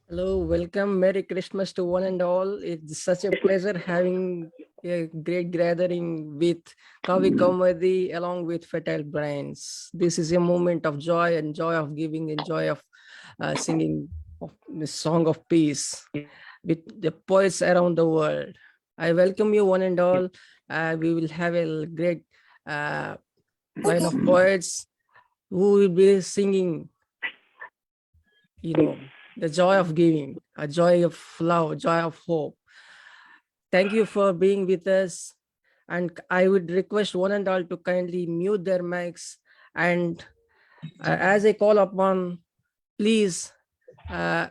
Hello, welcome. Merry Christmas to one and all. It's such a pleasure having a great gathering with Kaavya Kaumudi along with Fertile Brains. This is a moment of joy and joy of giving and joy of singing of the song of peace with the poets around the world. I welcome you one and all. We will have a great uh, line of poets who will be singing, the joy of giving, a joy of love, joy of hope. Thank you for being with us. And I would request one and all to kindly mute their mics. And as I call upon, please not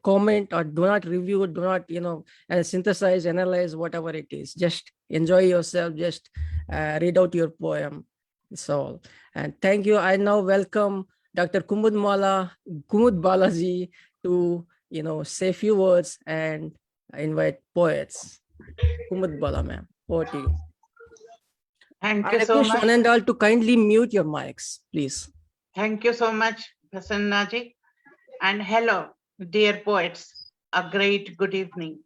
comment or do not review, do not, synthesize, analyze, whatever it is. Just enjoy yourself, just read out your poem. That's all. And thank you. I now welcome Dr. Kumud Balaji to, say a few words and invite poets. Kumud Bala, ma'am, over to you. Thank I you so request much. one and all to kindly mute your mics, please. Thank you so much, Prasannaji. And hello, dear poets. A great good evening.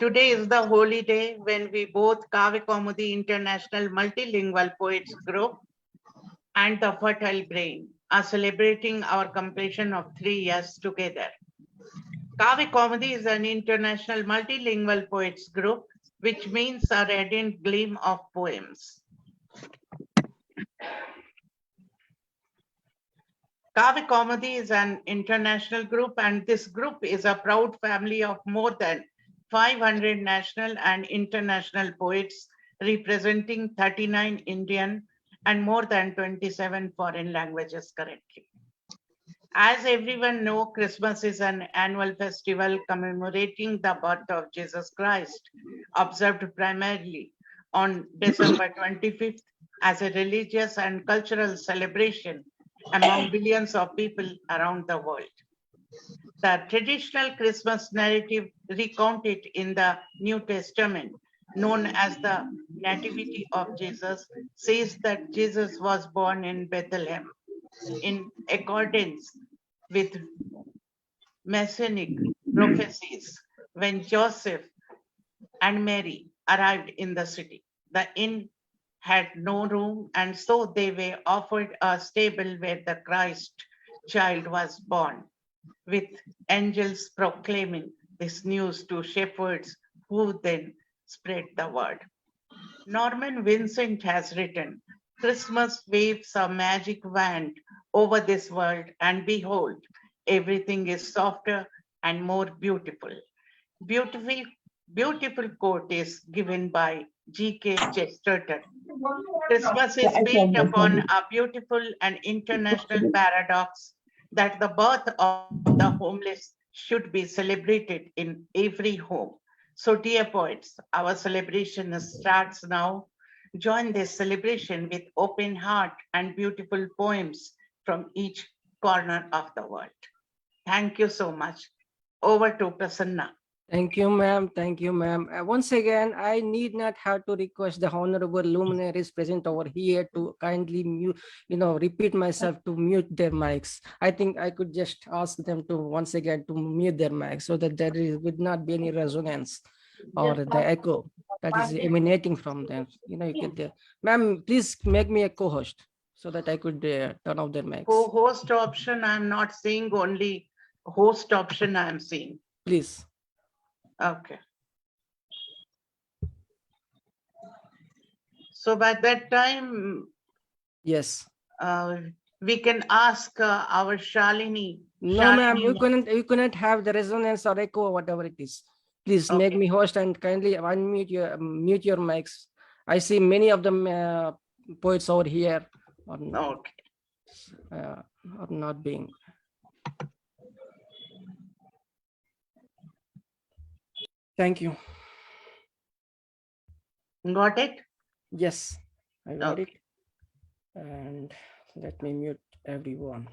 Today is the holy day when we both Kaavya Kaumudi International Multilingual Poets Group and the Fertile Brain are celebrating our completion of 3 years together. Kaavya Kaumudi is an international multilingual poets group, which means a radiant gleam of poems. Kaavya Kaumudi is an international group, and this group is a proud family of more than 500 national and international poets representing 39 Indian and more than 27 foreign languages currently. As everyone knows, Christmas is an annual festival commemorating the birth of Jesus Christ, observed primarily on December 25th as a religious and cultural celebration among billions of people around the world. The traditional Christmas narrative recounted in the New Testament, known as the Nativity of Jesus, says that Jesus was born in Bethlehem in accordance with Messianic prophecies when Joseph and Mary arrived in the city. The inn had no room, and so they were offered a stable where the Christ child was born, with angels proclaiming this news to shepherds who then spread the word. Norman Vincent has written, Christmas waves a magic wand over this world, and behold, everything is softer and more beautiful. Beautiful, beautiful quote is given by G.K. Chesterton. Christmas is built upon a beautiful and international paradox that the birth of the homeless should be celebrated in every home. So, dear poets, our celebration starts now. Join this celebration with open heart and beautiful poems from each corner of the world. Thank you so much. Over to Prasanna. Thank you, ma'am. Thank you, ma'am. Once again, I need not have to request the honorable luminaries present over here to kindly mute, repeat myself to mute their mics. I think I could just ask them to once again to mute their mics so that would not be any resonance or the echo that is emanating from them. You get the ma'am. Please make me a co-host so that I could turn off their mics. Co-host option, I'm not seeing, only host option I'm seeing. Please. Okay. So by that time, yes, we can ask our Shalini. No, ma'am, you couldn't have the resonance or echo or whatever it is. Please make me host and kindly unmute mute your mics. I see many of the poets over here are not being. Thank you. Got it? Yes, I got it. And let me mute everyone.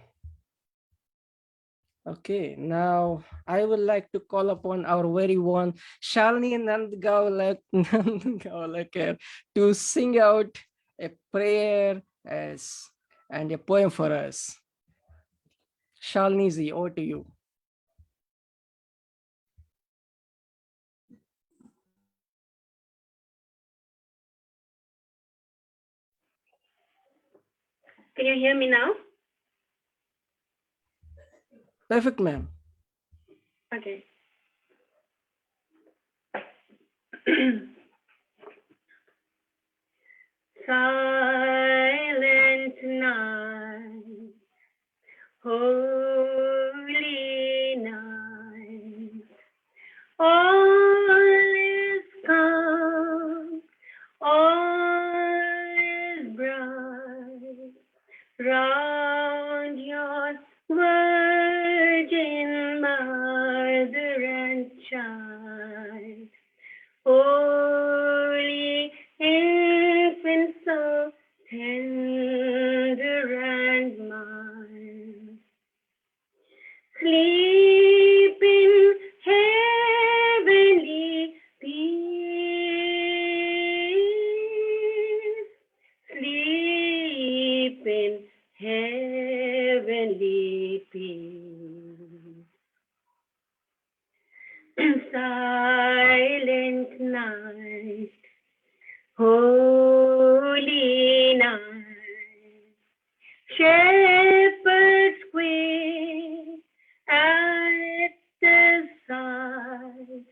Okay, now I would like to call upon our very one Shalini Nandkeolyar to sing out a prayer and a poem for us. Shalini, over to you. Can you hear me now? Perfect, ma'am. Okay. Silent night, holy night, all is calm, all is bright, round your Virgin Mother and Child, holy infant, so tender and mild, sleep in heavenly peace, sleep in heavenly peace. Silent night, holy night, shepherds quake at the sight,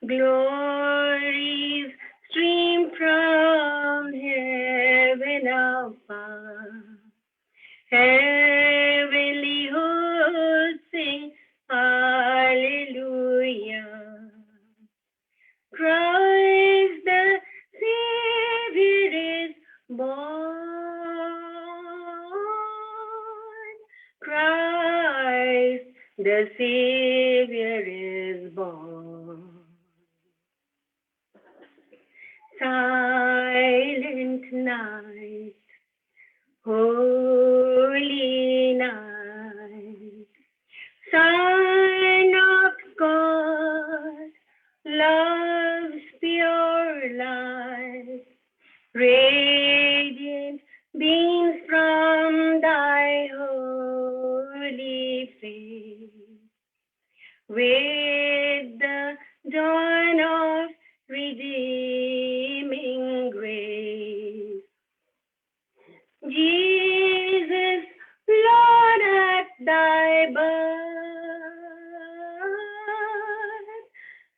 glories stream from heaven afar, heavenly hosts sing hallelujah. Christ the Savior is born. Christ the Savior is born. Silent night, holy night, Son of God, love's pure light, radiant beams from thy holy face, with the dawn of redeeming grace. Jesus, Lord, at thy birth,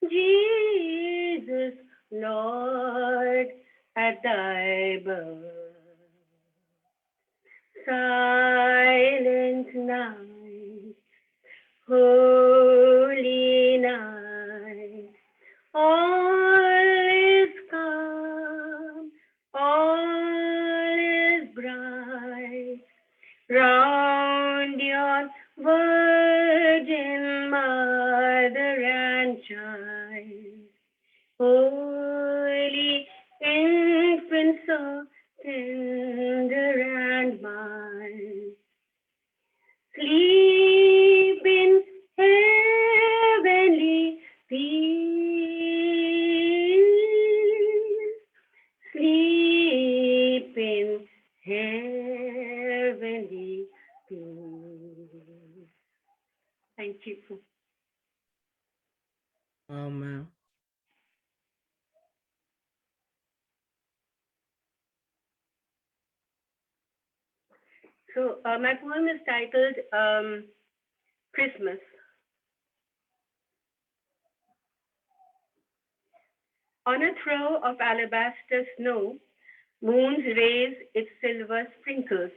Jesus, Lord, at thy birth. Silent night, holy night, all is calm, all is bright, round your Virgin Mother and Child, holy infant, so tender and mild, sleep in heavenly peace, sleep in heavenly peace. Thank you. Oh, ma'am. So my poem is titled Christmas. On a throw of alabaster snow, moon's rays its silver sprinkles.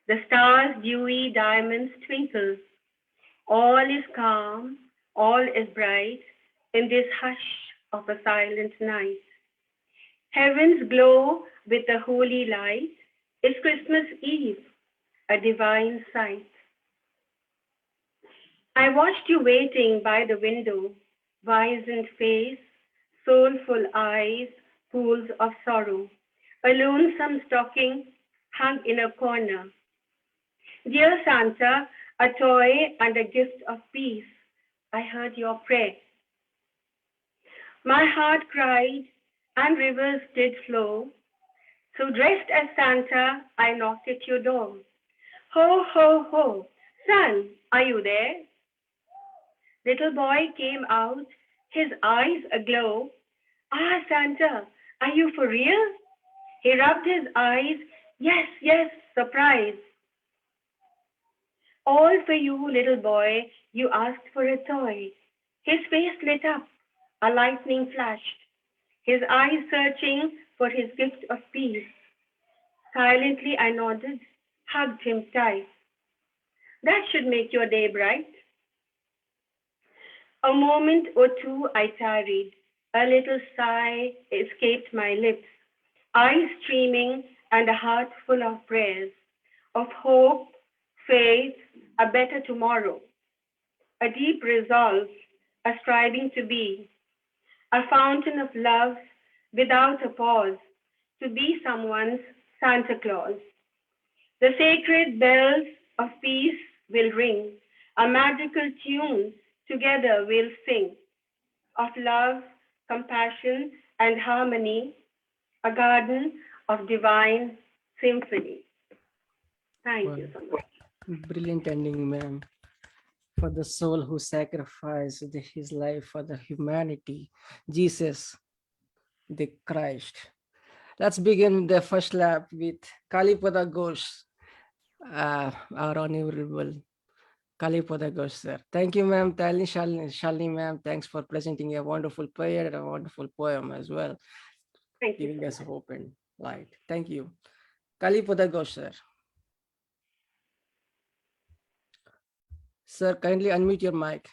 The stars' dewy diamonds twinkle. All is calm, all is bright in this hush of a silent night. Heavens glow with a holy light. It's Christmas Eve, a divine sight. I watched you waiting by the window, wizened face, soulful eyes, pools of sorrow. A lonesome stocking hung in a corner. Dear Santa, a toy and a gift of peace. I heard your prayer. My heart cried and rivers did flow. So dressed as Santa, I knocked at your door. Ho, ho, ho, Son, are you there? Little boy came out, his eyes aglow. Ah, Santa, are you for real? He rubbed his eyes. Yes, yes, surprise. All for you, little boy, you asked for a toy. His face lit up, a lightning flashed, his eyes searching for his gift of peace. Silently I nodded, hugged him tight. That should make your day bright. A moment or two I tarried, a little sigh escaped my lips, eyes streaming and a heart full of prayers, of hope, faith, a better tomorrow, a deep resolve, a striving to be, a fountain of love without a pause, to be someone's Santa Claus. The sacred bells of peace will ring, a magical tune together we'll sing, of love, compassion, and harmony, a garden of divine symphony. Thank Well, you so much. brilliant ending, ma'am. For the soul who sacrificed his life for the humanity, Jesus, the Christ. Let's begin the first lap with Kalipada Ghosh, our honorable Kalipada Ghosh, sir. Thank you, ma'am. Shalini, ma'am. Thanks for presenting a wonderful prayer and a wonderful poem as well, Thank you giving so us much. hope and light. Thank you. Kalipada Ghosh, sir. Sir, kindly unmute your mic.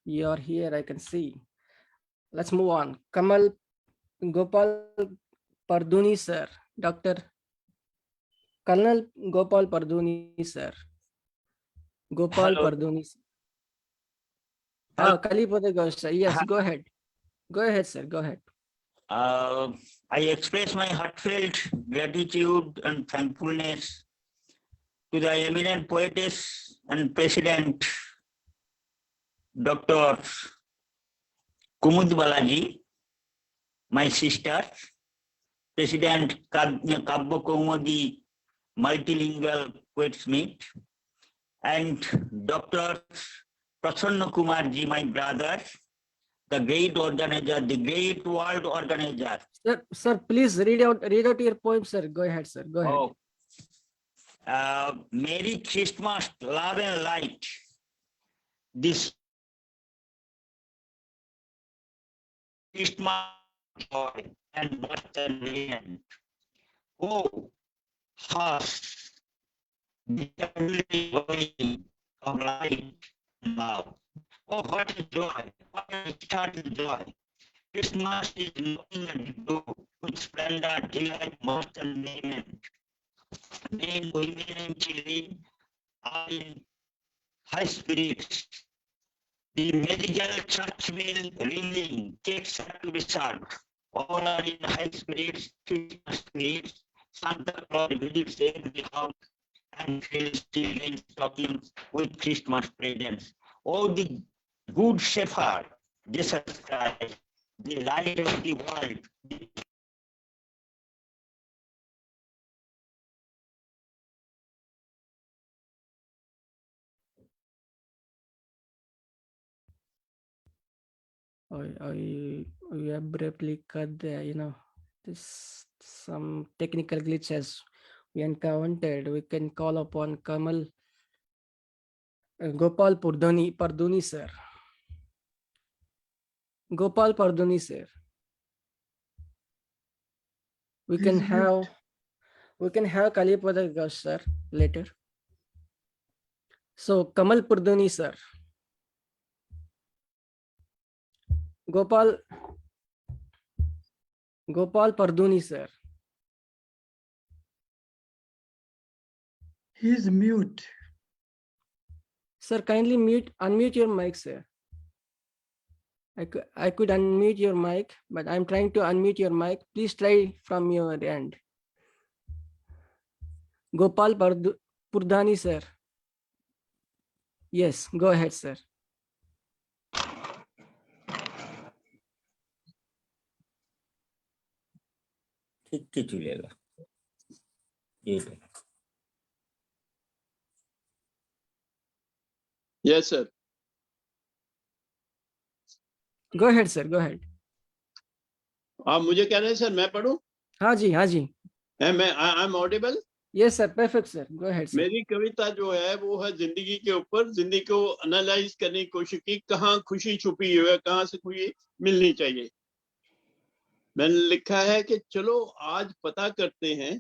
You're here, I can see. Let's move on. Kamal Gopal Pardhuni, sir. Dr. Colonel Gopal Pardhuni, sir. Gopal Hello. Pardhuni. Hello. Kalipada Ghosh, sir. Yes, go ahead. Go ahead, sir. Go ahead. I express my heartfelt gratitude and thankfulness to the eminent poetess and president, Dr. Kumud Bala ji, my sister, President Kaavya Kaumudi Multilingual Poets Meet, and Dr. Prasanna Kumar ji, my brother, the great organizer, the great world organizer. Sir, please read out your poem, sir. Go ahead, sir. Go ahead. Merry Christmas, love and light. This Christmas joy and birth and rain. Oh, hush, the going of light and love. Oh, what a joy, what a starting joy. Christmas is knocking at the door with splendor, delight, mirth, and merriment. Men, women, and children are in high spirits. The medical church bell ringing, cakes are to be served. All are in high spirits, Christmas spirits. Santa Claus visits every house and fills children's stockings with Christmas presents. Oh, the good shepherd, Jesus Christ, the light of the world. We abruptly cut there, this some technical glitches we encountered. We can call upon Kamal Gopal Pardhuni, sir. Gopal Pardhuni, sir. We can have Kalipada Ghosh, sir, later. So Kamal Pardhuni, sir. Gopal Pardhuni, sir. He's mute. Sir, kindly unmute your mic, sir. I could unmute your mic, but I'm trying to unmute your mic. Please try from your end. Gopal Pardhani, sir. Yes, go ahead, sir. ठीक चलेगा ये Yes, sir. Go ahead, sir. Go ahead. आप मुझे कह रहे हैं sir मैं पढ़ूं? हाँ जी, हाँ जी. I am audible? Yes, sir. Perfect, sir. Go ahead, sir. मेरी कविता जो है वो है जिंदगी के ऊपर, जिंदगी को एनालाइज करने की कोशिश की, कहाँ खुशी छुपी हुई है, कहाँ से खुशी मिलनी चाहिए। मैंने लिखा है कि चलो आज पता करते हैं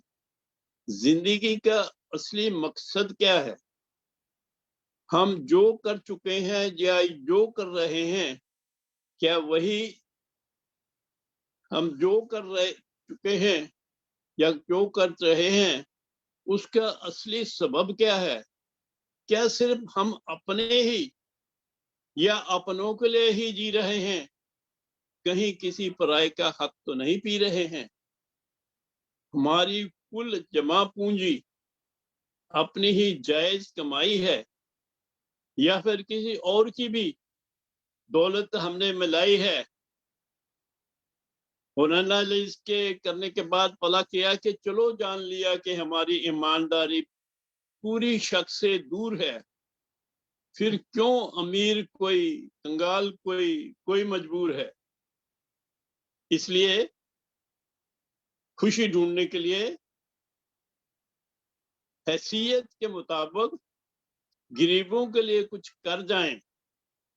जिंदगी का असली मकसद क्या है। हम जो कर चुके हैं या जो कर रहे हैं, क्या वही हम जो कर रहे चुके हैं या जो कर रहे हैं उसका असली सबब क्या है? क्या सिर्फ हम अपने ही या अपनों के लिए ही जी रहे हैं, कहीं किसी पराये का हक तो नहीं पी रहे हैं? हमारी कुल जमा पूंजी अपनी ही जायज कमाई है या फिर किसी और की भी दौलत हमने मिलाई है? और एनालिसिस के करने के बाद पता किया कि चलो जान लिया कि हमारी ईमानदारी पूरी शक से दूर है, फिर क्यों अमीर कोई कंगाल कोई मजबूर है? इसलिए खुशी ढूंढने के लिए हैसियत के मुताबिक गरीबों के लिए कुछ कर जाएं,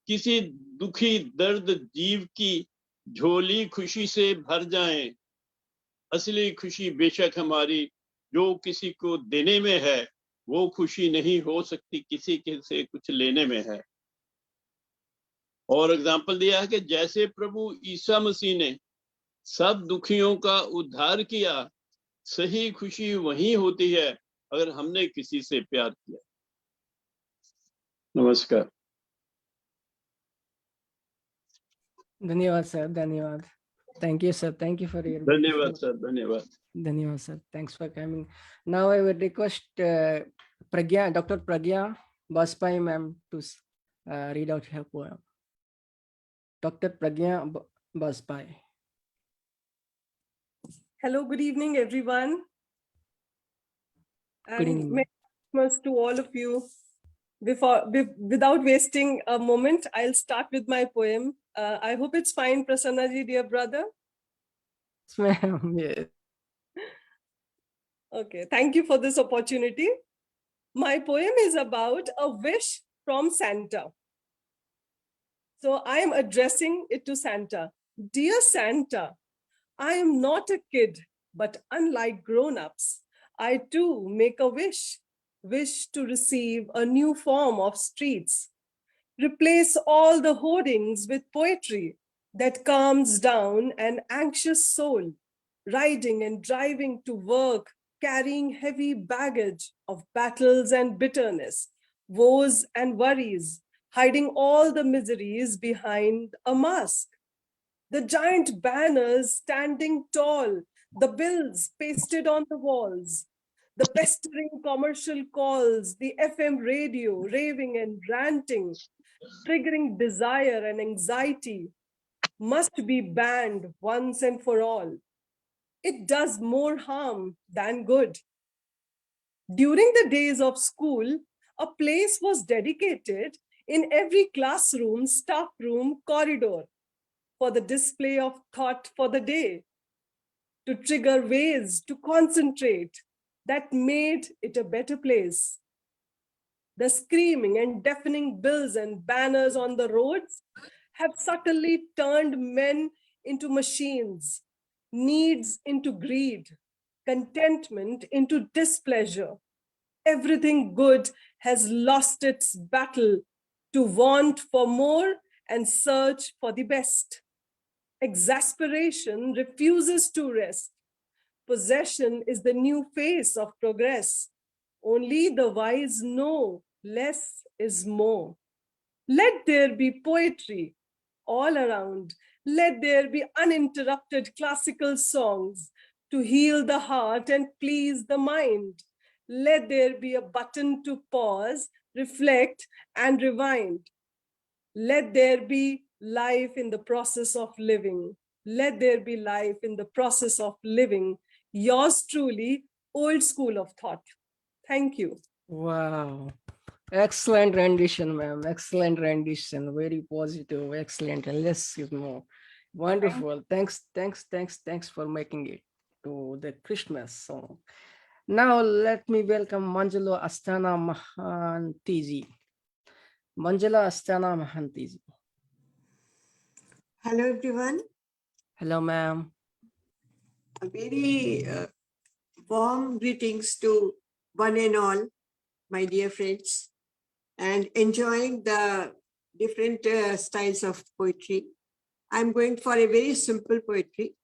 किसी दुखी दर्द जीव की झोली खुशी से भर जाएं। असली खुशी बेशक हमारी जो किसी को देने में है, वो खुशी नहीं हो सकती किसी के से कुछ लेने में है। और एग्जाम्पल दिया है कि जैसे प्रभु ईसा मसीह ने सब दुखियों का उद्धार किया, सही खुशी वही होती है अगर हमने किसी से प्यार किया। नमस्कार। धन्यवाद, sir. धन्यवाद. Thank you, sir. Thank you for your धन्यवाद beautiful. सर, धन्यवाद। Dhanyawad, sir. Thanks for coming. Now I would request Pragya, Dr. Pragya Bajpai ma'am to read out her poem. Dr. Pragya Bajpai. Hello, good evening, everyone. Good And evening. Merry Christmas to all of you. Without wasting a moment, I'll start with my poem. I hope it's fine, Prasanna ji, dear brother. Yes, ma'am. Yes. Okay, thank you for this opportunity. My poem is about a wish from Santa. So I am addressing it to Santa. Dear Santa, I am not a kid, but unlike grown-ups, I too make a wish to receive a new form of streets, replace all the hoardings with poetry that calms down an anxious soul, riding and driving to work, carrying heavy baggage of battles and bitterness, woes and worries, hiding all the miseries behind a mask. The giant banners standing tall, the bills pasted on the walls, the pestering commercial calls, the FM radio raving and ranting, triggering desire and anxiety, must be banned once and for all. It does more harm than good. During the days of school, a place was dedicated in every classroom, staff room, corridor for the display of thought for the day, to trigger ways to concentrate that made it a better place. The screaming and deafening bills and banners on the roads have subtly turned men into machines, needs into greed, contentment into displeasure. Everything good has lost its battle to want for more and search for the best. Exasperation refuses to rest. Possession is the new face of progress. Only the wise know less is more. Let there be poetry all around. Let there be uninterrupted classical songs to heal the heart and please the mind. Let there be a button to pause, reflect, and rewind. Let there be life in the process of living. Let there be life in the process of living. Yours truly, Old School of Thought. Thank you. Wow. Excellent rendition, ma'am. Excellent rendition. Very positive. Excellent. And let's wonderful. Thanks for making it to the Christmas song. Now let me welcome Manjula Asthana Mahanti. Manjula Asthana Mahanti. Hello, everyone. Hello, ma'am. A very warm greetings to one and all, my dear friends, and enjoying the different styles of poetry. I'm going for a very simple poetry,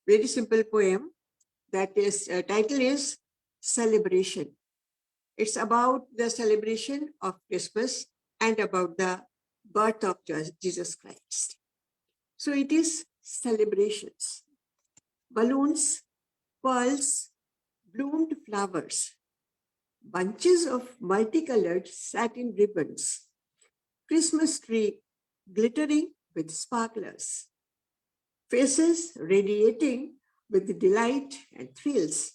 very simple poem. That is, title is Celebration. It's about the celebration of Christmas and about the birth of Jesus Christ. So it is celebrations. Balloons, pearls, bloomed flowers, bunches of multicolored satin ribbons, Christmas tree glittering with sparklers, faces radiating with delight and thrills.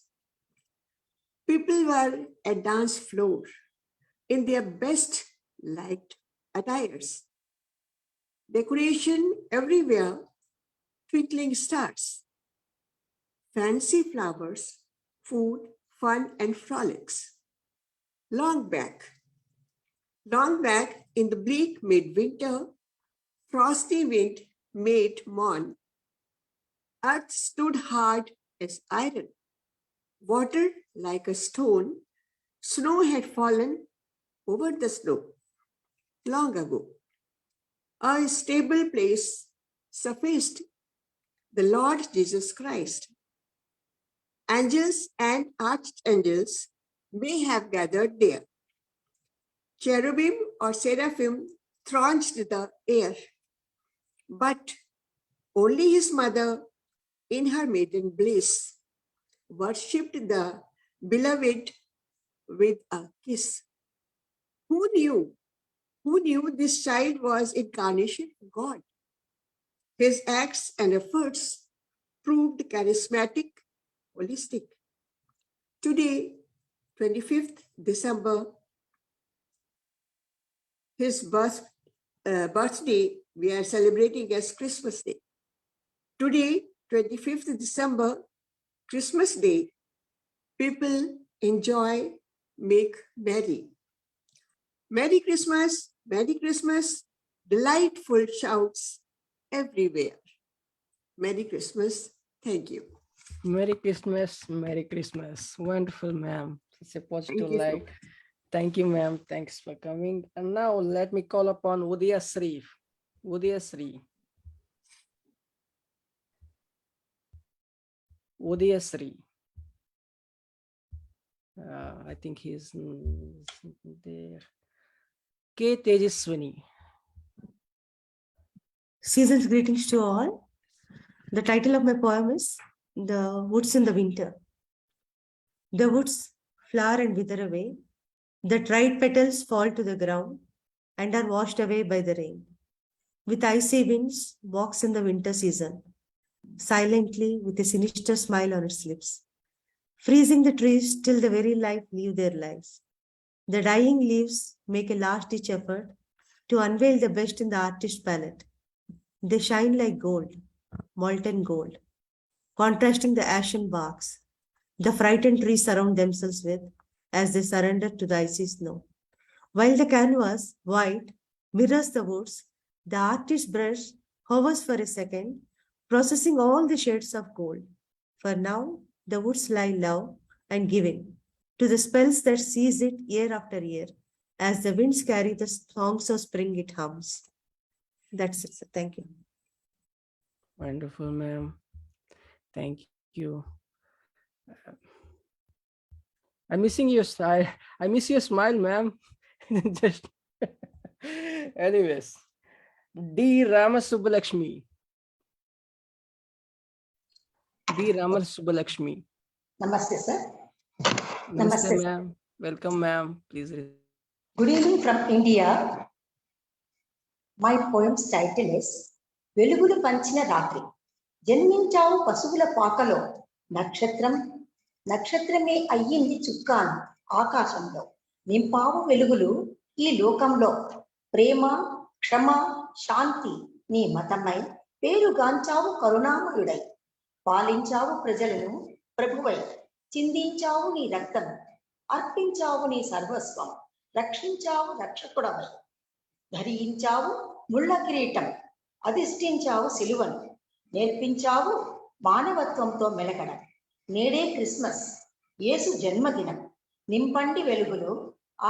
People were at dance floor in their best liked attires. Decoration everywhere, twinkling stars, fancy flowers, food, fun, and frolics. Long back in the bleak midwinter, frosty wind made mourn. Earth stood hard as iron, water like a stone. Snow had fallen over the snow long ago. A stable place sufficed the Lord Jesus Christ. Angels and archangels may have gathered there. Cherubim or seraphim thronged the air, but only his mother, in her maiden bliss, worshipped the beloved with a kiss. Who knew? Who knew this child was incarnation of God? His acts and efforts proved charismatic, holistic. Today, 25th December, his birthday, we are celebrating as Christmas Day. Today, 25th December, Christmas Day, people enjoy, make merry. Merry Christmas, delightful shouts everywhere. Merry Christmas, thank you. Merry Christmas, Merry Christmas. Wonderful, ma'am. It's a positive light. Thank you, ma'am. Thanks for coming. And now let me call upon Udayashree. Udayashree. Udayashree. I think he's there. K. Tejaswani. Season's greetings to all. The title of my poem is The Woods in the Winter. The woods flower and wither away. The dried petals fall to the ground and are washed away by the rain. With icy winds, walks in the winter season, silently with a sinister smile on its lips, freezing the trees till the very life leave their lives. The dying leaves make a last-ditch effort to unveil the best in the artist's palette. They shine like gold, molten gold, contrasting the ashen barks the frightened trees surround themselves with as they surrender to the icy snow. While the canvas, white, mirrors the woods, the artist's brush hovers for a second, processing all the shades of gold. For now, the woods lie low and giving to the spells that seize it year after year. As the winds carry the songs of spring, it hums. That's it, sir. Thank you. Wonderful, ma'am. Thank you. I'm missing your smile. I miss your smile, ma'am. Just anyways. D. Ramasubbalakshmi. D. Ramasubbalakshmi. Namaste, sir. Namaste, ma'am. Welcome, ma'am. Please. Good evening from India. My poem's title is Velugulu Panchina Ratri. Janminchavu Pasuvula Pakalo Nakshatrame Ayyindi Chukkan Akashamlo Nimpavu Velugulu ఈ లోకంలో ప్రేమ క్షమ శాంతి నీ మతమై పేరుగాంచావు కరుణామయుడై పాలించావు ప్రజలను ప్రభువై చిందించావు నీ రక్తం అర్పించావు నీ సర్వస్వం రక్షించావు రక్షకుడవై ధరించావు ముళ్ళ కిరీటం అధిష్ఠించావు సిలువను నేర్పించావు మానవత్వంతో మెలగడం నేడే క్రిస్మస్ యేసు జన్మదినం నింపండి వెలుగులు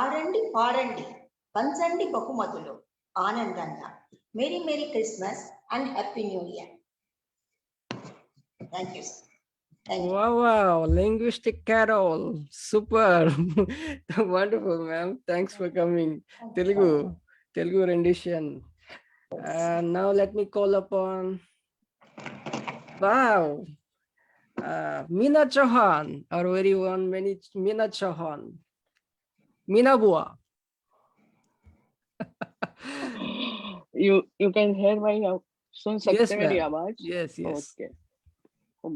ఆడండి పాడండి పంచండి బహుమతులు ఆనందంగా merry merry Christmas and happy new year. Thank you sir. Wow, wow, linguistic carol. Super. Wonderful, ma'am. Thanks for coming. Telugu rendition. Now let me call upon, wow, Meena Chauhan, our very own Meena Chauhan. Meena Bua. You can hear my सुन सकते Yes, हैं मेरी ma'am. आवाज? Yes, yes. Okay.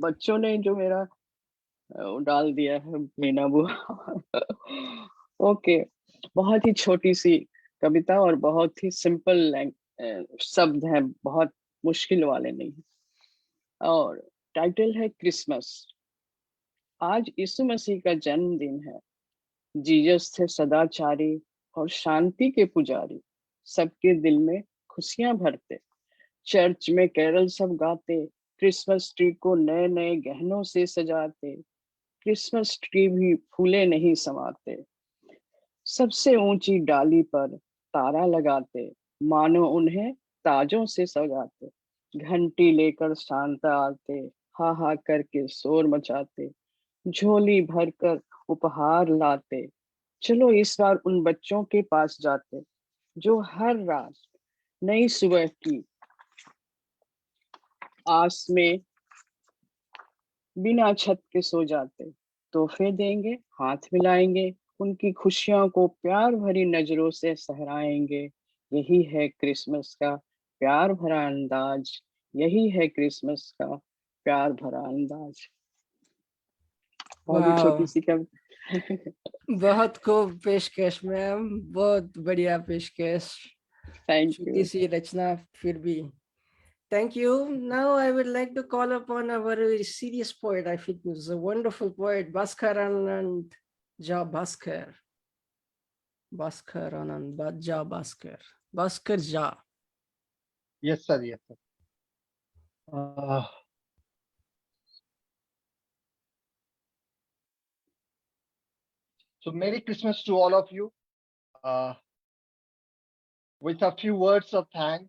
बच्चों ने जो मेरा डाल दिया है मीना बुआ. ओके, बहुत ही छोटी सी कविता और बहुत ही सिंपल शब्द हैं, बहुत मुश्किल वाले नहीं. और टाइटल है क्रिसमस. आज यीशु मसीह का जन्मदिन है. जीसस थे सदाचारी और शांति के पुजारी, सबके दिल में खुशियां भरते. चर्च में कैरल सब गाते, क्रिसमस ट्री को नए नए गहनों से सजाते. क्रिसमस ट्री भी फूले नहीं समाते. सबसे ऊंची डाली पर तारा लगाते, मानो उन्हें ताजों से सजाते. घंटी लेकर सांता आते, हा हा करके शोर मचाते. झोली भरकर उपहार लाते. चलो इस बार उन बच्चों के पास जाते, जो हर रात नई सुबह की आस में बिना छत के सो जाते. तोहफे देंगे, हाथ मिलाएंगे, उनकी खुशियों को प्यार भरी नजरों से सहराएंगे. यही है क्रिसमस का प्यार भरा अंदाज. यही है क्रिसमस का प्यार भरा अंदाज. बहुत ही छोटी सी कविता. बहुत खूब पेशकश मैम, बहुत बढ़िया पेशकश. थैंक छोटी यू. सी रचना फिर भी. Thank you. Now I would like to call upon a very serious poet. I think he's a wonderful poet, Bhaskaranand Jha Bhaskar. Bhaskaranand Jha Bhaskar. Bhaskar Jha. Yes, sir. Yes, sir. So Merry Christmas to all of you. With a few words of thanks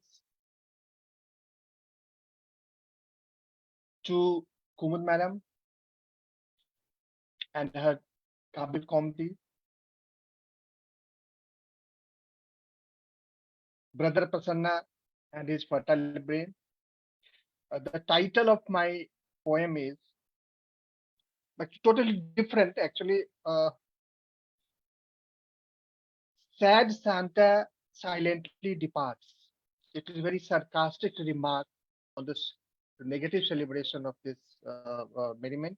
to Kumud Madam and her Kaavya Kaumudi, Brother Prasanna and his fertile brain. The title of my poem is totally different, actually. Sad Santa silently departs. It is a very sarcastic remark on this negative celebration of this merriment.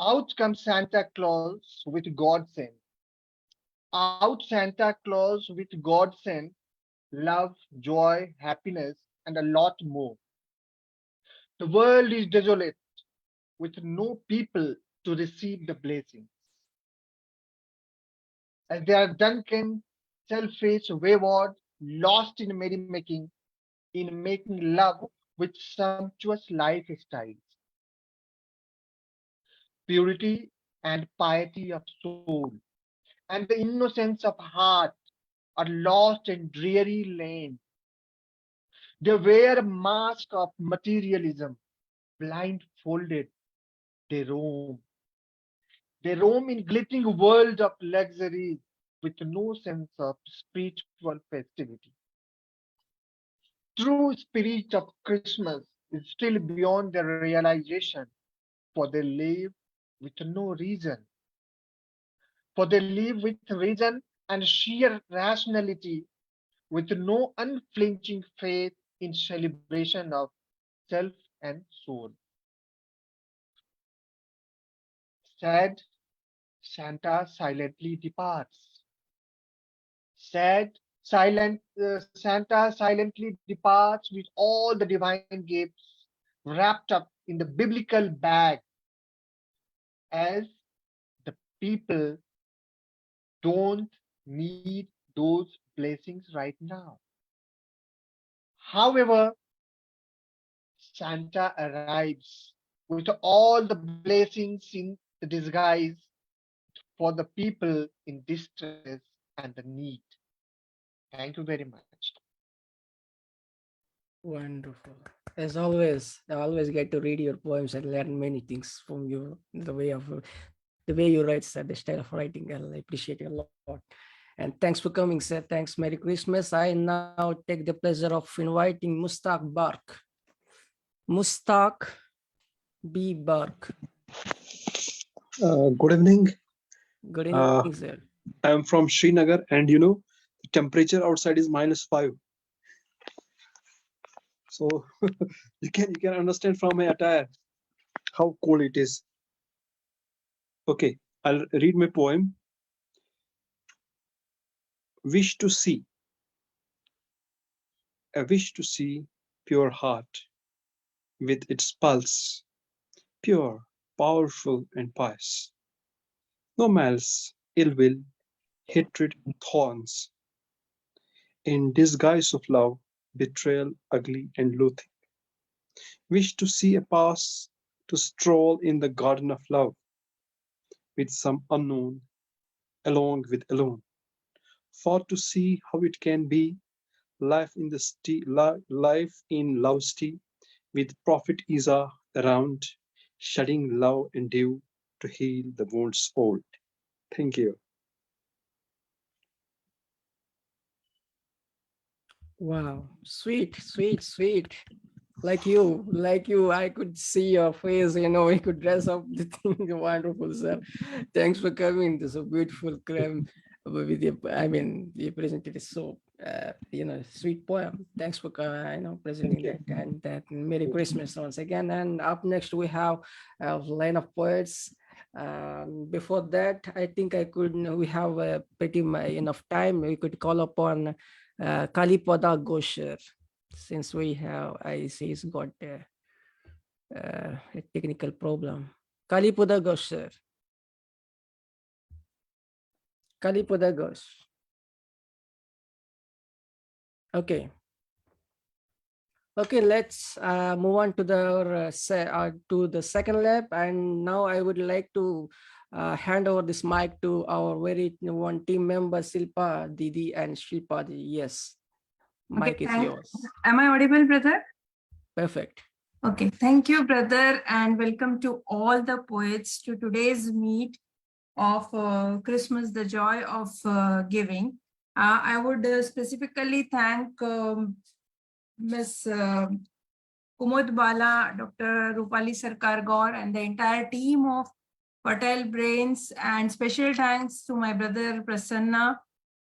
Out comes Santa Claus with God sent. Out Santa Claus with God sent, love, joy, happiness, and a lot more. The world is desolate with no people to receive the blessings. As they are drunken, selfish, wayward, lost in merrymaking, in making love with sumptuous lifestyles. Purity and piety of soul and the innocence of heart are lost in dreary lane. They wear a mask of materialism, blindfolded, they roam. They roam in glittering world of luxury with no sense of spiritual festivity. True spirit of Christmas is still beyond their realization, for they live with no reason. For they live with reason and sheer rationality, with no unflinching faith in celebration of self and soul. Sad Santa silently departs. Santa silently departs with all the divine gifts wrapped up in the biblical bag, as the people don't need those blessings right now. However, Santa arrives with all the blessings in the disguise for the people in distress and the need. Thank you very much. Wonderful. As always, I always get to read your poems and learn many things from you. The way you write, sir, the style of writing, I appreciate it a lot. And thanks for coming, sir. Thanks. Merry Christmas. I now take the pleasure of inviting Mushtaque Barq. Mushtaque B Barq. Good evening. Good evening, sir. I am from Srinagar, and the temperature outside is -5. So you can understand from my attire how cold it is. Okay, I'll read my poem. Wish to see. I wish to see pure heart with its pulse, pure, powerful, and pious. No malice, ill will, hatred, thorns. In disguise of love, betrayal, ugly, and loathing. Wish to see a pass to stroll in the garden of love with some unknown, along with alone. For to see how it can be life in love tea with Prophet Isa around, shedding love and dew to heal the wounds old. Thank you. Wow, sweet, sweet, sweet. Like you, I could see your face, we could dress up the thing. Wonderful, sir. Thanks for coming. This is a beautiful creme with you. You presented it so, sweet poem. Thanks for, presenting that, and that. Merry Christmas once again. And up next, we have a line of poets. Before that, I think we have pretty enough time. We could call upon Kalipada Ghosh, since I see he's got a technical problem. Kalipada Ghosh, sir. Kalipada Ghosh. Okay. Okay, let's move on to the second lap, and now I would like to hand over this mic to our very one team member, Shilpa Didi and Shilpa Didi. Yes, mic is yours. Am I audible, brother? Perfect. Okay, thank you, brother, and welcome to all the poets to today's meet of Christmas, the joy of giving. I would specifically thank Ms. Kumud Bala, Dr. Rupali Sarkar Gaur, and the entire team of Patel Brains, and special thanks to my brother Prasanna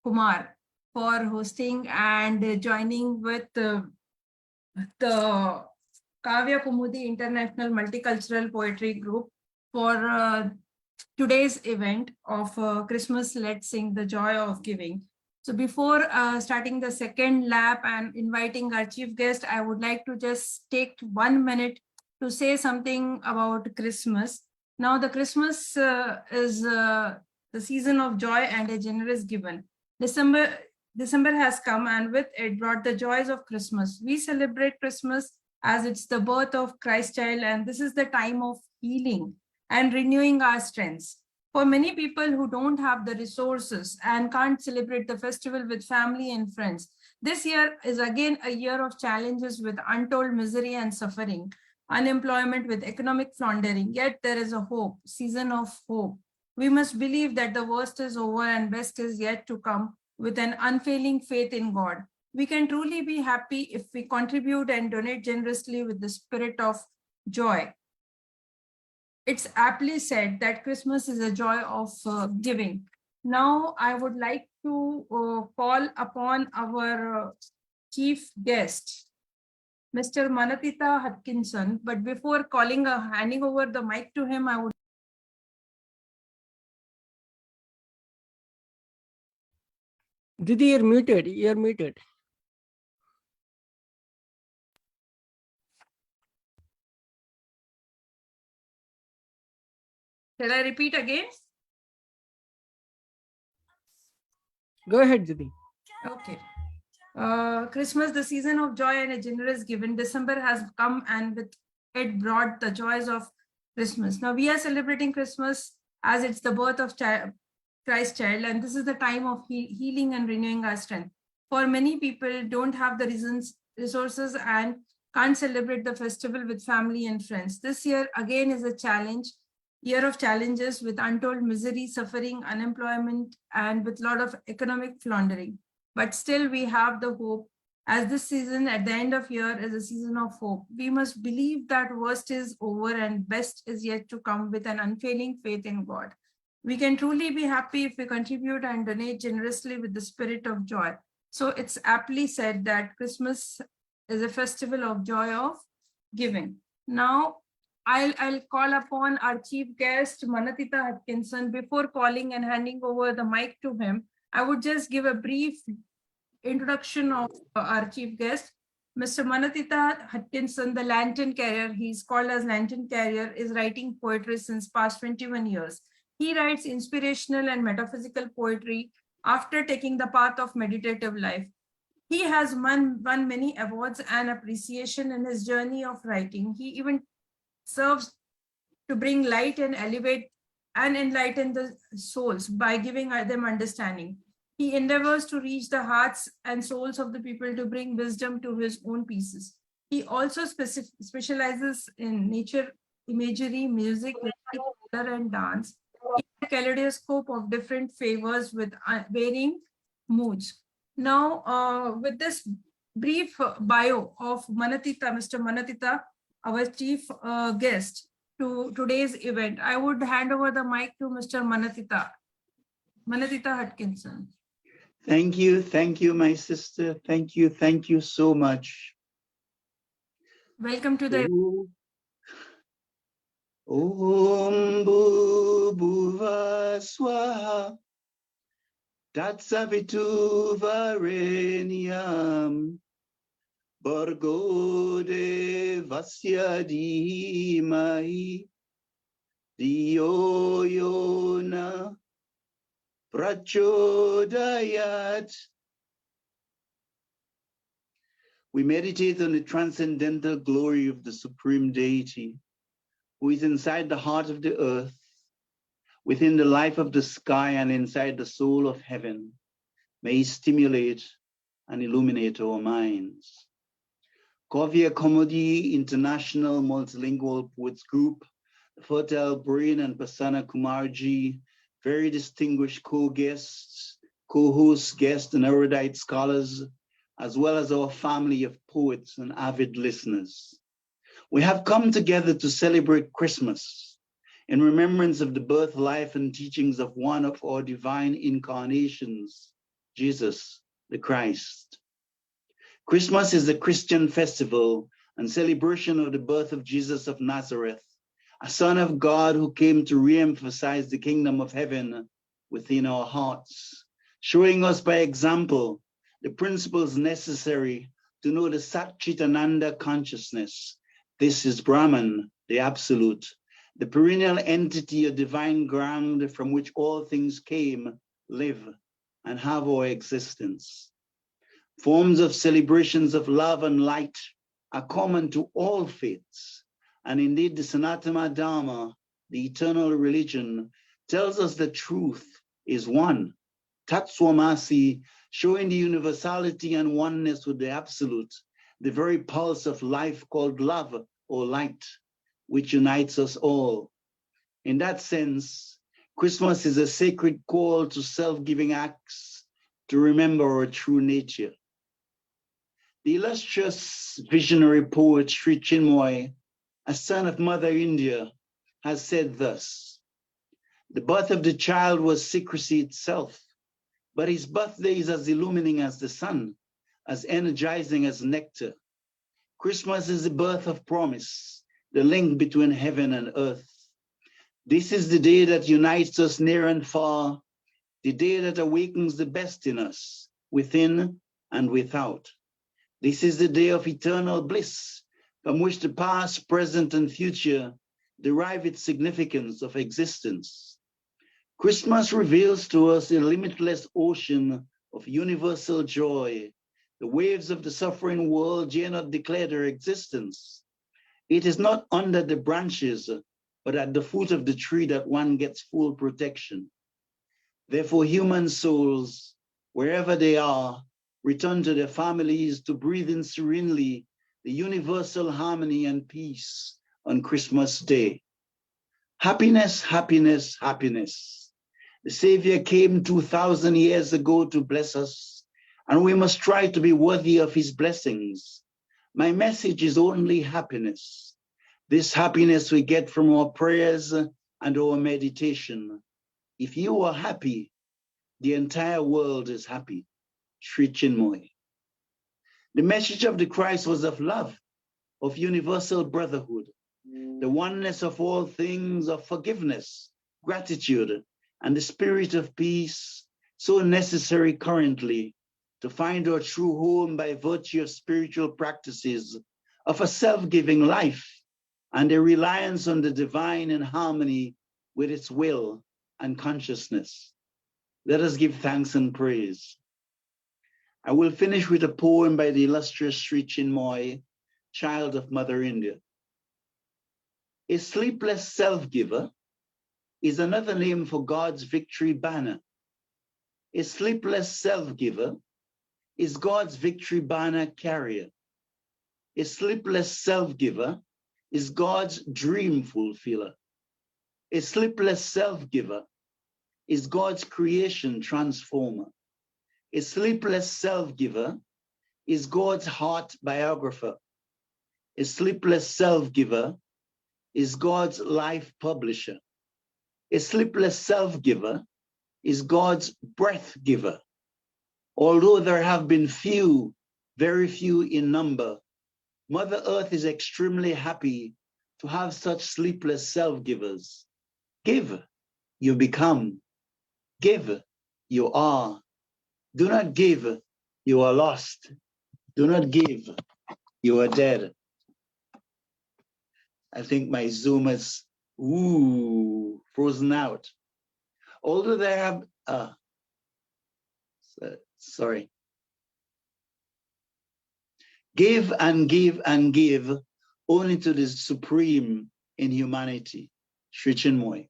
Kumar for hosting and joining with the Kaavya Kaumudi International Multicultural Poetry Group for today's event of Christmas Let's Sing the Joy of Giving. So before starting the second lap and inviting our chief guest, I would like to just take 1 minute to say something about Christmas. Now the Christmas is the season of joy and a generous given. December has come, and with it brought the joys of Christmas. We celebrate Christmas as it's the birth of Christ child, and this is the time of healing and renewing our strengths. For many people who don't have the resources and can't celebrate the festival with family and friends, this year is again a year of challenges with untold misery and suffering, unemployment with economic floundering. Yet there is a hope, season of hope. We must believe that the worst is over and best is yet to come with an unfailing faith in God. We can truly be happy if we contribute and donate generously with the spirit of joy. It's aptly said that Christmas is a joy of giving. Now, I would like to call upon our chief guest, Mr. Manatita Hutchison. But before handing over the mic to him, I would Didi, you're muted. You're muted. Shall I repeat again? Go ahead, Didi. Okay. Christmas, the season of joy and a generous giving. December has come and with it brought the joys of Christmas. Now we are celebrating Christmas as it's the birth of Christ child, and this is the time of healing and renewing our strength. For many people don't have the resources and can't celebrate the festival with family and friends. This year again is a challenge, year of challenges with untold misery, suffering, unemployment, and with a lot of economic floundering. But still we have the hope, as this season at the end of year is a season of hope. We must believe that worst is over and best is yet to come with an unfailing faith in God. We can truly be happy if we contribute and donate generously with the spirit of joy. So it's aptly said that Christmas is a festival of joy of giving. Now, I'll call upon our chief guest, Manatita Hutchison. Before calling and handing over the mic to him, I would just give a brief introduction of our chief guest. Mr. Manatita Hutchison, the lantern carrier, he's called as lantern carrier, is writing poetry since past 21 years. He writes inspirational and metaphysical poetry after taking the path of meditative life. He has won many awards and appreciation in his journey of writing. He even serves to bring light and elevate and enlighten the souls by giving them understanding. He endeavors to reach the hearts and souls of the people to bring wisdom to his own pieces. He also specializes in nature, imagery, music, color, and dance, in a kaleidoscope of different favors with varying moods. Now, with this brief bio of Manatita, Mr. Manatita, our chief guest to today's event, I would hand over the mic to Mr. Manatita Hutchison. Thank you, my sister. Thank you so much. Welcome to the Om Bhuva Swaha Tatsavitu Varenyam Bhargo Devasya Dhimai Dhiyo Yona Prachodayat. We meditate on the transcendental glory of the Supreme Deity, who is inside the heart of the earth, within the life of the sky, and inside the soul of heaven. May he stimulate and illuminate our minds. Kaavya Kaumudi International Multilingual Poets Group, the Fertile Brain and Prasanna Kumarji, very distinguished co-guests, co-hosts, guests, and erudite scholars, as well as our family of poets and avid listeners. We have come together to celebrate Christmas in remembrance of the birth, life, and teachings of one of our divine incarnations, Jesus the Christ. Christmas is a Christian festival and celebration of the birth of Jesus of Nazareth, a Son of God who came to re-emphasize the kingdom of heaven within our hearts, showing us by example the principles necessary to know the Satchitananda consciousness. This is Brahman, the absolute, the perennial entity, a divine ground from which all things came, live, and have our existence. Forms of celebrations of love and light are common to all faiths. And indeed, the Sanatana Dharma, the eternal religion, tells us the truth is one. Tatswamasi, showing the universality and oneness with the absolute, the very pulse of life called love or light, which unites us all. In that sense, Christmas is a sacred call to self-giving acts to remember our true nature. The illustrious visionary poet Sri Chinmoy, a son of Mother India, has said thus: the birth of the child was secrecy itself, but his birthday is as illumining as the sun, as energizing as nectar. Christmas is the birth of promise, the link between heaven and earth. This is the day that unites us near and far, the day that awakens the best in us, within and without. This is the day of eternal bliss, from which the past, present, and future derive its significance of existence. Christmas reveals to us a limitless ocean of universal joy. The waves of the suffering world dare not declare their existence. It is not under the branches, but at the foot of the tree that one gets full protection. Therefore, human souls, wherever they are, return to their families to breathe in serenely the universal harmony and peace on Christmas Day. Happiness, happiness, happiness. The Savior came 2,000 years ago to bless us, and we must try to be worthy of his blessings. My message is only happiness. This happiness we get from our prayers and our meditation. If you are happy, the entire world is happy. Sri Chinmoy. The message of the Christ was of love, of universal brotherhood, the oneness of all things, of forgiveness, gratitude, and the spirit of peace, so necessary currently to find our true home by virtue of spiritual practices, of a self-giving life, and a reliance on the divine in harmony with its will and consciousness. Let us give thanks and praise. I will finish with a poem by the illustrious Sri Chinmoy, child of Mother India. A sleepless self-giver is another name for God's victory banner. A sleepless self-giver is God's victory banner carrier. A sleepless self-giver is God's dream fulfiller. A sleepless self-giver is God's creation transformer. A sleepless self-giver is God's heart biographer. A sleepless self-giver is God's life publisher. A sleepless self-giver is God's breath giver. Although there have been few, very few in number, Mother Earth is extremely happy to have such sleepless self-givers. Give, you become. Give, you are. Do not give, you are lost. Do not give, you are dead. I think my Zoom is frozen out. Although there have, sorry. Give and give and give only to the supreme in humanity. Sri Chinmoy.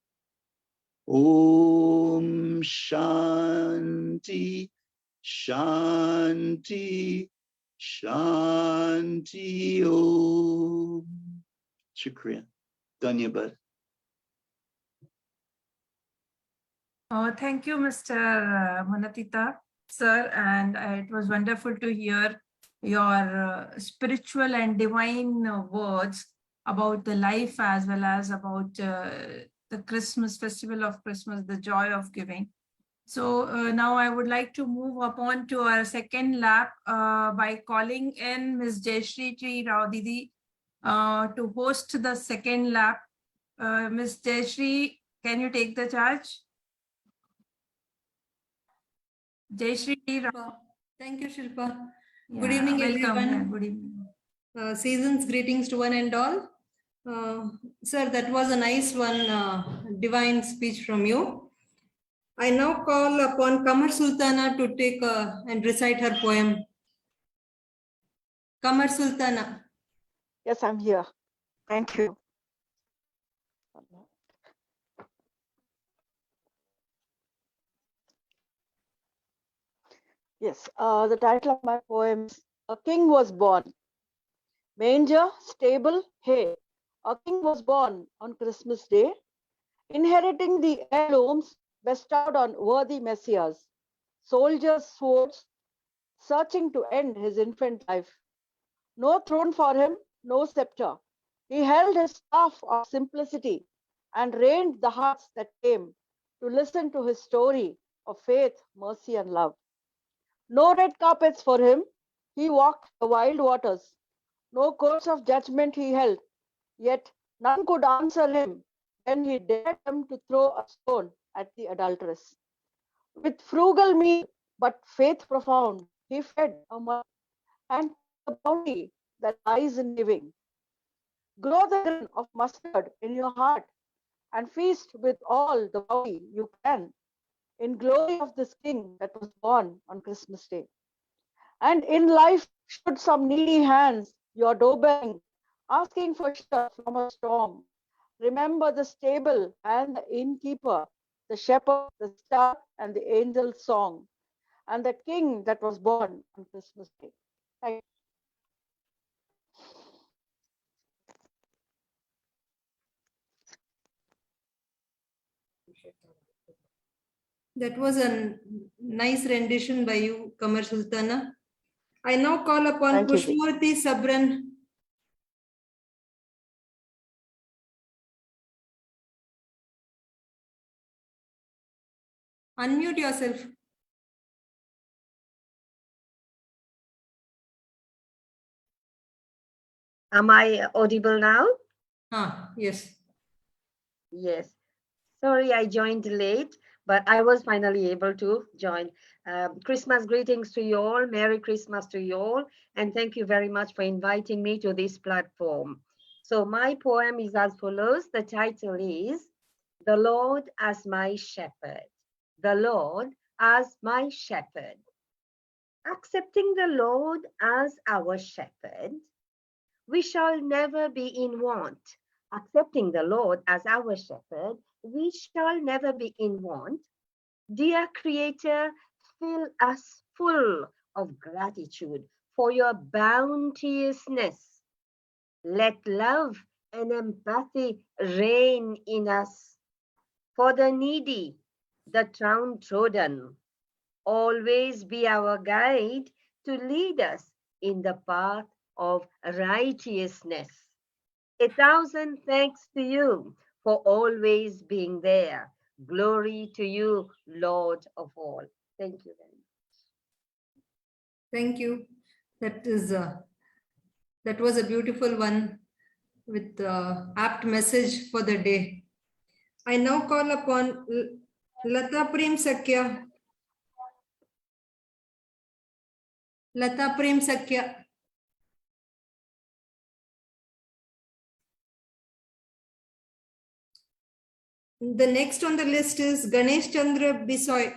Om Shanti, Shanti, Shanti Om. Shukriya. Dhanyabad. Thank you, Mr. Manatita, sir, and it was wonderful to hear your spiritual and divine words about the life as well as about the Christmas, festival of Christmas, the joy of giving. So now I would like to move upon to our second lap by calling in Ms. Jayashree Trao Didi to host the second lap. Ms. Jayashree, can you take the charge? Jayashree Trao. Thank you, Shilpa. Yeah, Good evening, welcome. everyone. Yeah, good evening. Season's greetings to one and all. Sir, that was a nice one, divine speech from you. I now call upon Kamar Sultana to take and recite her poem. Kamar Sultana. Yes, I'm here. Thank you. Yes, the title of my poem is A King Was Born. Manger, stable, hay. A king was born on Christmas Day, inheriting the heirlooms bestowed on worthy messiahs, soldiers' swords, searching to end his infant life. No throne for him, no scepter. He held his staff of simplicity and reigned the hearts that came to listen to his story of faith, mercy, and love. No red carpets for him, he walked the wild waters. No courts of judgment he held, yet none could answer him when he dared them to throw a stone at the adulteress. With frugal meal, but faith profound, he fed a multitude and the bounty that lies in giving. Grow the grain of mustard in your heart and feast with all the bounty you can in glory of this King that was born on Christmas Day. And in life, should some needy hands your doorbelling, asking for shelter from a storm, remember the stable and the innkeeper, the shepherd, the star, and the angel's song, and the King that was born on Christmas Day. Thank you. That was a nice rendition by you, Kamal Sultana. I now call upon Thank you, Ji. Pushmaotee Subran. Unmute yourself. Am I audible now? Yes. Yes. Sorry, I joined late, but I was finally able to join. Christmas greetings to you all. Merry Christmas to you all. And thank you very much for inviting me to this platform. So my poem is as follows. The title is The Lord as My Shepherd. The Lord as my shepherd. Accepting the Lord as our shepherd, we shall never be in want. Accepting the Lord as our shepherd, we shall never be in want. Dear Creator, fill us full of gratitude for your bounteousness. Let love and empathy reign in us. For the needy, the downtrodden, always be our guide to lead us in the path of righteousness. 1,000 thanks to you for always being there. Glory to you, Lord of all. Thank you very much. Thank you. That was a beautiful one with apt message for the day. I now call upon Lata Prem Sakya. Lata Prem Sakya. The next on the list is Ganesh Chandra Bisoy.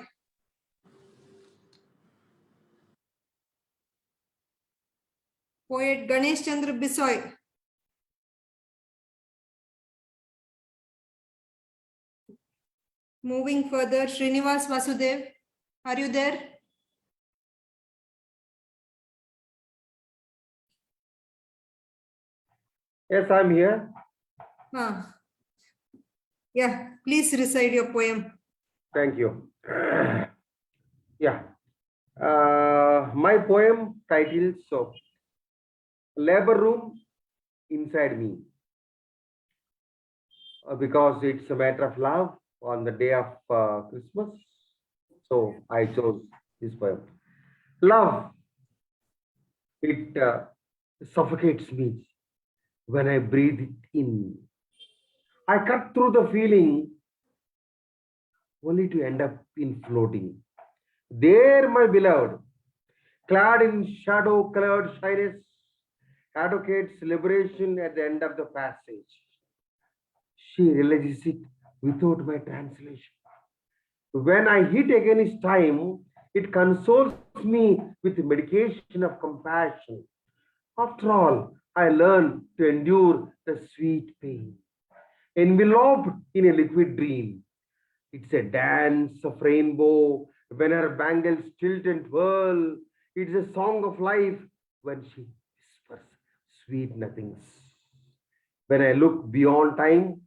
Poet Ganesh Chandra Bisoy. Moving further, Srinivas Vasudev. Are you there? Yes, I'm here. Yeah, please recite your poem. Thank you. Yeah. My poem titled so Labor Room Inside Me. Because it's a matter of love on the day of Christmas. So I chose this poem. Love, it suffocates me when I breathe it in. I cut through the feeling only to end up in floating. There, my beloved, clad in shadow-colored shyness, advocates liberation at the end of the passage. She realizes it without my translation. When I hit against time, it consoles me with medication of compassion. After all, I learn to endure the sweet pain. Enveloped in a liquid dream, it's a dance of rainbow when her bangles tilt and whirl. It's a song of life when she whispers sweet nothings. When I look beyond time,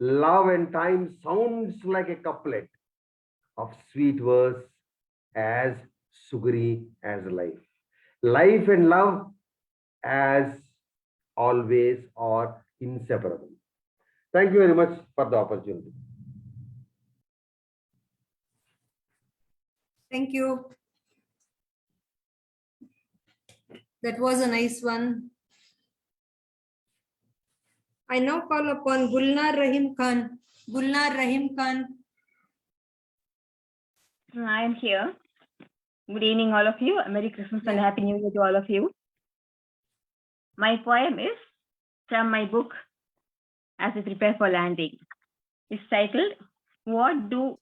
love and time sounds like a couplet of sweet verse as sugary as life. Life and love as always are inseparable. Thank you very much for the opportunity. Thank you. That was a nice one. I now call upon Gulnar Raheem Khan. Gulnar Raheem Khan. I am here. Good evening, all of you. Merry Christmas and Happy New Year to all of you. My poem is from my book, As We Prepare for Landing. It's titled, What Do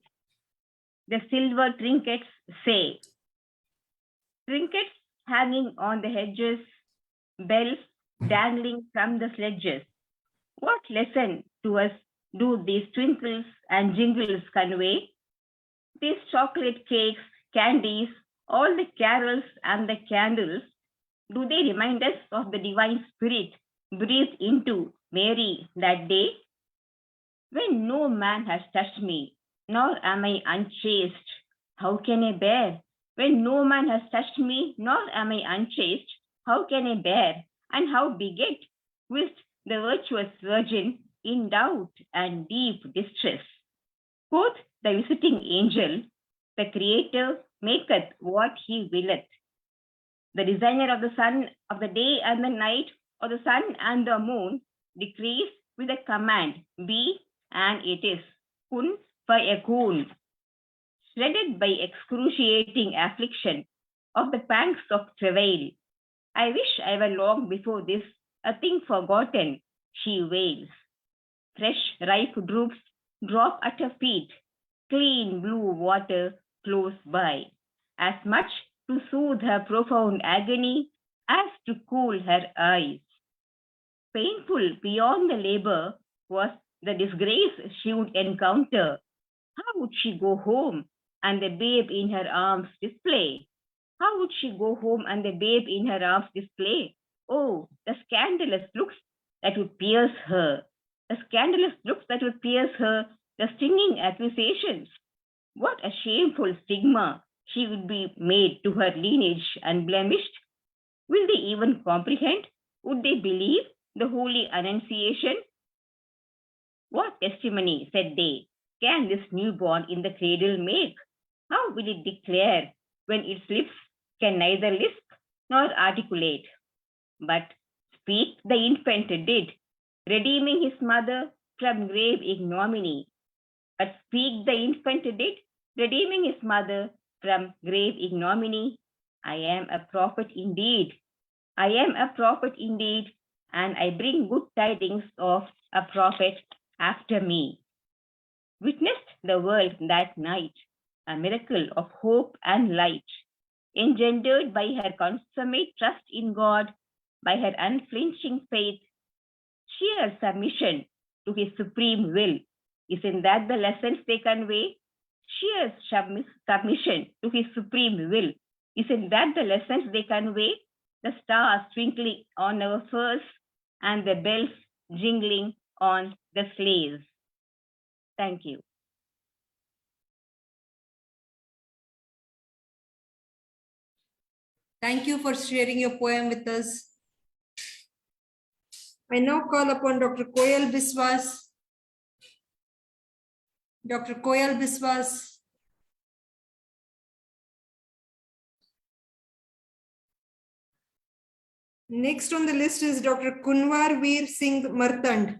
the Silver Trinkets Say? Trinkets hanging on the hedges, bells dangling from the sledges. What lesson to us do these twinkles and jingles convey? These chocolate cakes, candies, all the carols and the candles, do they remind us of the divine spirit breathed into Mary that day? When no man has touched me, nor am I unchaste, how can I bear? When no man has touched me, nor am I unchaste, how can I bear? And how beget with the virtuous virgin in doubt and deep distress? Quoth the visiting angel, the Creator maketh what he willeth. The designer of the sun, of the day and the night, of the sun and the moon, decrees with a command, be, and it is. Kun fayakun. Shredded by excruciating affliction of the pangs of travail, I wish I were long before this, a thing forgotten, she wails. Fresh, ripe droops drop at her feet, clean blue water close by, as much to soothe her profound agony as to cool her eyes. Painful beyond the labor was the disgrace she would encounter. How would she go home and the babe in her arms display? How would she go home and the babe in her arms display? Oh, the scandalous looks that would pierce her. The scandalous looks that would pierce her, the stinging accusations. What a shameful stigma she would be made to her lineage unblemished. Will they even comprehend? Would they believe the holy annunciation? What testimony, said they, can this newborn in the cradle make? How will it declare when its lips can neither lisp nor articulate? But speak the infant did, redeeming his mother from grave ignominy. But speak the infant did, redeeming his mother from grave ignominy. I am a prophet indeed. I am a prophet indeed, and I bring good tidings of a prophet after me. Witnessed the world that night, a miracle of hope and light, engendered by her consummate trust in God, by her unflinching faith, sheer submission to his supreme will. Isn't that the lessons they convey? Sheer submission to his supreme will. Isn't that the lessons they convey? The stars twinkling on our furs and the bells jingling on the sleighs. Thank you. Thank you for sharing your poem with us. I now call upon Dr. Koyal Biswas. Dr. Koyal Biswas. Next on the list is Dr. Kunwar Veer Singh Martand.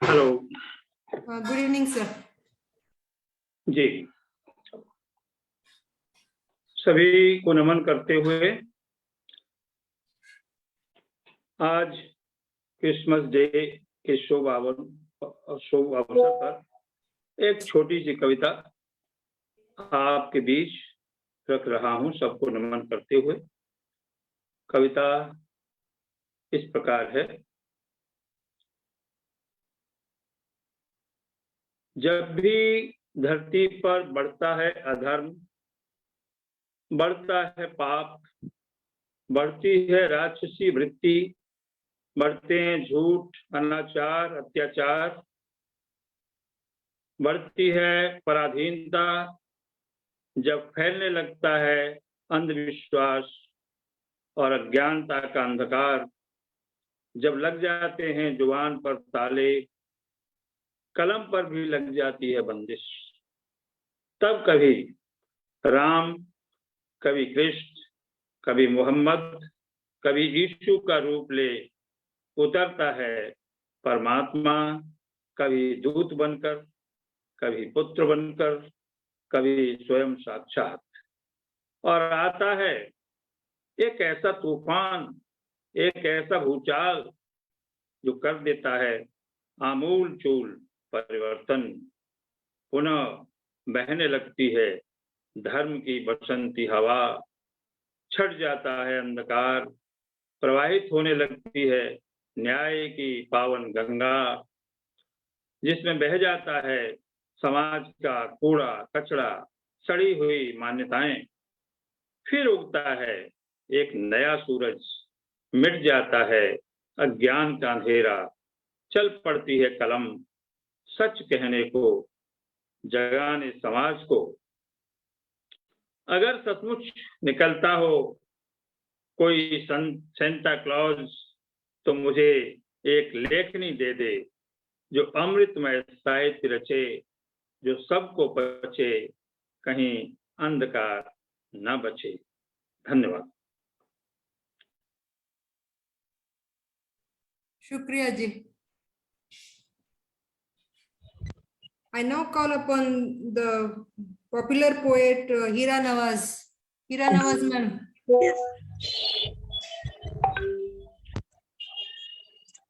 Hello Good evening, sir. जी, सभी को नमन करते हुए आज Christmas day के शुभ अवसर पर एक छोटी सी कविता आपके बीच रख रहा हूं, सबको नमन करते हुए। कविता इस प्रकार है। जब भी धरती पर बढ़ता है अधर्म, बढ़ता है पाप, बढ़ती है राक्षसी वृत्ति, बढ़ते हैं झूठ, अनाचार, अत्याचार, बढ़ती है पराधीनता, जब फैलने लगता है अंधविश्वास और अज्ञानता का अंधकार, जब लग जाते हैं जुबान पर ताले, कलम पर भी लग जाती है बंदिश, तब कभी राम, कभी कृष्ण, कभी मोहम्मद, कभी यीशु का रूप ले उतरता है परमात्मा, कभी दूत बनकर, कभी पुत्र बनकर, कभी स्वयं साक्षात, और आता है एक ऐसा तूफान, एक ऐसा भूचाल जो कर देता है आमूल चूल परिवर्तन। पुनः बहने लगती है धर्म की बसंती हवा, छट जाता है अंधकार, प्रवाहित होने लगती है न्याय की पावन गंगा, जिसमें बह जाता है समाज का कूड़ा कचरा, सड़ी हुई मान्यताएं। फिर उगता है एक नया सूरज, मिट जाता है अज्ञान का अंधेरा, चल पड़ती है कलम सच कहने को, जगाने समाज को। अगर सचमुच निकलता हो कोई सेंटा क्लॉज, तो मुझे एक लेखनी दे दे जो अमृतमय साहित्य रचे, जो सबको बचे, कहीं अंधकार न बचे। धन्यवाद। Shukriya ji. I now call upon the popular poet Heera Nawaz. Heera Nawaz ma'am.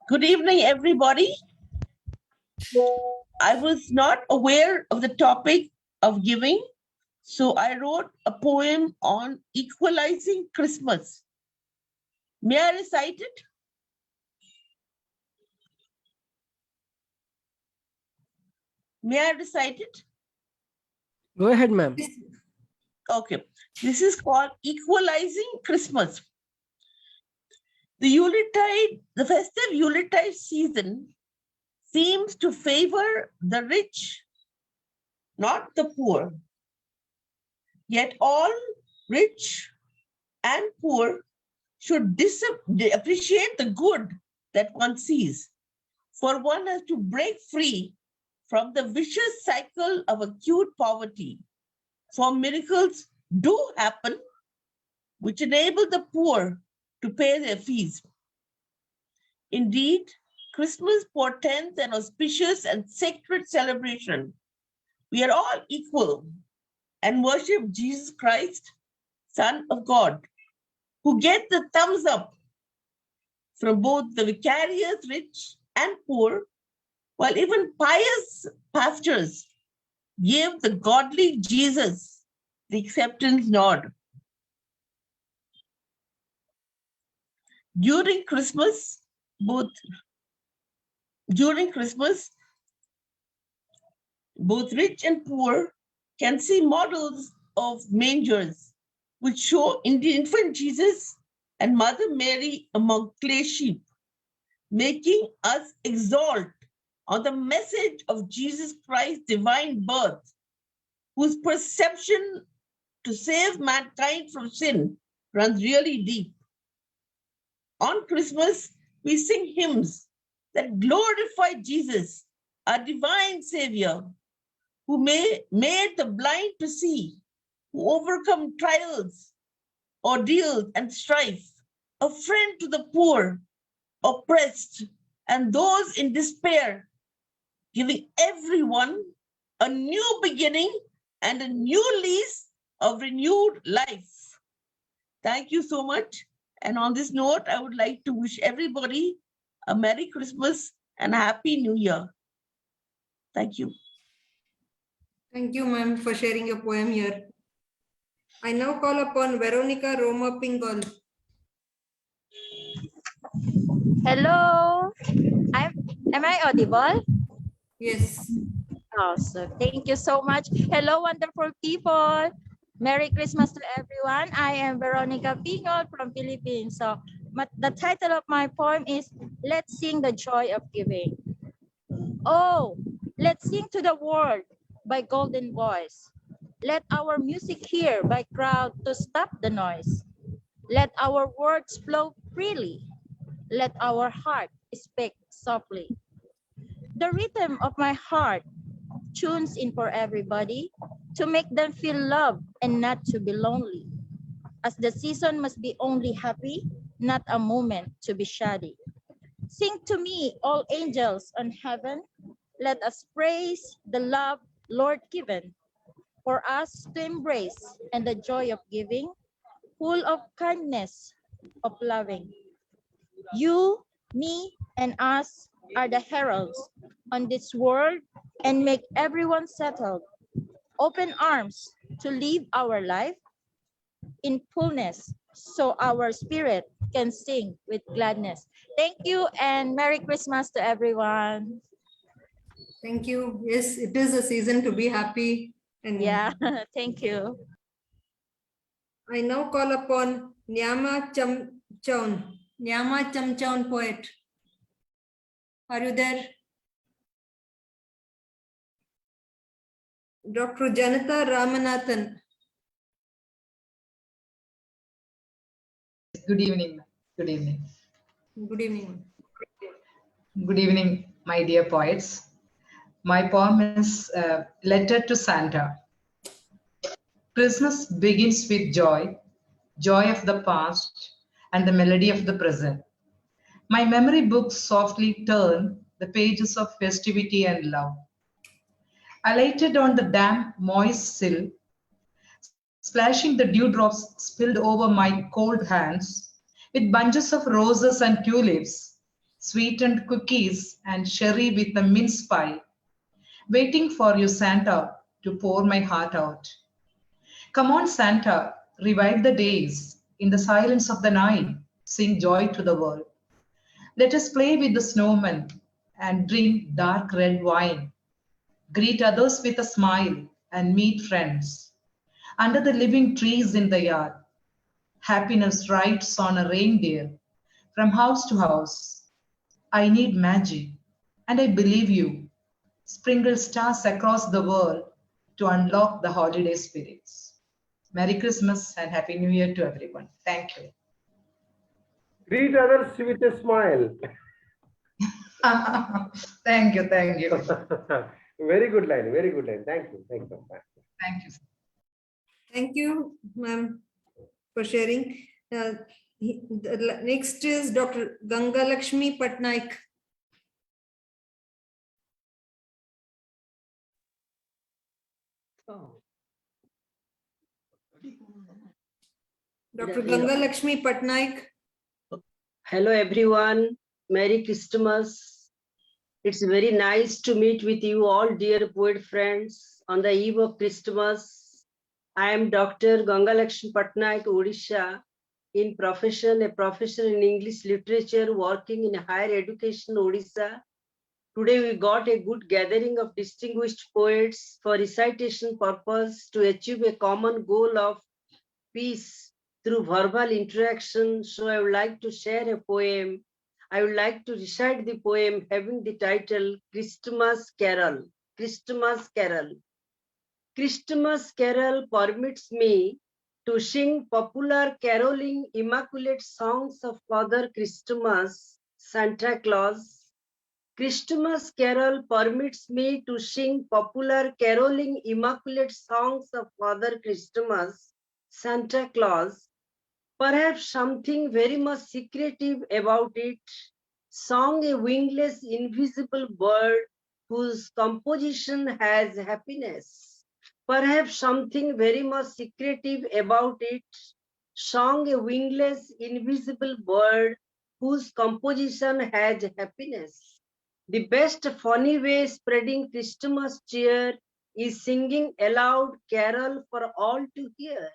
Good evening, everybody. I was not aware of the topic of giving, so I wrote a poem on equalizing Christmas. May I recite it? May I recite it? Go ahead, ma'am. Okay. This is called Equalizing Christmas. The Yuletide, the festive Yuletide season seems to favor the rich, not the poor. Yet all rich and poor should appreciate the good that one sees, for one has to break free from the vicious cycle of acute poverty. For miracles do happen which enable the poor to pay their fees. Indeed, Christmas portends an auspicious and sacred celebration. We are all equal and worship Jesus Christ, Son of God, who get the thumbs up from both the vicarious rich and poor, while even pious pastors give the godly Jesus the acceptance nod. During Christmas, both rich and poor can see models of mangers, which show infant Jesus and Mother Mary among clay sheep, making us exalt on the message of Jesus Christ's divine birth, whose perception to save mankind from sin runs really deep. On Christmas, we sing hymns that glorify Jesus, our divine Savior, who made the blind to see, who overcome trials, ordeals, and strife, a friend to the poor, oppressed, and those in despair, giving everyone a new beginning and a new lease of renewed life. Thank you so much. And on this note, I would like to wish everybody a Merry Christmas and a Happy New Year. Thank you. Thank you, ma'am, for sharing your poem here. I now call upon Veronica Roma Pingol. Hello. Am I audible? Yes. Awesome. Thank you so much. Hello, wonderful people. Merry Christmas to everyone. I am Veronica Pingol from Philippines. So the title of my poem is Let's Sing the Joy of Giving. Oh, let's sing to the world by golden voice. Let our music hear by crowd to stop the noise. Let our words flow freely. Let our heart speak softly. The rhythm of my heart tunes in for everybody to make them feel loved and not to be lonely. As the season must be only happy, not a moment to be shoddy. Sing to me, all angels on heaven. Let us praise the love Lord given for us to embrace and the joy of giving, full of kindness, of loving. You, me, and us are the heralds on this world and make everyone settled. Open arms to live our life in fullness so our spirit can sing with gladness. Thank you and Merry Christmas to everyone. Thank you. Yes, it is a season to be happy. And yeah, thank you. I now call upon Nyama Chamchaun poet. Are you there? Dr. Janatha Ramanathan. Good evening. Good evening. Good evening. Good evening, my dear poets. My poem is Letter to Santa. Christmas begins with joy, joy of the past and the melody of the present. My memory books softly turn the pages of festivity and love. I lighted on the damp, moist sill, splashing the dewdrops spilled over my cold hands, with bunches of roses and tulips, sweetened cookies and sherry with a mince pie, waiting for you, Santa, to pour my heart out. Come on, Santa, revive the days. In the silence of the night, sing joy to the world. Let us play with the snowmen and drink dark red wine. Greet others with a smile and meet friends. Under the living trees in the yard, happiness rides on a reindeer from house to house. I need magic, and I believe you. Sprinkle stars across the world to unlock the holiday spirits. Merry Christmas and Happy New Year to everyone. Thank you. Greet others with a smile. Thank you, thank you. Very good line, very good line. Thank you, thank you. Thank you. Thank you, ma'am, for sharing. Next is Dr. Ganga Lakshmi Patnaik. Dr. Ganga Lakshmi Patnaik. Hello everyone, Merry Christmas. It's very nice to meet with you all, dear poet friends, on the eve of Christmas. I am Dr. Ganga Lakshmi Patnaik, Odisha, in profession, a professor in English literature, working in higher education, Odisha. Today we got a good gathering of distinguished poets for recitation purpose to achieve a common goal of peace through verbal interaction. So I would like to share a poem. I would like to recite the poem having the title Christmas Carol. Christmas Carol. Christmas Carol permits me to sing popular caroling immaculate songs of Father Christmas, Santa Claus. Christmas Carol permits me to sing popular caroling immaculate songs of Father Christmas, Santa Claus. Perhaps something very much secretive about it. Song a wingless invisible bird whose composition has happiness. Perhaps something very much secretive about it. Song a wingless invisible bird whose composition has happiness. The best funny way spreading Christmas cheer is singing aloud carol for all to hear.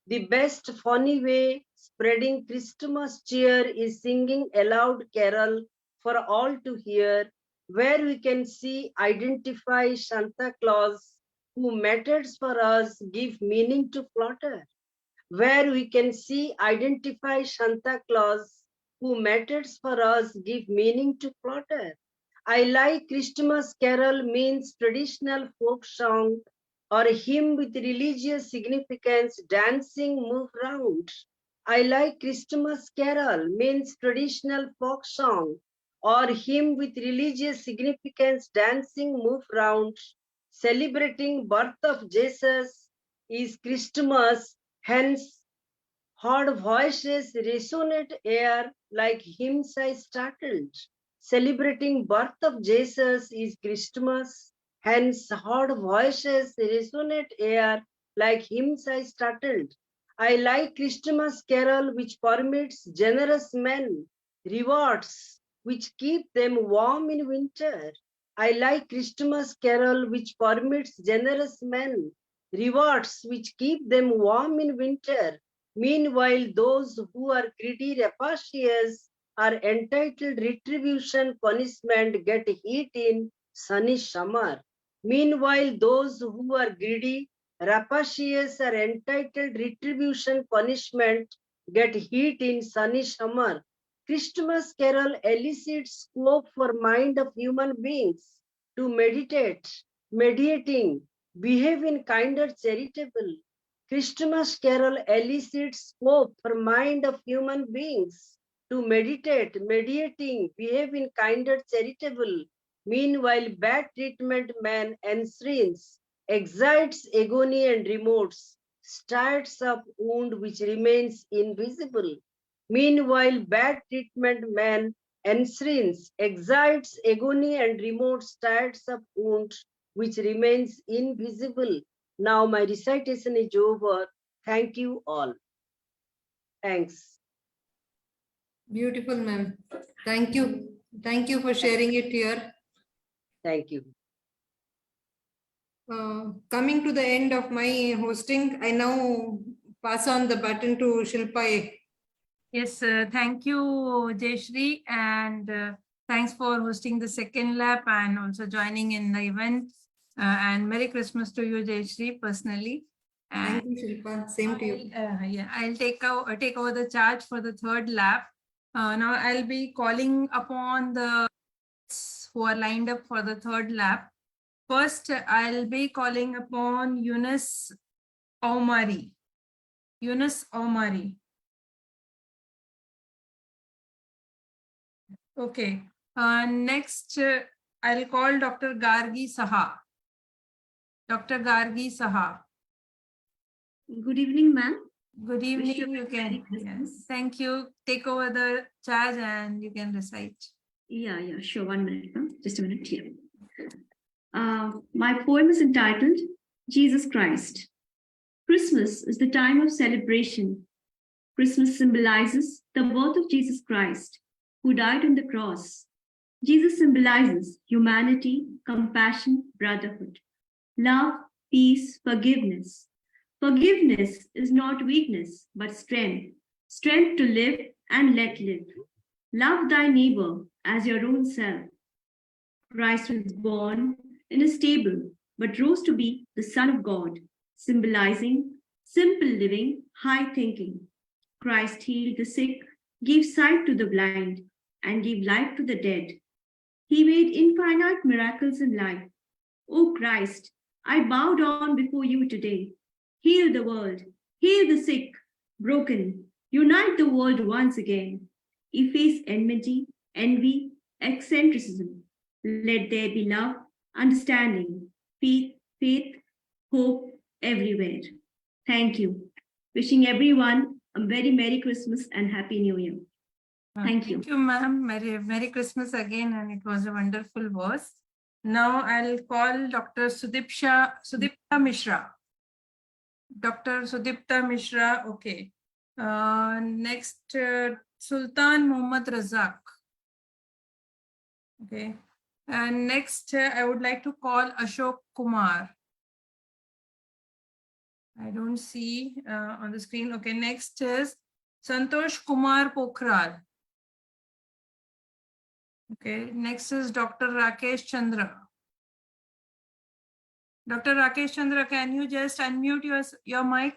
The best funny way spreading Christmas cheer is singing aloud carol for all to hear, where we can see, identify Santa Claus, who matters for us, give meaning to flutter. Where we can see, identify Santa Claus, who matters for us, give meaning to flutter. I like Christmas carol means traditional folk song or a hymn with religious significance, dancing, move round. I like Christmas carol means traditional folk song or hymn with religious significance, dancing, move round. Celebrating birth of Jesus is Christmas, hence heard voices resonate air like hymns I startled. celebrating birth of Jesus is Christmas. Hence, heard voices resonate air like hymns I startled. I like Christmas carol which permits generous men rewards which keep them warm in winter. I like Christmas carol which permits generous men rewards which keep them warm in winter. Meanwhile, those who are greedy, rapacious, are entitled retribution punishment get heat in sunny summer. Meanwhile, those who are greedy, rapacious, are entitled retribution punishment get heat in sunny summer. Christmas carol elicits scope for mind of human beings to meditate, mediating, behave in kinder charitable. Christmas carol elicits scope for mind of human beings to meditate, mediating, behave in kinder charitable. Meanwhile, bad treatment man ensreens, excites agony and remotes, starts up wound which remains invisible. Meanwhile, bad treatment man ensreens, excites agony and remote starts up wound which remains invisible. Now my recitation is over. Thank you all. Thanks. Beautiful, ma'am. Thank you. Thank you for sharing it here. Thank you. Coming to the end of my hosting, I now pass on the baton to Shilpa A. Yes, thank you, Jayashree, and thanks for hosting the second lap and also joining in the event. And Merry Christmas to you, Jayashree, personally. And thank you, Shilpa. Same to you. Yeah, I'll take over the charge for the third lap. Now I'll be calling upon the who are lined up for the third lap. First, I'll be calling upon Yunus Omari. Yunus Omari. Okay. Next, I'll call Dr. Gargi Saha. Dr. Gargi Saha. Good evening, ma'am. Good evening. You can. Yes. Thank you. Take over the charge and you can recite. Yeah, sure. 1 minute, ma'am. Just a minute here. My poem is entitled Jesus Christ. Christmas is the time of celebration. Christmas symbolizes the birth of Jesus Christ, who died on the cross. Jesus symbolizes humanity, compassion, brotherhood, love, peace, forgiveness. Forgiveness is not weakness, but strength. Strength to live and let live. Love thy neighbor as your own self. Christ was born in a stable, but rose to be the Son of God, symbolizing simple living, high thinking. Christ healed the sick, gave sight to the blind, and gave life to the dead. He made infinite miracles in life. O Christ, I bow down before you today. Heal the world, heal the sick, broken, unite the world once again. Efface enmity, envy, eccentricism. Let there be love, understanding, faith, hope everywhere. Thank you. Wishing everyone a very Merry Christmas and Happy New Year. Thank you. Thank you, ma'am. Merry Christmas again, and it was a wonderful verse. Now I'll call Dr. Sudipta Mishra. Dr. Sudipta Mishra, okay. Next, Sultan Muhammad Razak. Okay. And next, I would like to call Ashok Kumar. I don't see on the screen. Okay, next is Santosh Kumar Pokhral. Okay, next is Dr. Rakesh Chandra. Dr. Rakesh Chandra, can you just unmute your mic?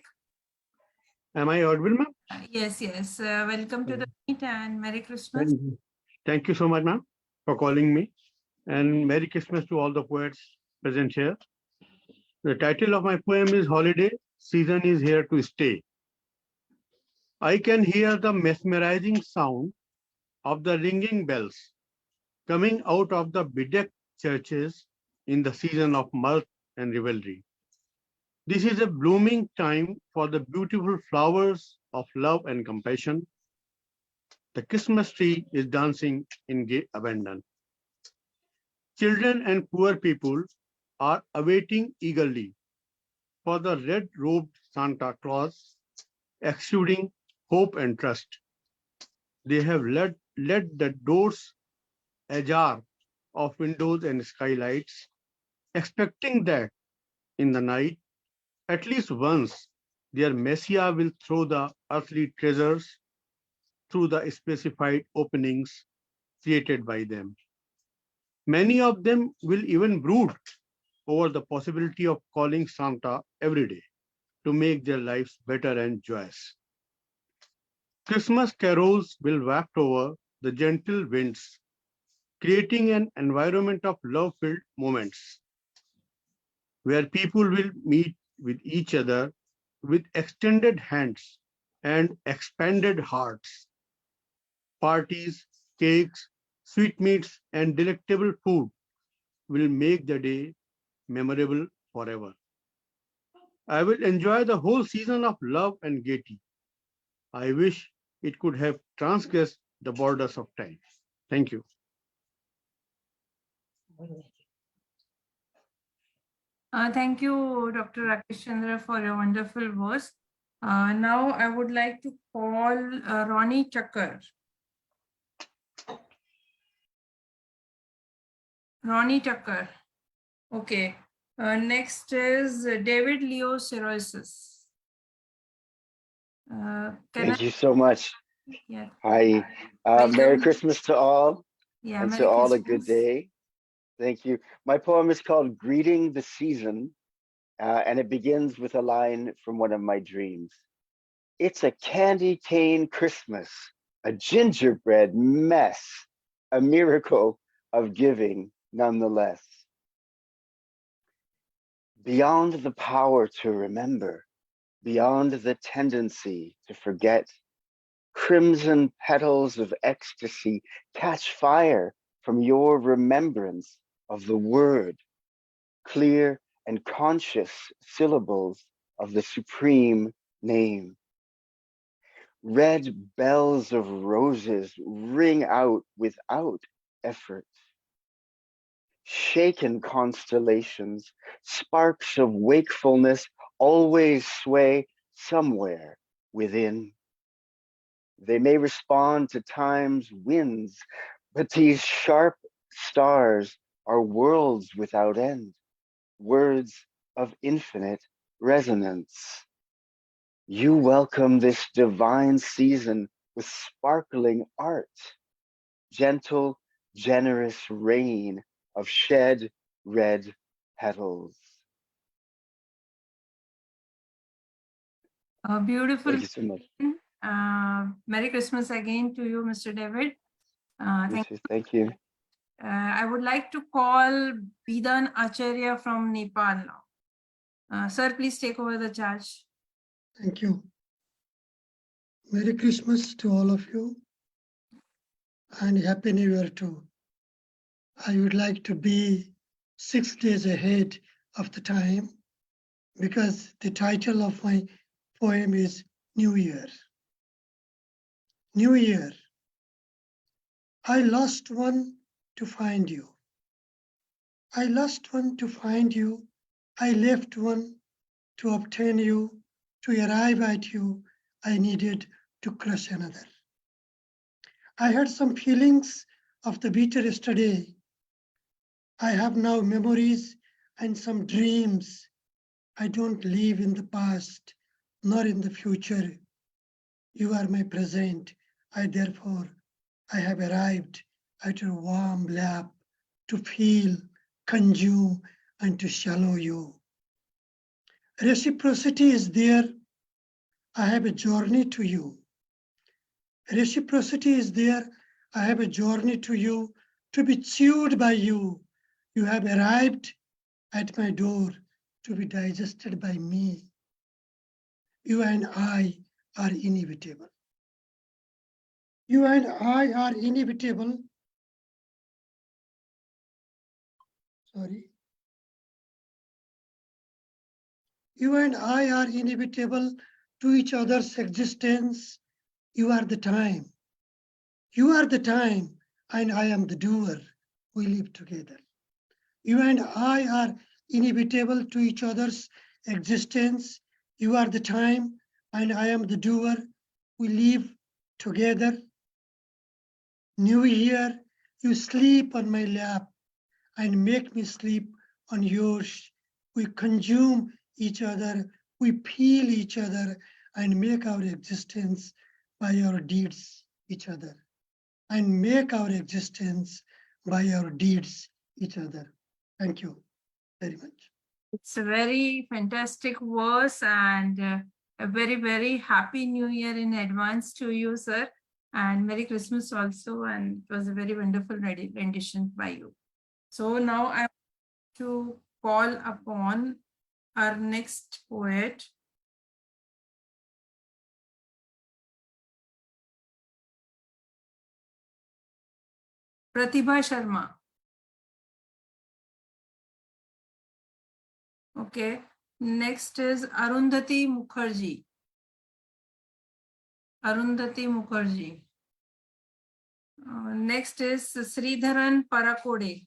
Am I audible, ma'am? Yes. Welcome to the meet and Merry Christmas. Thank you so much, ma'am, for calling me. And Merry Christmas to all the poets present here. The title of my poem is Holiday Season is Here to Stay. I can hear the mesmerizing sound of the ringing bells coming out of the bedecked churches in the season of mirth and revelry. This is a blooming time for the beautiful flowers of love and compassion. The Christmas tree is dancing in gay abandon. Children and poor people are awaiting eagerly for the red-robed Santa Claus, exuding hope and trust. They have let the doors ajar of windows and skylights, expecting that in the night, at least once, their Messiah will throw the earthly treasures through the specified openings created by them. Many of them will even brood over the possibility of calling Santa every day to make their lives better and joyous. Christmas carols will waft over the gentle winds, creating an environment of love-filled moments where people will meet with each other with extended hands and expanded hearts. Parties, cakes, sweetmeats, and delectable food will make the day memorable forever. I will enjoy the whole season of love and gaiety. I wish it could have transgressed the borders of time. Thank you. Thank you, Dr. Rakesh Chandra, for your wonderful verse. Now I would like to call Ronnie Chakkar. Ronnie Chakkar. Okay. Next is David Leo Siroisis. Thank you so much. Yeah. Hi. Merry Christmas to all. Yeah, and Merry to all Christmas. a good day. Thank you. My poem is called Greeting the Season, and it begins with a line from one of my dreams. It's a candy cane Christmas, a gingerbread mess, a miracle of giving nonetheless. Beyond the power to remember, beyond the tendency to forget, crimson petals of ecstasy catch fire from your remembrance of the word, clear and conscious syllables of the supreme name. Red bells of roses ring out without effort. Shaken constellations, sparks of wakefulness always sway somewhere within. They may respond to time's winds, but these sharp stars are worlds without end, words of infinite resonance. You welcome this divine season with sparkling art, gentle, generous rain of shed red petals. Beautiful. Thank you so much. Merry Christmas again to you, Mr. David. Thank you. I would like to call Bidan Acharya from Nepal now. Sir, please take over the charge. Thank you. Merry Christmas to all of you and Happy New Year too. I would like to be 6 days ahead of the time because the title of my poem is New Year. New Year. I lost one to find you. I lost one to find you. I left one to obtain you. To arrive at you, I needed to crush another. I had some feelings of the bitter yesterday. I have now memories and some dreams. I don't live in the past, nor in the future. You are my present. I have arrived at your warm lap to feel, consume, and to swallow you. Reciprocity is there. I have a journey to you. Reciprocity is there. I have a journey to you, to be chewed by you. You have arrived at my door to be digested by me. You and I are inevitable. You and I are inevitable. Sorry. You and I are inevitable to each other's existence. You are the time. You are the time, and I am the doer. We live together. You and I are inevitable to each other's existence. You are the time, and I am the doer. We live together. New Year, you sleep on my lap and make me sleep on yours. We consume each other, we peel each other, and make our existence by our deeds each other. And make our existence by our deeds each other. Thank you very much. It's a very fantastic verse, and a very, very happy new year in advance to you, sir. And Merry Christmas also. And it was a very wonderful rendition by you. So now I want to call upon our next poet. Pratibha Sharma. Okay. Next is Arundhati Mukherjee. Arundhati Mukherjee. Next is Sridharan Parakode.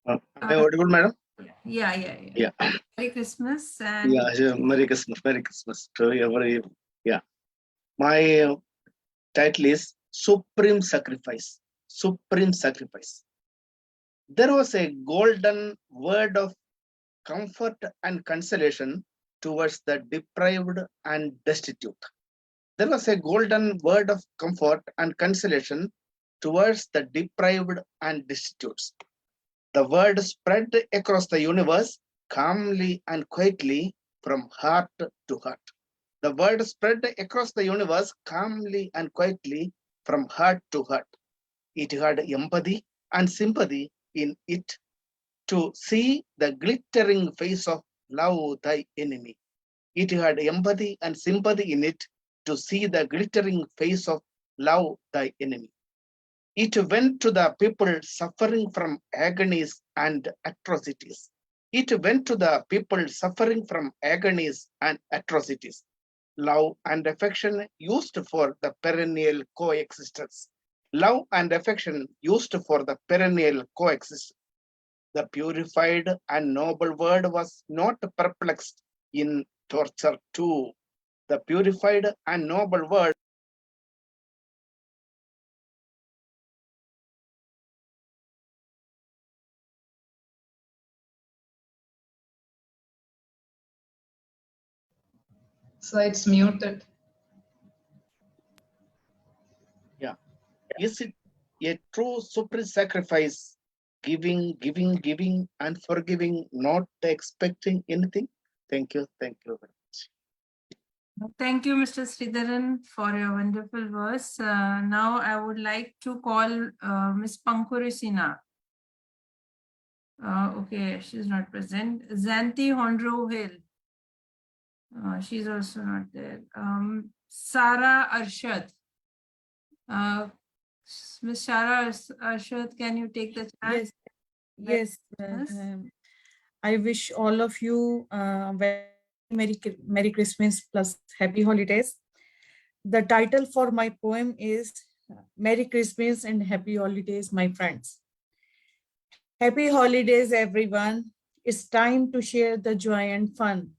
Am I audible, madam? Yeah. Merry Christmas. And Yeah, Merry Christmas to everybody. Yeah. My title is Supreme Sacrifice. Supreme Sacrifice. There was a golden word of comfort and consolation towards the deprived and destitute. There was a golden word of comfort and consolation towards the deprived and destitute. The word spread across the universe calmly and quietly from heart to heart. The word spread across the universe calmly and quietly from heart to heart. It had empathy and sympathy in it to see the glittering face of love thy enemy. It had empathy and sympathy in it to see the glittering face of love thy enemy. It went to the people suffering from agonies and atrocities. It went to the people suffering from agonies and atrocities. Love and affection used for the perennial coexistence. Love and affection used for the perennial coexistence. The purified and noble word was not perplexed in torture too. The purified and noble word. So it's muted. Yeah. Is it a true supreme sacrifice? Giving, and forgiving, not expecting anything? Thank you. Thank you very much. thank you, Mr. Sridharan, for your wonderful verse. Now I would like to call Ms. Pankuri Sinha. Okay, she's not present. Zanti Hondro Hill. She's also not there. Sarah Arshad. Ms. Sarah Arshad, can you take the chance? Yes. I wish all of you very Merry Christmas plus Happy Holidays. The title for my poem is Merry Christmas and Happy Holidays, my friends. Happy holidays, everyone. It's time to share the joy and fun.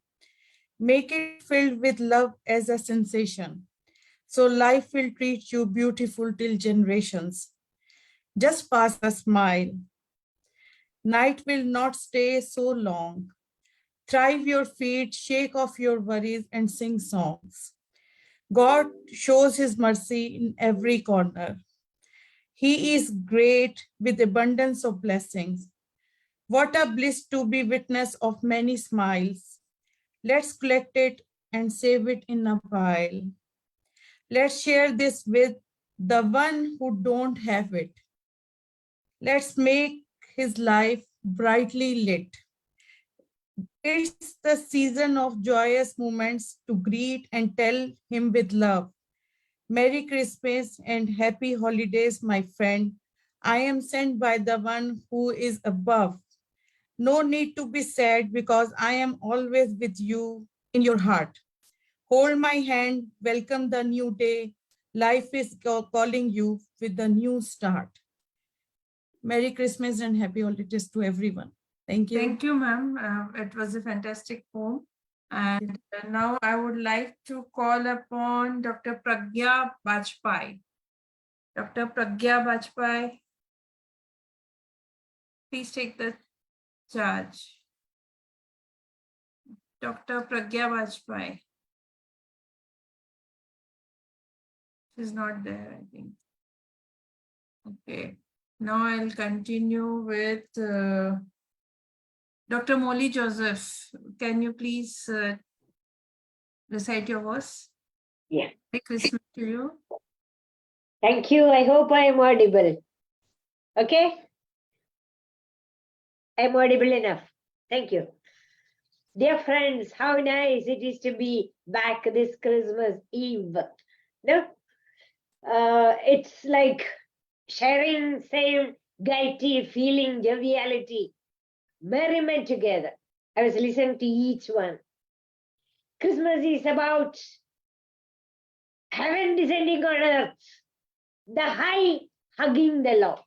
Make it filled with love as a sensation. So life will treat you beautiful till generations. Just pass a smile. Night will not stay so long. Thrive your feet, shake off your worries and sing songs. God shows his mercy in every corner. He is great with abundance of blessings. What a bliss to be witness of many smiles. Let's collect it and save it in a pile. Let's share this with the one who don't have it. Let's make his life brightly lit. It's the season of joyous moments to greet and tell him with love. Merry Christmas and happy holidays, my friend. I am sent by the one who is above. No need to be sad because I am always with you in your heart. Hold my hand, welcome the new day. Life is calling you with a new start. Merry Christmas and happy holidays to everyone. Thank you. Thank you, ma'am. It was a fantastic poem. And now I would like to call upon Dr. Pragya Bajpai. Dr. Pragya Bajpai, please take the charge. Dr. Pragya Bajpai. She's not there, I think. Okay. Now I'll continue with Dr. Molly Joseph. Can you please recite your verse? Yeah. Merry Christmas to you. Thank you. I hope I am audible. Okay? I am audible enough. Thank you. Dear friends, how nice it is to be back this Christmas Eve. No? It's like sharing same gaiety, feeling, joviality, merriment together. I was listening to each one. Christmas is about heaven descending on earth, the high hugging the low,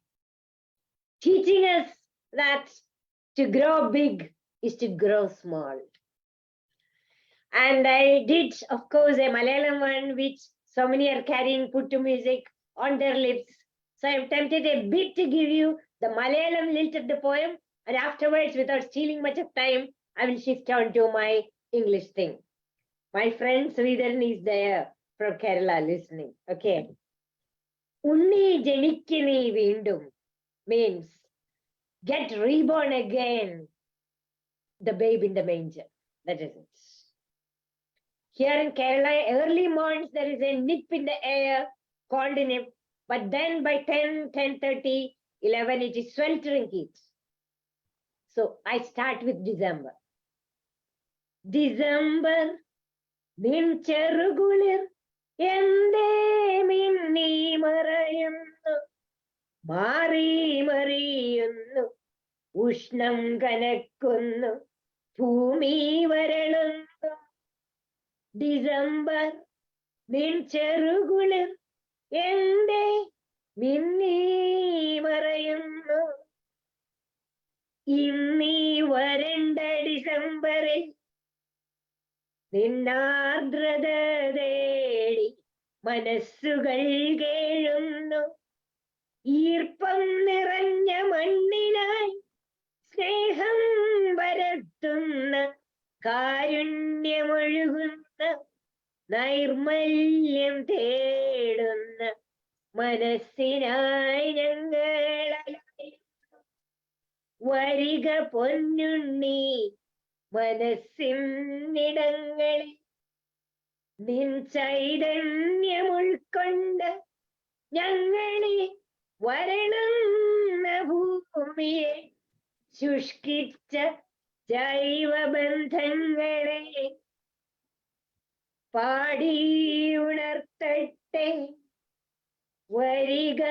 teaching us that to grow big is to grow small. And I did, of course, a Malayalam one, which so many are carrying put to music on their lips. So I'm tempted a bit to give you the Malayalam lilt of the poem, and afterwards, without stealing much of time, I will shift on to my English thing. My friend Sridharan is there from Kerala listening. Okay. Unni Janikini Vindum means get reborn again, the babe in the manger. That is it. Here in Kerala, early mornings, there is a nip in the air, cold nip, but then by 10, 10:30, 11, it is sweltering heat. So I start with December. December, nin cherugulir, ende minni marayunnu, mari mariyunnu, ushnam kanakkunnu, bhoomi varalunnu. December, nin cherugulir, ende minni marayunnu. Inni varenda Decemberil, നിന്നാർദ്രത തേടി മനസ്സുകൾ കേഴുന്നു. ഈർപ്പം നിറഞ്ഞ മണ്ണിനായി സ്നേഹം പരത്തുന്ന കാരുണ്യമൊഴുകുന്ന നൈർമല്യം തേടുന്ന മനസ്സിനായി ഞങ്ങളായി വരിക പൊന്നുണ്ണി മനസ്സിനിടങ്ങളിൽ നിൻ ചൈതന്യം ഉൾക്കൊണ്ട് ഞങ്ങളെ വരളുന്ന ഭൂമിയെ ശുഷ്കിച്ച ജൈവബന്ധങ്ങളെ പാടി ഉണർത്തട്ടെ വരിക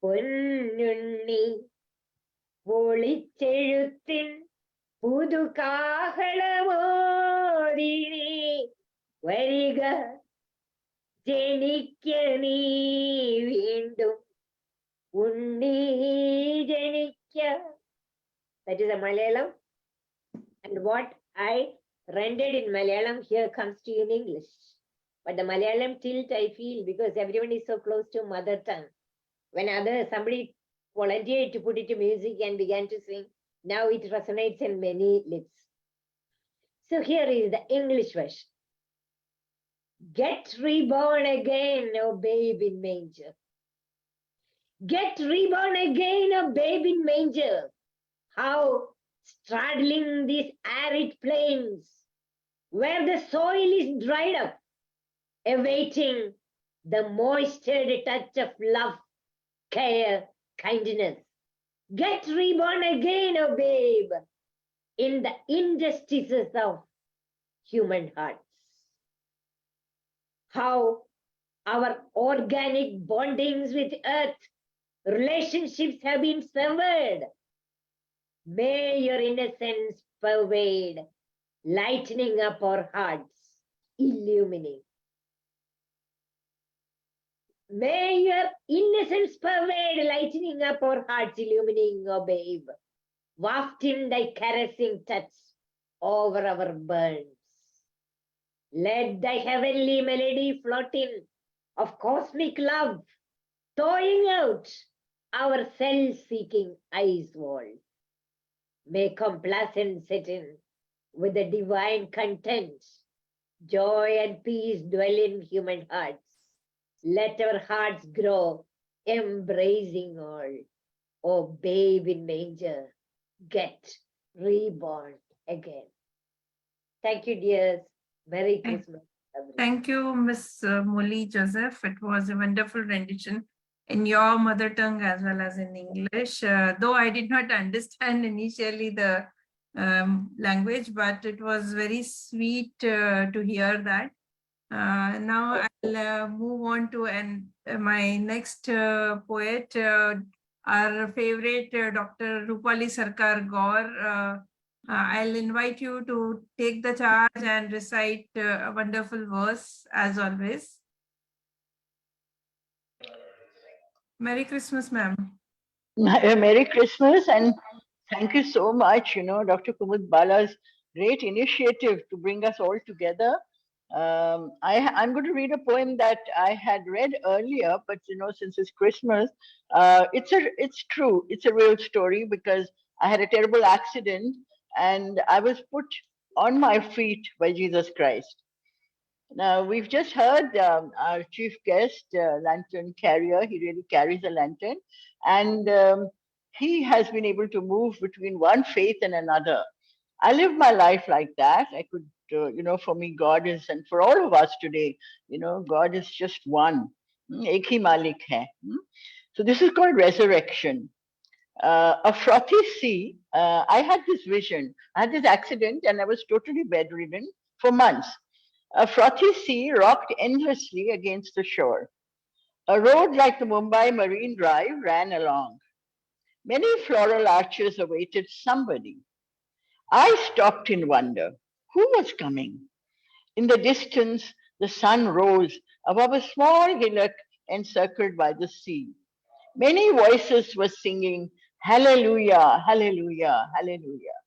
പൊന്നുണ്ണി ഒളിച്ചെഴുത്തിൻ പുതുകാഹളമോദിനി വരിക ജനിക്ക നീ വീണ്ടും ഉണ്ണി ജനിക്ക. That is a Malayalam. And what I rendered in Malayalam here comes to you in English. But the Malayalam tilt I feel because everyone is so close to mother tongue. When somebody volunteered to put it to music and began to sing, now it resonates in many lips. So here is the English version. Get reborn again, O babe in manger. Get reborn again, O babe in manger. How straddling these arid plains, where the soil is dried up, awaiting the moistured touch of love, care, kindness. Get reborn again, O babe, in the injustices of human hearts. How our organic bondings with earth, relationships have been severed. May your innocence pervade, lightening up our hearts, illuminate. May your innocence pervade, lightening up our hearts, illumining, O babe. Wafting thy caressing touch over our burns. Let thy heavenly melody float in of cosmic love, thawing out our self-seeking eyes wall. May complacence set in with the divine content. Joy and peace dwell in human hearts. Let our hearts grow, embracing all. O babe in manger, get reborn again. Thank you, dears. Merry Christmas. Thank you, Miss Molly Joseph. It was a wonderful rendition in your mother tongue as well as in English. Though I did not understand initially the language, but it was very sweet to hear that. Now I'll move on to my next poet, our favorite Dr. Rupali Sarkar Gaur. I'll invite you to take the charge and recite a wonderful verse as always. Merry Christmas, ma'am. Merry Christmas, and thank you so much, Dr. Kumud Bala's great initiative to bring us all together. I'm going to read a poem that I had read earlier, but since it's Christmas, it's true. It's a real story because I had a terrible accident and I was put on my feet by Jesus Christ. Now, we've just heard our chief guest, lantern carrier. He really carries a lantern. And he has been able to move between one faith and another. I live my life like that. I could, for me, God is, and for all of us today, God is just one. Ek hi Malik hai. So this is called resurrection. A frothy sea. I had this vision. I had this accident and I was totally bedridden for months. A frothy sea rocked endlessly against the shore. A road like the Mumbai Marine Drive ran along. Many floral arches awaited somebody. I stopped in wonder. Who was coming? In the distance, the sun rose above a small hillock encircled by the sea. Many voices were singing, Hallelujah, Hallelujah, Hallelujah.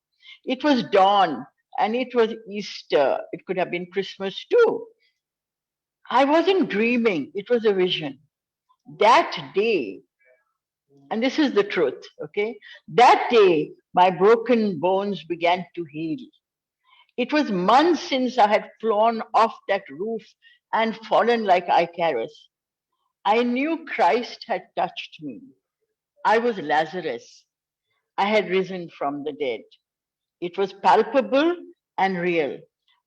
It was dawn and it was Easter. It could have been Christmas too. I wasn't dreaming, it was a vision. That day, and this is the truth, okay? That day, my broken bones began to heal. It was months since I had flown off that roof and fallen like Icarus. I knew Christ had touched me. I was Lazarus. I had risen from the dead. It was palpable and real.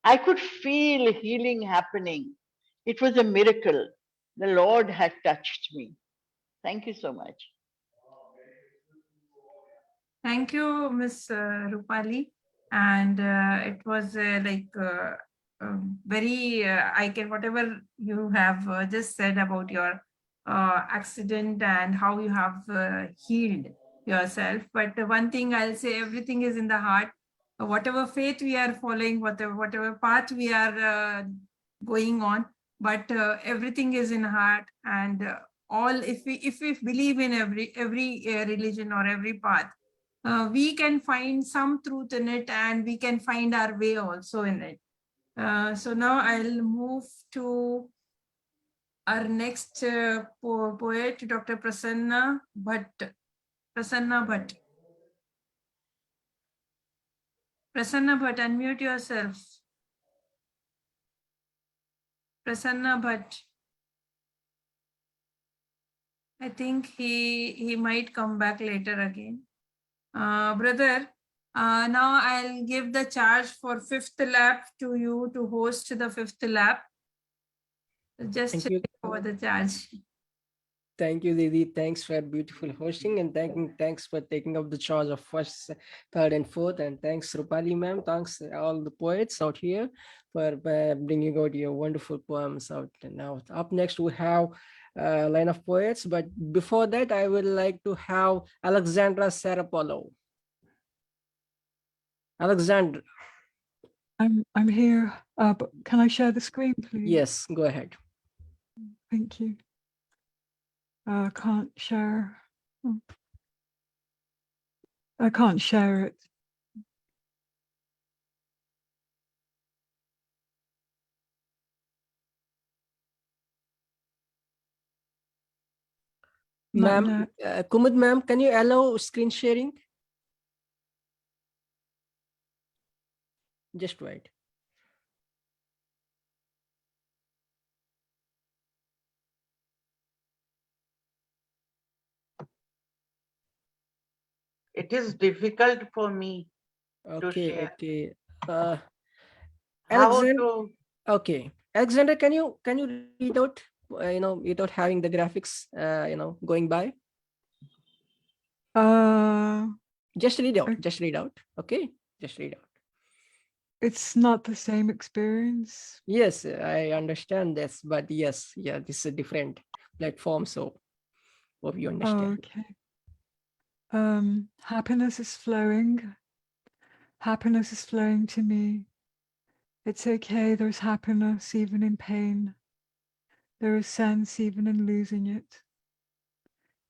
I could feel healing happening. It was a miracle. The Lord had touched me. Thank you so much. Thank you, Miss Rupali. And it was very, whatever you have just said about your accident and how you have healed yourself. But one thing I'll say, everything is in the heart. Whatever faith we are following, whatever path we are going on, but everything is in heart. And all, if we believe in every religion or every path, we can find some truth in it and we can find our way also in it. So now I'll move to our next poet, Dr. Prasanna Bhatt. Prasanna Bhatt. Prasanna Bhatt, unmute yourself. Prasanna Bhatt. I think he might come back later again. Brother, now I'll give the charge for fifth lap to you to host the fifth lap. Just take over the charge. Thank you, Didi. Thanks for beautiful hosting, and thanks for taking up the charge of first, third, and fourth. And thanks, Rupali ma'am. Thanks all the poets out here for bringing out your wonderful poems out. And now, up next we have a line of poets. But before that, I would like to have Alexandra Sarapolo. Alexandra. I'm here, but can I share the screen, please? Yes, go ahead. Thank you. Can't share. I can't share it. Ma'am, Kumud ma'am, can you allow screen sharing? Just wait. It is difficult for me to Okay, share. okay. How Alexander, to? okay. Alexander, can you read out, without having the graphics, going by? Just read out. Just read out. Okay, just read out. It's not the same experience. Yes, I understand this, but yes, yeah, this is a different platform, so hope you understand. Okay. Happiness is flowing. Happiness is flowing to me. It's okay, there's happiness even in pain. There is sense even in losing it.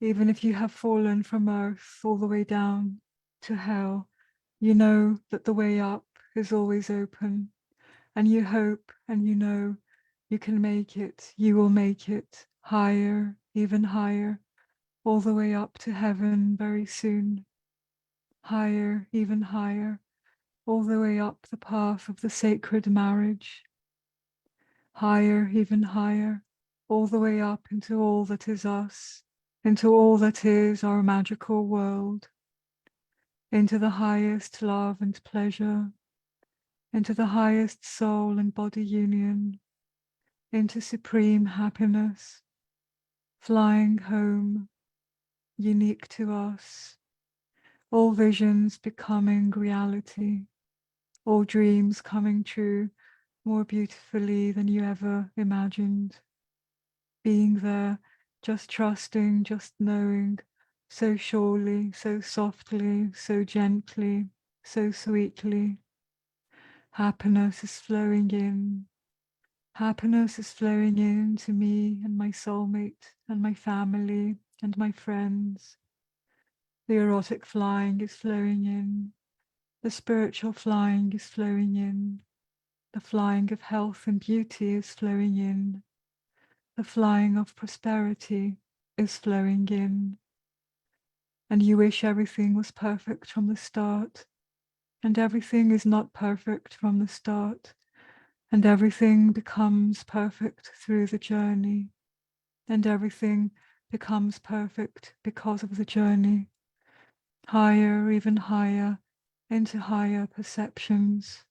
Even if you have fallen from earth all the way down to hell, you know that the way up is always open, and you hope and you know you can make it, you will make it higher, even higher, all the way up to heaven very soon. Higher, even higher, all the way up the path of the sacred marriage. Higher, even higher, all the way up into all that is us, into all that is our magical world, into the highest love and pleasure, into the highest soul and body union, into supreme happiness, flying home, unique to us, all visions becoming reality, all dreams coming true more beautifully than you ever imagined. Being there, just trusting, just knowing, so surely, so softly, so gently, so sweetly. Happiness is flowing in. Happiness is flowing in to me and my soulmate and my family and my friends. The erotic flying is flowing in. The spiritual flying is flowing in. The flying of health and beauty is flowing in. The flying of prosperity is flowing in. And you wish everything was perfect from the start. And everything is not perfect from the start. And everything becomes perfect through the journey. And everything becomes perfect because of the journey. Higher, even higher, into higher perceptions.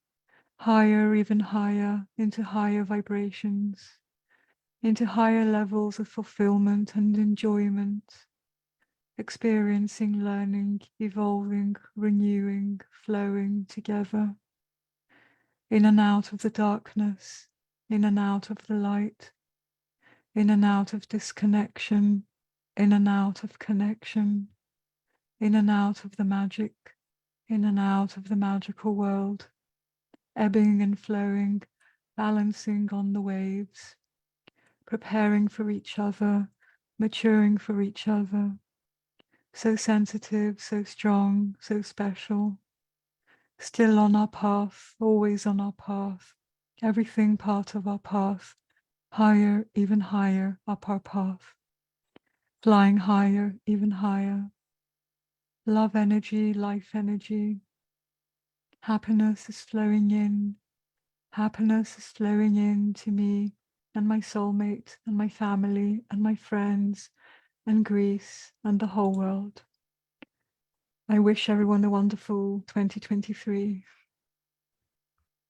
Higher, even higher, into higher vibrations. Into higher levels of fulfillment and enjoyment. Experiencing, learning, evolving, renewing, flowing together. In and out of the darkness, in and out of the light, in and out of disconnection, in and out of connection, in and out of the magic, in and out of the magical world, ebbing and flowing, balancing on the waves, preparing for each other, maturing for each other, so sensitive, so strong, so special, still on our path, always on our path, everything part of our path, higher, even higher up our path, flying higher, even higher, love energy, life energy, happiness is flowing in, happiness is flowing in to me and my soulmate and my family and my friends and Greece and the whole world. I wish everyone a wonderful 2023.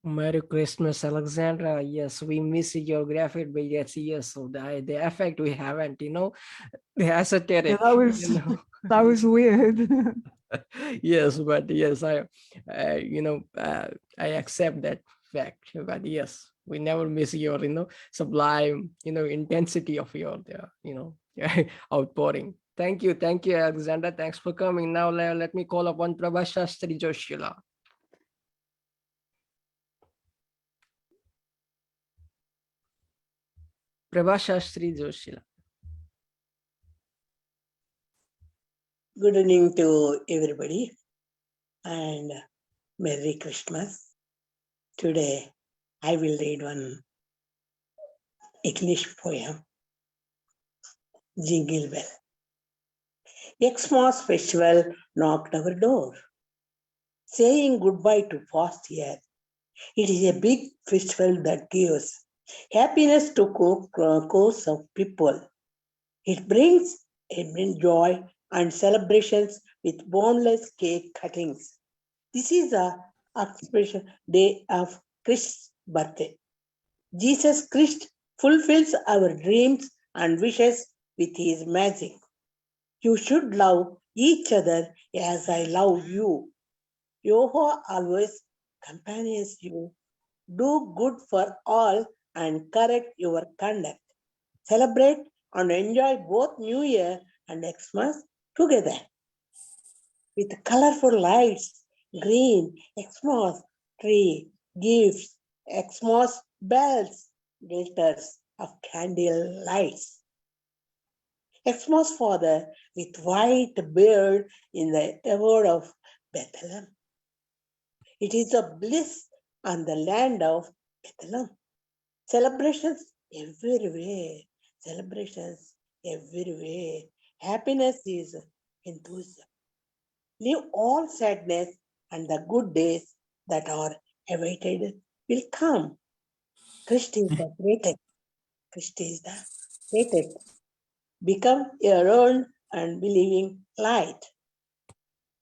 Merry Christmas, Alexandra. Yes, we miss your graphic, but yes, so the effect we haven't, the esoteric, Yeah, that was weird. Yes, but yes, I accept that fact. But yes, we never miss your, sublime, intensity of your, outpouring. Thank you, Alexandra. Thanks for coming. Now let me call upon Prabha Shastri Joshila. Prabha Shastri Joshila. Good evening to everybody and Merry Christmas. Today I will read one English poem, Jingle Bell. Xmas festival knocked our door, saying goodbye to past year. It is a big festival that gives happiness to course of people. It brings joy and celebrations with boundless cake cuttings. This is the expression day of Christ's birthday. Jesus Christ fulfills our dreams and wishes with his magic. You should love each other as I love you. Yehovah always accompanies you. Do good for all and correct your conduct. Celebrate and enjoy both New Year and Xmas together. With colorful lights, green, Xmas tree, gifts, Xmas bells, glitters of candle lights. Xmas father with white beard in the abode of Bethlehem. It is a bliss on the land of Bethlehem. Celebrations everywhere. Celebrations everywhere. Happiness is enthusiasm. Leave all sadness and the good days that are awaited will come. Christ is the greatest. Christ is the greatest. Become your own and believing light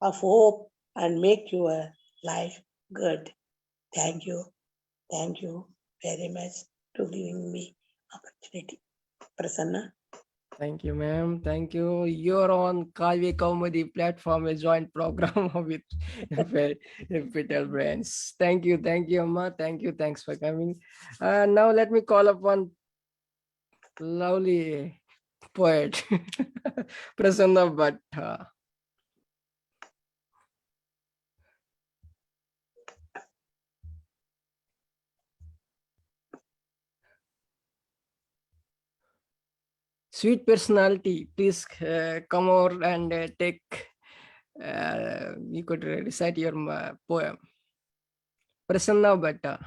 of hope and make your life good. Thank you. Thank you very much to giving me opportunity. Prasanna. Thank you, ma'am. Thank you. You're on Kaavya Kaumudi platform, a joint program with Petal Brands. Thank you, Amma. Thank you. Thanks for coming. Now let me call upon lovely poet, Prasanna Bhatta. Sweet personality, please come over and take, you could recite your poem. Prasanna Bhatta.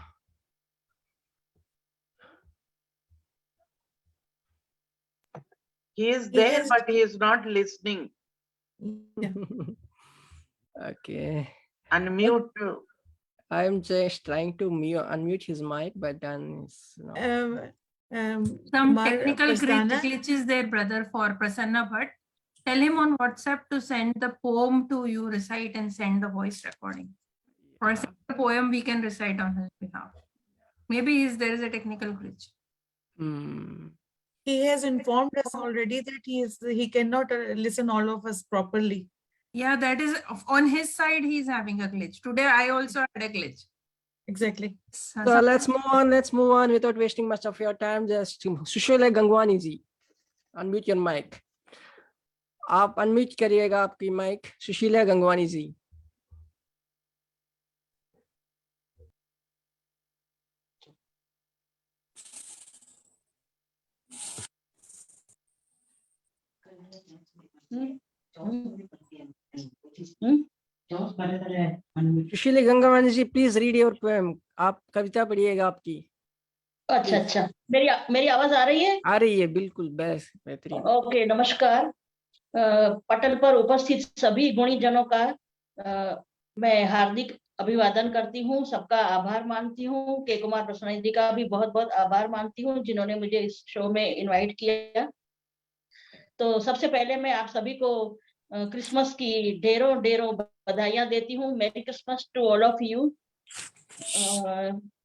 He is there, but he is not listening. Okay. Unmute. I'm just trying to unmute his mic, but then Some technical glitches there, brother, for Prasanna Bhatt. Tell him on WhatsApp to send the poem to you, recite and send the voice recording. Or send the poem we can recite on his behalf. Maybe there is a technical glitch. He has informed us already that he cannot listen all of us properly. Yeah, that is on his side. He's having a glitch. Today, I also had a glitch. Exactly. So let's move on. Let's move on without wasting much of your time. Just Sushila Gangwani ji, unmute your mic. आप unmute करिएगा आपकी mic, Sushila Gangwani ji. Sushila Gangwani ji, please read your poem. आप कविता पढ़िएगा आपकी. अच्छा, मेरी आवाज आ रही है? आ रही है, बिल्कुल बेहतरीन. ओके, नमस्कार. पटल पर उपस्थित सभी गुणी जनों का मैं हार्दिक अभिवादन करती हूँ. सबका आभार मानती हूँ. के कुमार प्रसन्न जी का भी बहुत बहुत आभार मानती हूँ जिन्होंने मुझे इस शो में इनवाइट किया. तो सबसे पहले मैं आप सभी को क्रिसमस की ढेरों बधाइयां देती हूँ. Merry Christmas to all of you.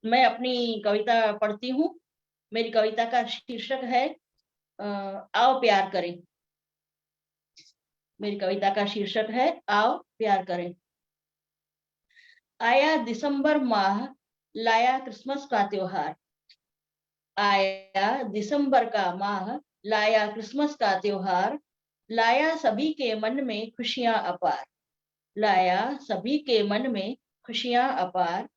मैं अपनी कविता पढ़ती हूँ. मेरी कविता का शीर्षक है आओ प्यार करें. मेरी कविता का शीर्षक है आओ प्यार करें. आया दिसंबर माह, लाया क्रिसमस का त्योहार. आया दिसंबर का माह, लाया क्रिसमस का त्योहार. लाया सभी के मन में खुशियां अपार. लाया सभी के मन में खुशियां अपार.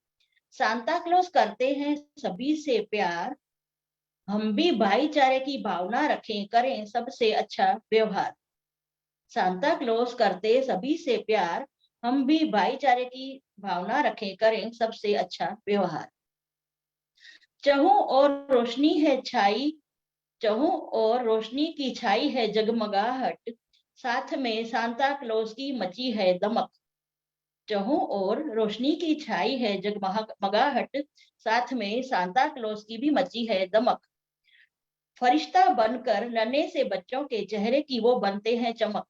सांता क्लॉस करते हैं सभी से प्यार. हम भी भाईचारे की भावना रखें, करें सबसे अच्छा व्यवहार. सांता क्लॉज करते सभी से प्यार, हम भी भाईचारे की भावना रखें, करें सबसे अच्छा व्यवहार। चहुं और रोशनी है छाई, चहुं और रोशनी की छाई है जगमगाहट, साथ में सांता क्लॉज की मची है दमक। चहुं और रोशनी की छाई है जगमगाहट, साथ में सांता क्लॉज की भी मची है दमक। फरिश्ता बनकर नन्हे से बच्चों के चेहरे की वो बनते हैं चमक।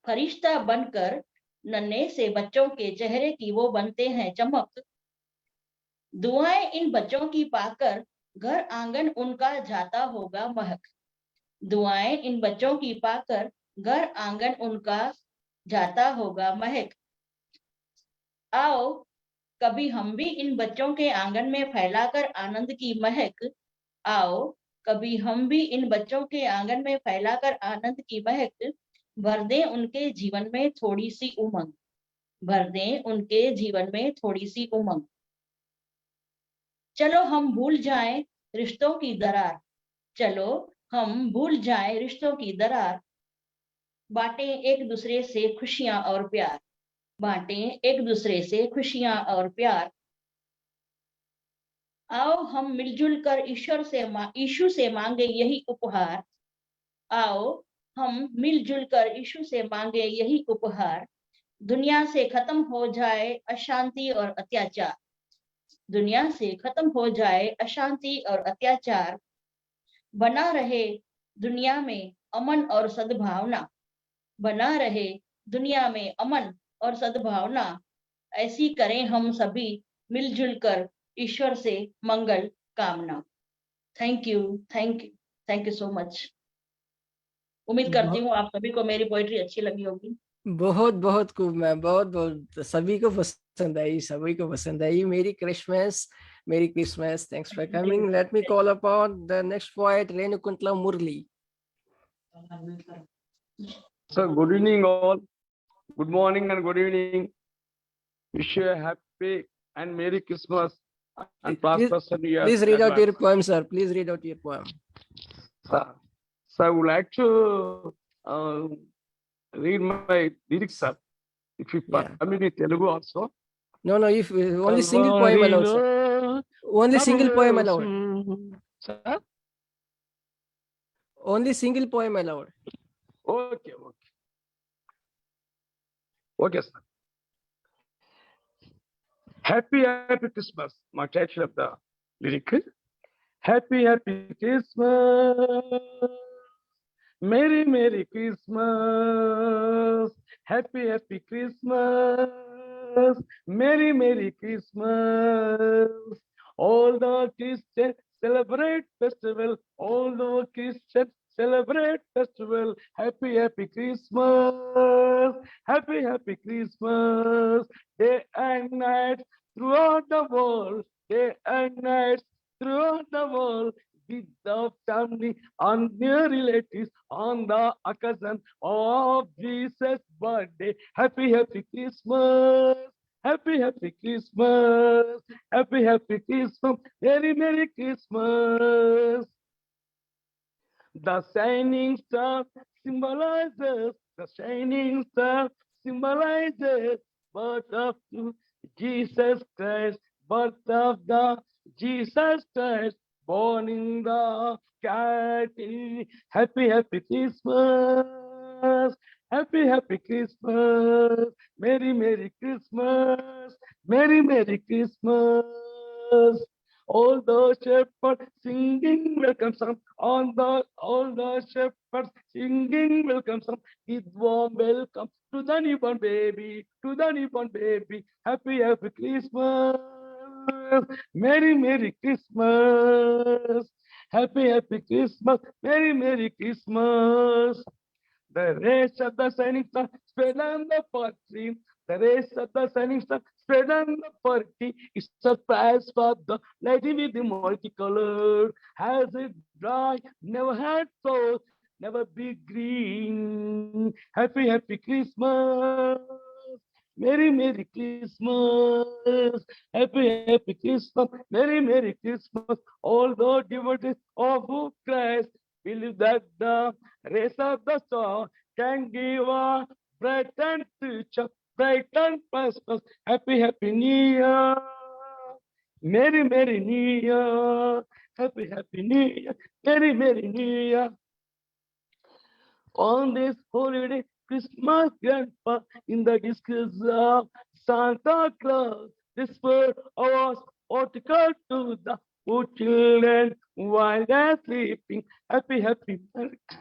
फरिश्ता बनकर नन्हे से बच्चों के चेहरे की वो बनते हैं चमक। दुआएं इन बच्चों की पाकर घर आंगन उनका जाता होगा महक। दुआएं इन बच्चों की पाकर घर आंगन उनका जाता होगा महक। आओ कभी हम भी इन बच्चों के आंगन में फैलाकर आनंद की महक। आओ कभी हम भी इन बच्चों के आंगन में फैलाकर आनंद की महक, भर दें उनके जीवन में थोड़ी सी उमंग, भर दें उनके जीवन में थोड़ी सी उमंग। चलो हम भूल जाएं रिश्तों की दरार, चलो हम भूल जाएं रिश्तों की दरार, बांटें एक दूसरे से खुशियां और प्यार, बांटें एक दूसरे से खुशियां और प्यार। आओ हम मिलजुल कर यीशु से मांगे यही उपहार। आओ हम मिलजुल कर यीशु से मांगे यही उपहार, दुनिया से खत्म हो जाए अशांति और अत्याचार, दुनिया से खत्म हो जाए अशांति और अत्याचार, बना रहे दुनिया में अमन और सद्भावना, बना रहे दुनिया में अमन और सद्भावना, ऐसी करें हम सभी मिलजुल कर ईश्वर से मंगल कामना। Thank you, thank you, thank you so much. उम्मीद करती हूँ आप सभी को मेरी पोएट्री अच्छी लगी होगी। बहुत बहुत खूब मैम, बहुत बहुत सभी को पसंद आई, सभी को पसंद आई। Merry Christmas, merry Christmas. Thanks for coming. Let me call upon the next poet Renukuntla Murali. So good evening all. Good morning and good evening. Wish you a happy and Merry Christmas and prosperous New Year. Please read out your poem, sir. Please read out your poem. So I would like to read my lyrics, sir. If you permit me, Telugu also. No, no. If only single poem allowed, sir. Only single poem allowed. Sir? Only single poem allowed. Okay, okay. Okay, sir. Happy, happy Christmas. My title of the lyric. Happy, happy Christmas. Merry, Merry Christmas. Happy, happy Christmas. Merry, Merry Christmas. All the Christians celebrate festival. All the Christians celebrate festival. Happy, happy Christmas. Happy, happy Christmas. Day and night throughout the world. Day and night throughout the world. With the family and near relatives on the occasion of Jesus' birthday. Happy, happy Christmas. Happy, happy Christmas. Happy, happy Christmas. Merry, Merry Christmas. The shining star symbolizes, the shining star symbolizes birth of Jesus Christ, birth of the Jesus Christ, born in the cattle. Happy, happy Christmas. Happy, happy Christmas. Merry, Merry Christmas. Merry, Merry Christmas. All the shepherds singing welcome song. All the shepherds singing welcome song. Give warm welcome to the newborn baby, to the newborn baby. Happy, happy Christmas. Merry, Merry Christmas. Happy, happy Christmas. Merry, Merry Christmas. The rays of the shining sun spread on the party. The rays of the shining sun spread on the party. It's a surprise for the lady with the multicolored. Has it dry? Never had so. Never be green. Happy, happy Christmas. Merry, Merry Christmas. Happy, happy Christmas. Merry, Merry Christmas. All the devotees of Christ Believe that the race of the soul can give a bright and future, bright and prosperous. Happy, happy New Year. Merry, Merry New Year. Happy, happy New Year. Merry, Merry New Year. On this holiday, Christmas grandpa in the disguise of Santa Claus. This word was article to the poor children while they're sleeping. Happy, happy,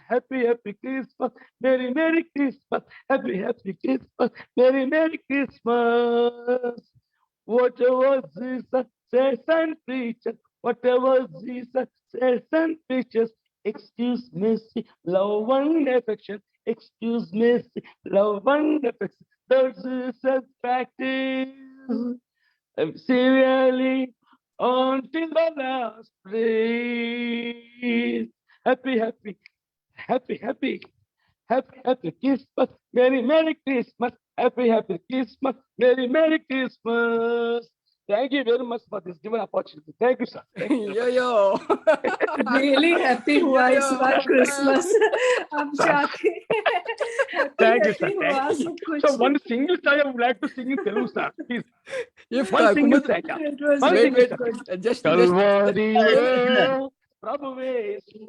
happy, happy Christmas. Merry, Merry Christmas. Happy, happy Christmas. Merry, Merry Christmas. Whatever Jesus says and preaches, whatever Jesus says and preaches, excuse mercy, love and affection. Excuse mercy, love and affection. Those Jesus practice severely until the last breath. Happy, happy, happy, happy. Happy, happy Christmas. Merry, Merry Christmas. Happy, happy Christmas. Merry, Merry Christmas. Thank you very much for this given opportunity. Thank you, sir. Thank you. Yo. Really happy हुआ इस बार Christmas. अब जाके Thank you, sir. happy हुआ Thank you. सब कुछ. So one single song I would like to sing in Telugu, sir. Please. If One single Kumud, song. It was One very single good. song. just Kalvarilo Prabhuvesu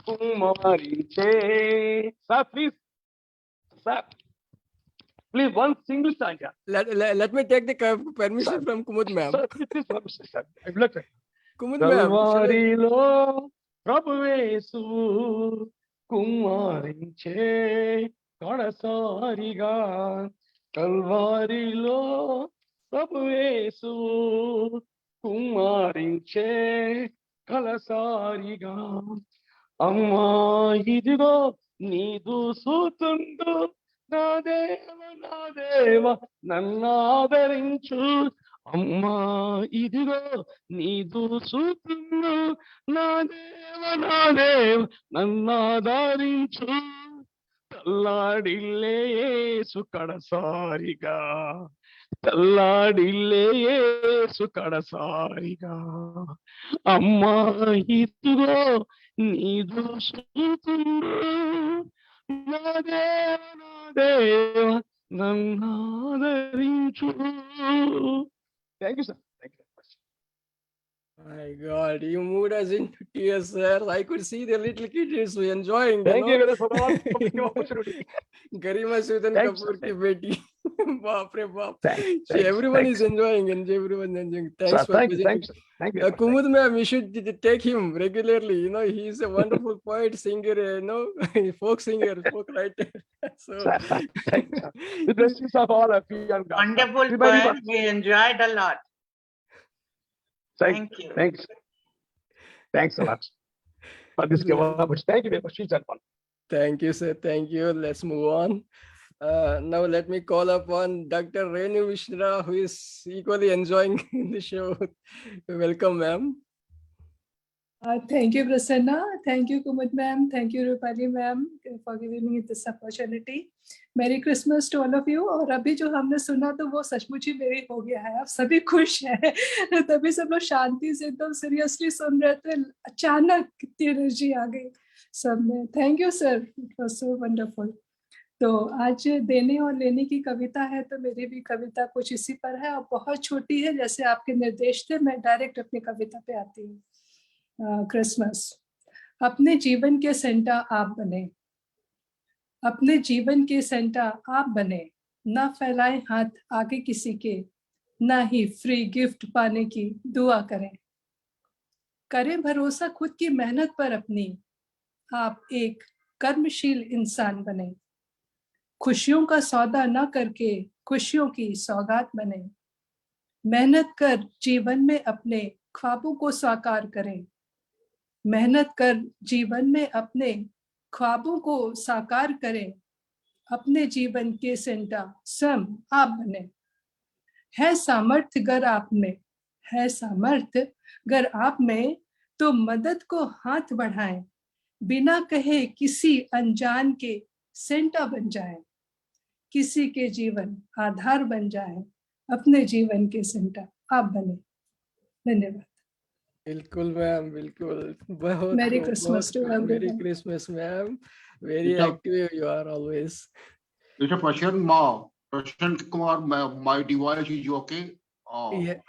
Kumarinche. Sir, please. Sir. Please, one single song. let me take the permission from Kumud ma'am. Sir, please, permission, sir. I will let you. Kumud ma'am. Kalvarilo Prabhuvesu Kumarinche Kadasariga. Kalvarilo Prabhuvesu Kumarinche Kadasariga. Amma idigo nidu sutundu na deva nannadarinchu. Amma idigo nidu sutundu na deva nannadarinchu. Talladille Yesu kadasariga. Talladille Yesu kadasariga. Amma idigo nidu sutundu na deva nannadarinchu. Thank you, sir. Thank you. My God, you moved us into tears, sir. I could see the little kids enjoying. Thank you very much for all the opportunity. Garima Sudan Thanks, Kapoor ki sir. beti. Baap re baap. Thanks, See, everyone thanks. is enjoying and everyone is enjoying. Thanks Sir, for thank you, visiting. thanks. Thank you. Kumud ma'am, we should take him regularly. You know, he is a wonderful poet, singer, folk singer, folk writer. So, Sir, thank you, sir. The blessings of all of you and God. Wonderful Everybody poem. We enjoyed a lot. Thank you. Thanks. Thanks a lot for this given opportunity. Thank you very much. Thank you, sir. Thank you. Let's move on. Now let me call upon Dr. Renu Mishra, who is equally enjoying the show. Welcome, ma'am. Thank you, Prasanna. Thank you, Kumud ma'am. Thank you, Rupali ma'am, for giving me this opportunity. Merry Christmas to all of you. और अभी जो हमने सुना तो वो सचमुच ही मेरी हो गया है. अब सभी खुश हैं. तभी सब लोग शांति से एकदम सीरियसली सुन रहे थे. अचानक कितनी एनर्जी आ गई सब में. Thank you, sir. It was so wonderful. तो आज देने और लेने की कविता है, तो मेरी भी कविता कुछ इसी पर है और बहुत छोटी है. जैसे आपके निर्देश थे, मैं डायरेक्ट अपनी कविता पे आती हूँ. क्रिसमस. अपने जीवन के सेंटा आप बने. अपने जीवन के सेंटा आप बने. ना फैलाएं हाथ आगे किसी के, ना ही फ्री गिफ्ट पाने की दुआ करें. करें भरोसा खुद की मेहनत पर अपनी. आप एक कर्मशील इंसान बने. खुशियों का सौदा ना करके खुशियों की सौगात बने. मेहनत कर जीवन में अपने ख्वाबों को साकार करें. मेहनत कर जीवन में अपने ख्वाबों को साकार करें. अपने जीवन के सेंटा स्वयं आप बने. है सामर्थ्य गर आप में, है सामर्थ्य गर आप में, तो मदद को हाथ बढ़ाएं. बिना कहे किसी अनजान के सेंटा बन जाएं. किसी के जीवन आधार बन जाएं. अपने जीवन के सेंटा आप बने. धन्यवाद. बिल्कुल मैम, बिल्कुल। बहुत Merry बहुत Christmas to merry everyone. Christmas ma'am, very Mr. Active you are always. Mr. Prashant Kumar, my device is okay.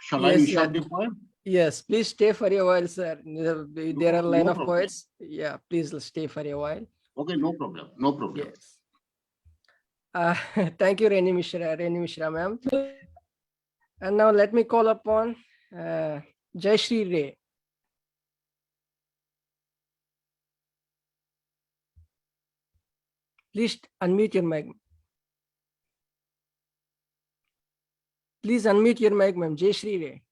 Shall I Yes, recite the poem? yes, please stay for a while, sir. There are line No of problem. poets. Yeah, please stay for a while. Okay, no problem. No problem. Yes. Thank you, Reni Mishra ma'am. And now let me call upon Jayashree Ray. Please unmute your mic. Please unmute your mic, ma'am. Jayashree Ray.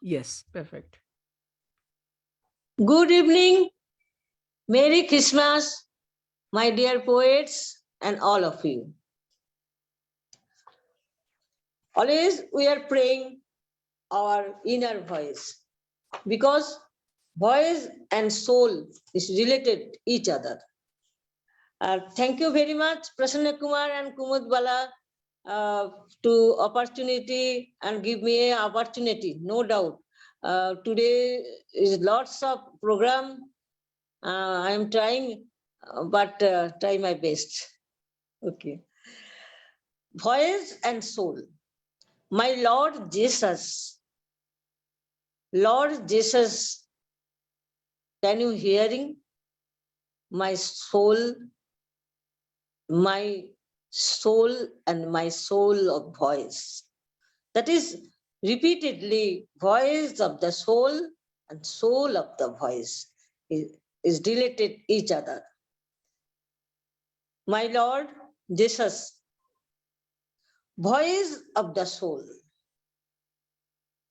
Yes, perfect. Good evening. Merry Christmas, my dear poets and all of you. Always we are praying our inner voice because voice and soul is related to each other. Thank you very much, Prasanna Kumar and Kumud Bala, to opportunity and give me an opportunity, no doubt. Today is lots of program. I am trying, but try my best. Okay. Voice and soul. My Lord Jesus, can you hearing? My soul and my soul of voice. That is repeatedly voice of the soul and soul of the voice is related each other. My Lord Jesus, voice of the soul.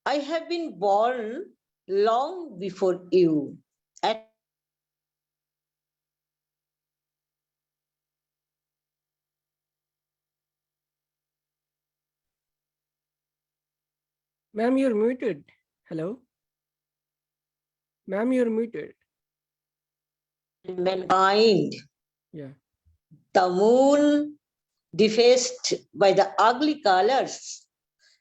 I have been born long before you. Ma'am, you're muted. Hello? Ma'am, you're muted. Mankind. Yeah. The moon defaced by the ugly colors,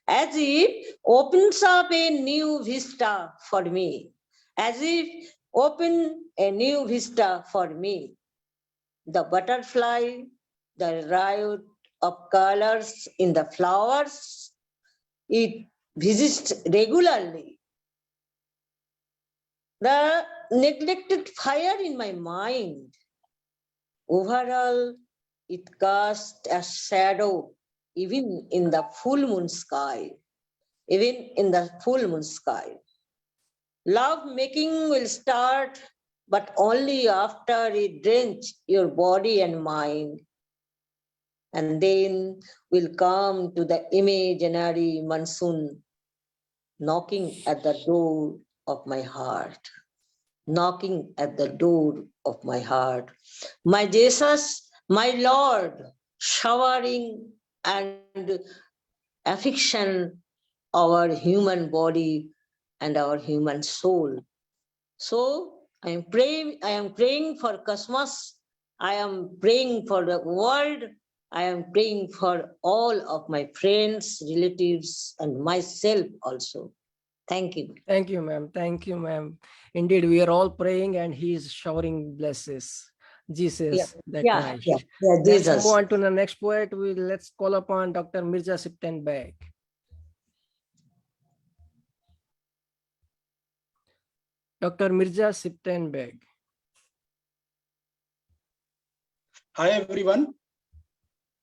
as if opens up a new vista for me, as if open a new vista for me. The butterfly, the riot of colors in the flowers, it visits regularly. The neglected fire in my mind, overall, it casts a shadow even in the full moon sky. Even in the full moon sky. Love making will start, but only after it drench your body and mind. And then will come to the imaginary monsoon, knocking at the door of my heart. Knocking at the door of my heart. My Jesus, my Lord, showering and affection our human body and our human soul. So I am praying for Christmas. I am praying for the world. I am praying for all of my friends, relatives, and myself also. Thank you. Thank you, ma'am. Thank you, ma'am. Indeed, we are all praying and he is showering blessings. Jesus, the Christ. Jesus. Let's move on to the next poet. Let's call upon Dr. Mirza Sipten Beg. Dr. Mirza Sipten Beg. Hi, everyone.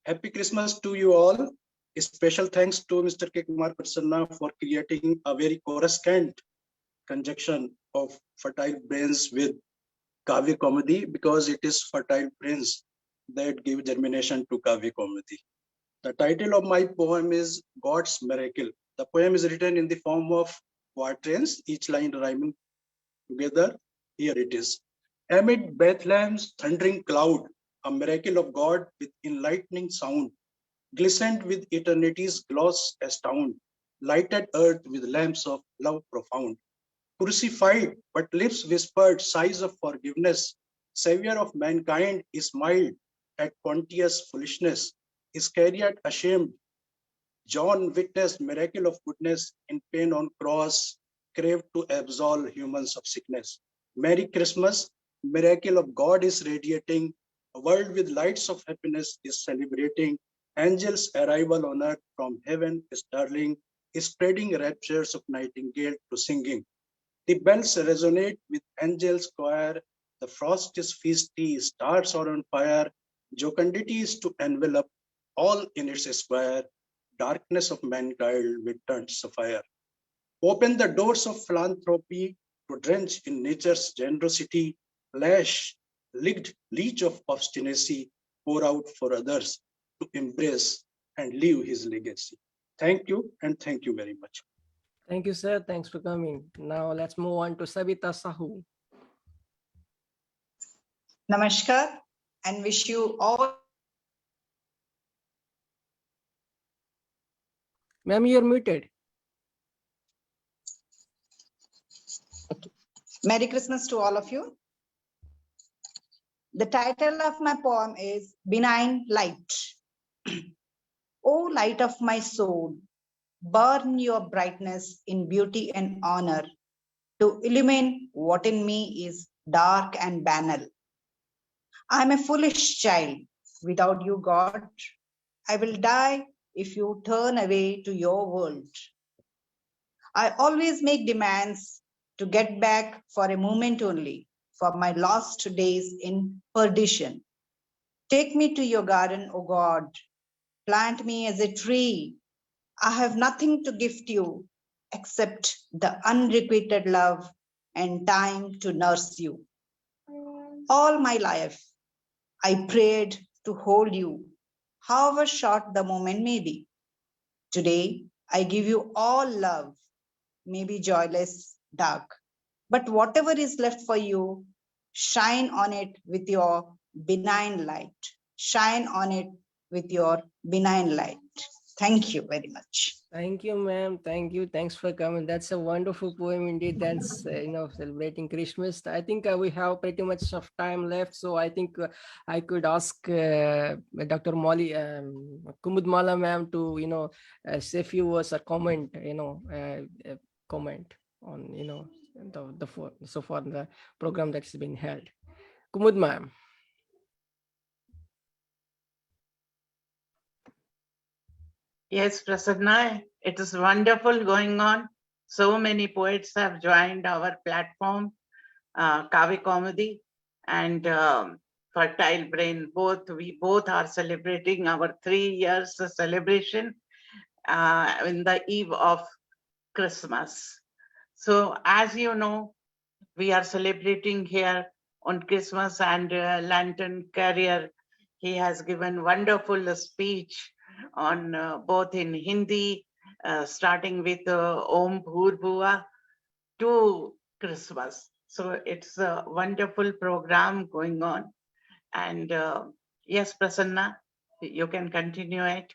Happy Christmas to you all. A special thanks to Mr. K. Kumar Prasanna for creating a very coruscant conjunction of fertile brains with Kaavya Kaumudi, because it is fertile brains that give germination to Kaavya Kaumudi. The title of my poem is God's Miracle. The poem is written in the form of quatrains, each line rhyming together. Here it is. Amid Bethlehem's thundering cloud, a miracle of God with enlightening sound, glistened with eternity's gloss astound, lighted earth with lamps of love profound. Crucified, but lips whispered sighs of forgiveness, Savior of mankind is smiled at Pontius' foolishness, Iscariot ashamed, John witnessed miracle of goodness in pain on cross, craved to absolve humans of sickness. Merry Christmas, miracle of God is radiating, a world with lights of happiness is celebrating. Angels' arrival on earth from heaven is darling, is spreading raptures of nightingale to singing. The bells resonate with angels' choir, the frost is feasty, stars are on fire, jocundity is to envelop all in its square, darkness of mankind will turn sapphire. Open the doors of philanthropy to drench in nature's generosity, leech of obstinacy, pour out for others to embrace and leave his legacy. Thank you, and thank you very much. Thank you, sir. Thanks for coming. Now let's move on to Savita Sahu. Namaskar, and wish you all. Ma'am, you're muted. Merry Christmas to all of you. The title of my poem is Benign Light. O light of my soul, burn your brightness in beauty and honor to illumine what in me is dark and banal. I am a foolish child. Without you, God, I will die if you turn away to your world. I always make demands to get back for a moment only, for my lost days in perdition. Take me to your garden, O God. Plant me as a tree. I have nothing to gift you except the unrequited love and time to nurse you. All my life, I prayed to hold you, however short the moment may be. Today, I give you all love, maybe joyless, dark. But whatever is left for you, shine on it with your benign light. Shine on it with your benign light. Thank you very much. Thank you, ma'am. Thank you. Thanks for coming. That's a wonderful poem indeed. That's celebrating Christmas. I think we have pretty much of time left, so I think I could ask Dr. Molly, Kumud Bala, ma'am, to say a few words or comment. Comment on so far the program that's been held. Kumud, ma'am. Yes, Prasanna, it is wonderful going on. So many poets have joined our platform, Kaavya Kaumudi and Fertile Brain. We both are celebrating our 3 years celebration in the eve of Christmas. So as you know, we are celebrating here on Christmas, and Lantern Carrier, he has given wonderful speech on both in Hindi, starting with Om Bhur Bhuva to Christmas. So it's a wonderful program going on. And yes, Prasanna, you can continue it.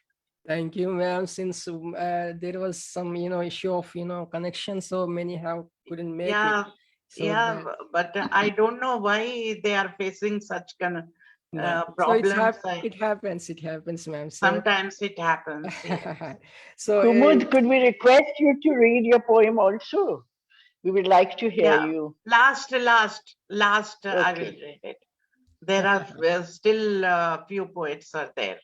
Thank you, ma'am. Since there was some, issue of, connection, so many couldn't make it. So but I don't know why they are facing such kind of problems. It happens, ma'am. Sometimes it happens. So Kumud, could we request you to read your poem also? We would like to hear you. Last, okay. I will read it. There are still a few poets are there.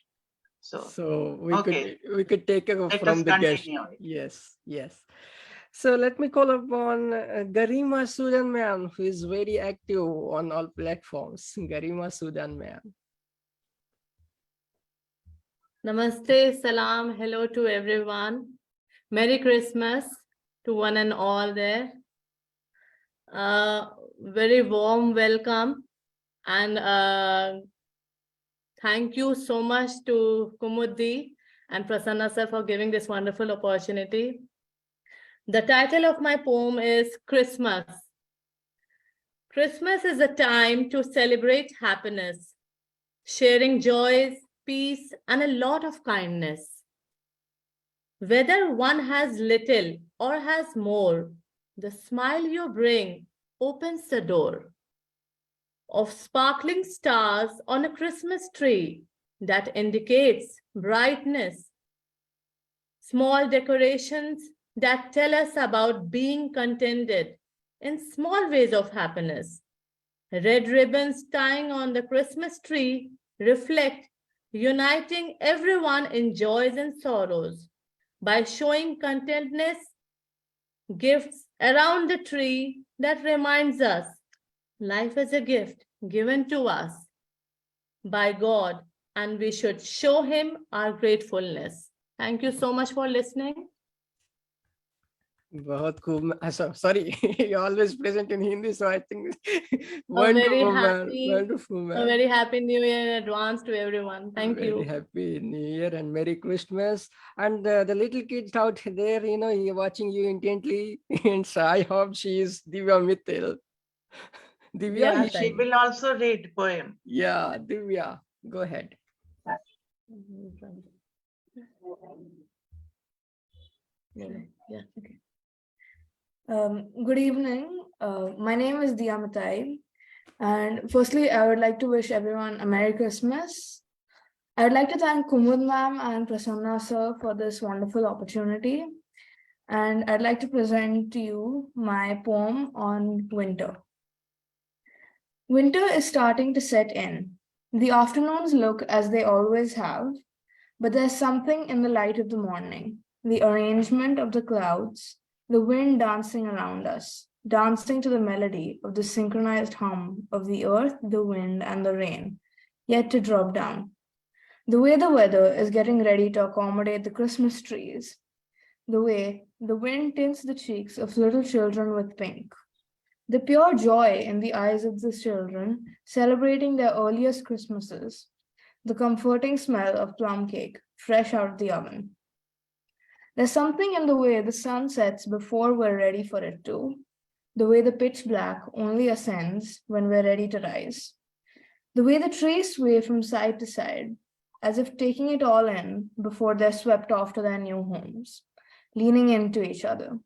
So we could take it from the guest. Yes. So let me call upon Garima Sudan ma'am, who is very active on all platforms. Garima Sudan ma'am. Namaste, salam, hello to everyone. Merry Christmas to one and all there. Very warm welcome, and thank you so much to Kumudi and Prasanna sir for giving this wonderful opportunity. The title of my poem is Christmas. Christmas is a time to celebrate happiness, sharing joys, peace, and a lot of kindness. Whether one has little or has more, the smile you bring opens the door of sparkling stars on a Christmas tree that indicates brightness. small decorations that tell us about being contented in small ways of happiness. Red ribbons tying on the Christmas tree reflect uniting everyone in joys and sorrows. By showing contentness, gifts around the tree that reminds us life is a gift given to us by God, and we should show Him our gratefulness. Thank you so much for listening. बहुत खूब sorry you're always present in Hindi, so I think A very wonderful man, happy, wonderful man. a very happy New Year in advance to everyone. Thank Very you. happy New Year and Merry Christmas. And the little kids out there, you know, watching you intently. And so I hope she is Divya Mittal. Divya, Yeah, she will also read poem. Yeah, Divya, go ahead. Yeah, okay. Good evening. My name is Diya Mitai, and firstly, I would like to wish everyone a Merry Christmas. I would like to thank Kumud ma'am and Prasanna sir for this wonderful opportunity, and I'd like to present to you my poem on winter. Winter is starting to set in. The afternoons look as they always have, but there's something in the light of the morning, the arrangement of the clouds, the wind dancing around us, dancing to the melody of the synchronized hum of the earth, the wind, and the rain, yet to drop down. The way the weather is getting ready to accommodate the Christmas trees, the way the wind tints the cheeks of little children with pink, the pure joy in the eyes of the children celebrating their earliest Christmases, the comforting smell of plum cake fresh out of the oven. There's something in the way the sun sets before we're ready for it to, the way the pitch black only ascends when we're ready to rise, the way the trees sway from side to side, as if taking it all in before they're swept off to their new homes, leaning into each other.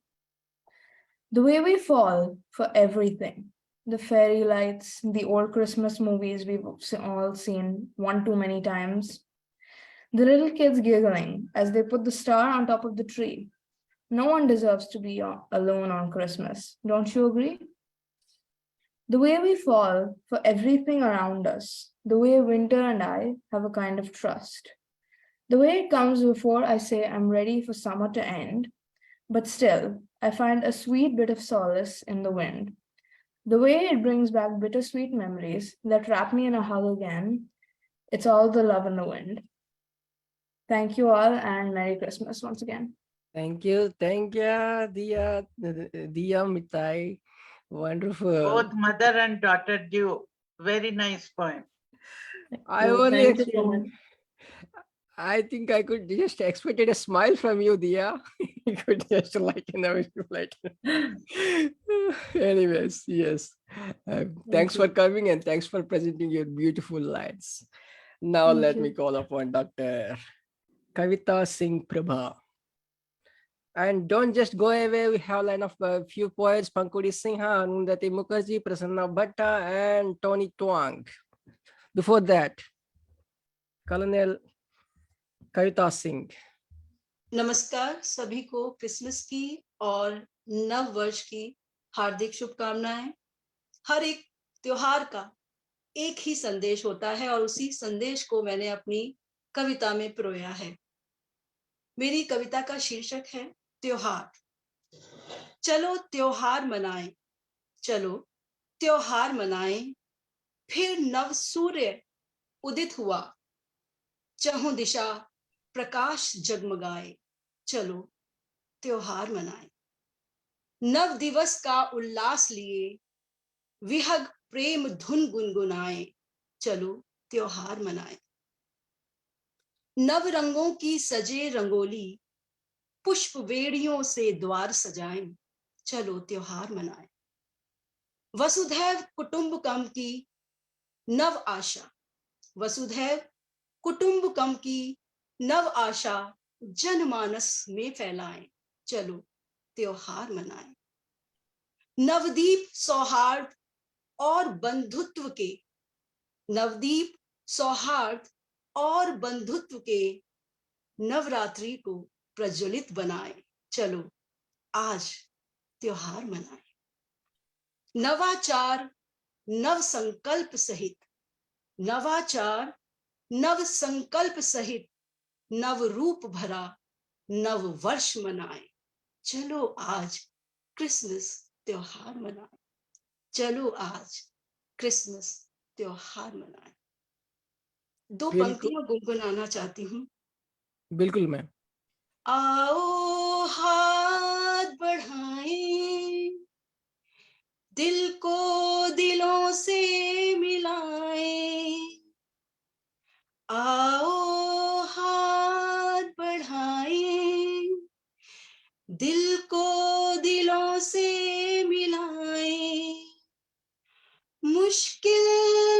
The way we fall for everything, the fairy lights, the old Christmas movies we've all seen one too many times, the little kids giggling as they put the star on top of the tree. No one deserves to be alone on Christmas. Don't you agree? The way we fall for everything around us, the way winter and I have a kind of trust. The way it comes before I say I'm ready for summer to end, but still I find a sweet bit of solace in the wind. The way it brings back bittersweet memories that wrap me in a hug again. It's all the love in the wind. Thank you all and Merry Christmas once again. Thank you, Diya Mitai. Wonderful. Both mother and daughter do very nice poem. I think I could just expected a smile from you, Diya. You could just anyways, yes. Thanks for coming and thanks for presenting your beautiful lines. Now let me call upon Dr. Kavita Singh Prabha. And don't just go away. We have a line of a few poets: Pankudi Singha, Arundhati Mukherjee, Prasanna Bhatta, and Tony Twang. Before that, Colonel Kavita Singh. नमस्कार सभी को Christmas की और नव वर्ष की हार्दिक शुभकामनाएं। हर एक त्योहार का एक ही संदेश होता है और उसी संदेश को मैंने अपनी कविता में पिरोया है। मेरी कविता का शीर्षक है त्योहार। चलो त्योहार मनाएं, चलो त्योहार मनाएं, फिर नव सूर्य उदित हुआ, चहुं दिशा प्रकाश जगमगाए, चलो त्योहार मनाएं। नव दिवस का उल्लास लिए विहग प्रेम धुन गुनगुनाए, चलो त्योहार मनाएं। नव रंगों की सजे रंगोली पुष्प वेड़ियों से द्वार सजाएं, चलो त्योहार मनाएं। वसुधैव कुटुंबकम की नव आशा, वसुधैव कुटुंबकम की नव आशा जनमानस में फैलाएं, चलो त्योहार मनाएं। नवदीप सौहार्द और बंधुत्व के, नवदीप सौहार्द और बंधुत्व के नवरात्रि को प्रज्वलित बनाए। चलो आज त्योहार मनाए। नवाचार नव संकल्प सहित, नवाचार नव संकल्प सहित नव रूप भरा नव वर्ष मनाए। चलो आज क्रिसमस त्योहार मनाए। चलो आज क्रिसमस त्योहार मनाए। दो बिल्कुल पंक्तियां गुनगुनाना चाहती हूँ। बिल्कुल मैम। आओ हाथ बढ़ाएं, दिल को दिलों से मिलाएं। आओ हाथ बढ़ाएं, दिल को दिलों से मिलाएं। मुश्किल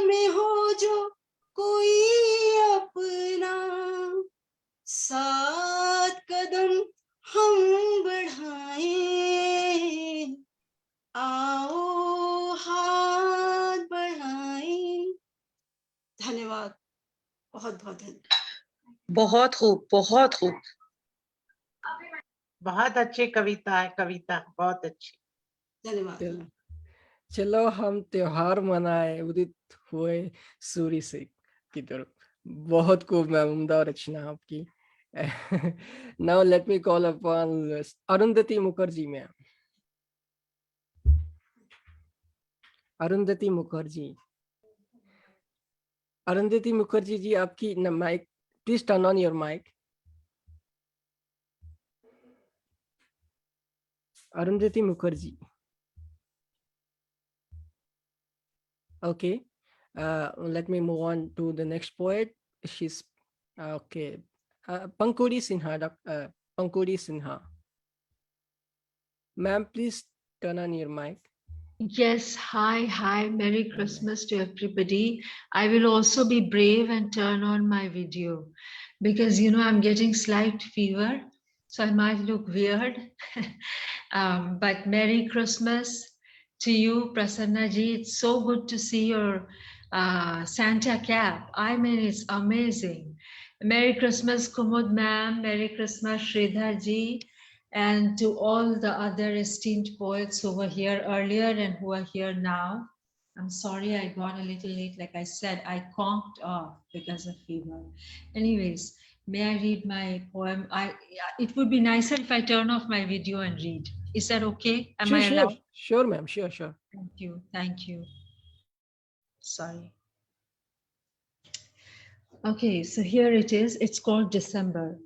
में हो जो कोई अपना, साथ कदम हम बढ़ाएं। आओ हाथ बढ़ाएं। धन्यवाद, बहुत बहुत धन्यवाद। बहुत खूब, बहुत खूब। बहुत अच्छी कविता है, कविता बहुत अच्छी। धन्यवाद। चलो हम त्योहार मनाए उदित हुए सूर्य से की तरफ। बहुत खूब मैम, उम्दा रचना आपकी। Now let me call upon Arundhati Mukherjee ma'am. Arundhati Mukherjee, Arundhati Mukherjee ji आपकी mic, please turn on your mic. Arundhati Mukherjee, okay. Let me move on to the next poet. She's okay. Pankuri Sinha, Pankuri Sinha. Ma'am, please turn on your mic. Yes, hi, Merry Christmas to everybody. I will also be brave and turn on my video because, you know, I'm getting slight fever, so I might look weird. But Merry Christmas to you, Prasanna ji. It's so good to see your Santa cap. I mean, it's amazing. Merry Christmas, Kumud ma'am. Merry Christmas, Sridhar ji. And to all the other esteemed poets who were here earlier and who are here now. I'm sorry I got a little late. Like I said, I conked off because of fever. Anyways, may I read my poem? It would be nicer if I turn off my video and read. Is that okay? Am I allowed? Sure, ma'am. Sure. Thank you. Sorry. Okay, so here it is. It's called December.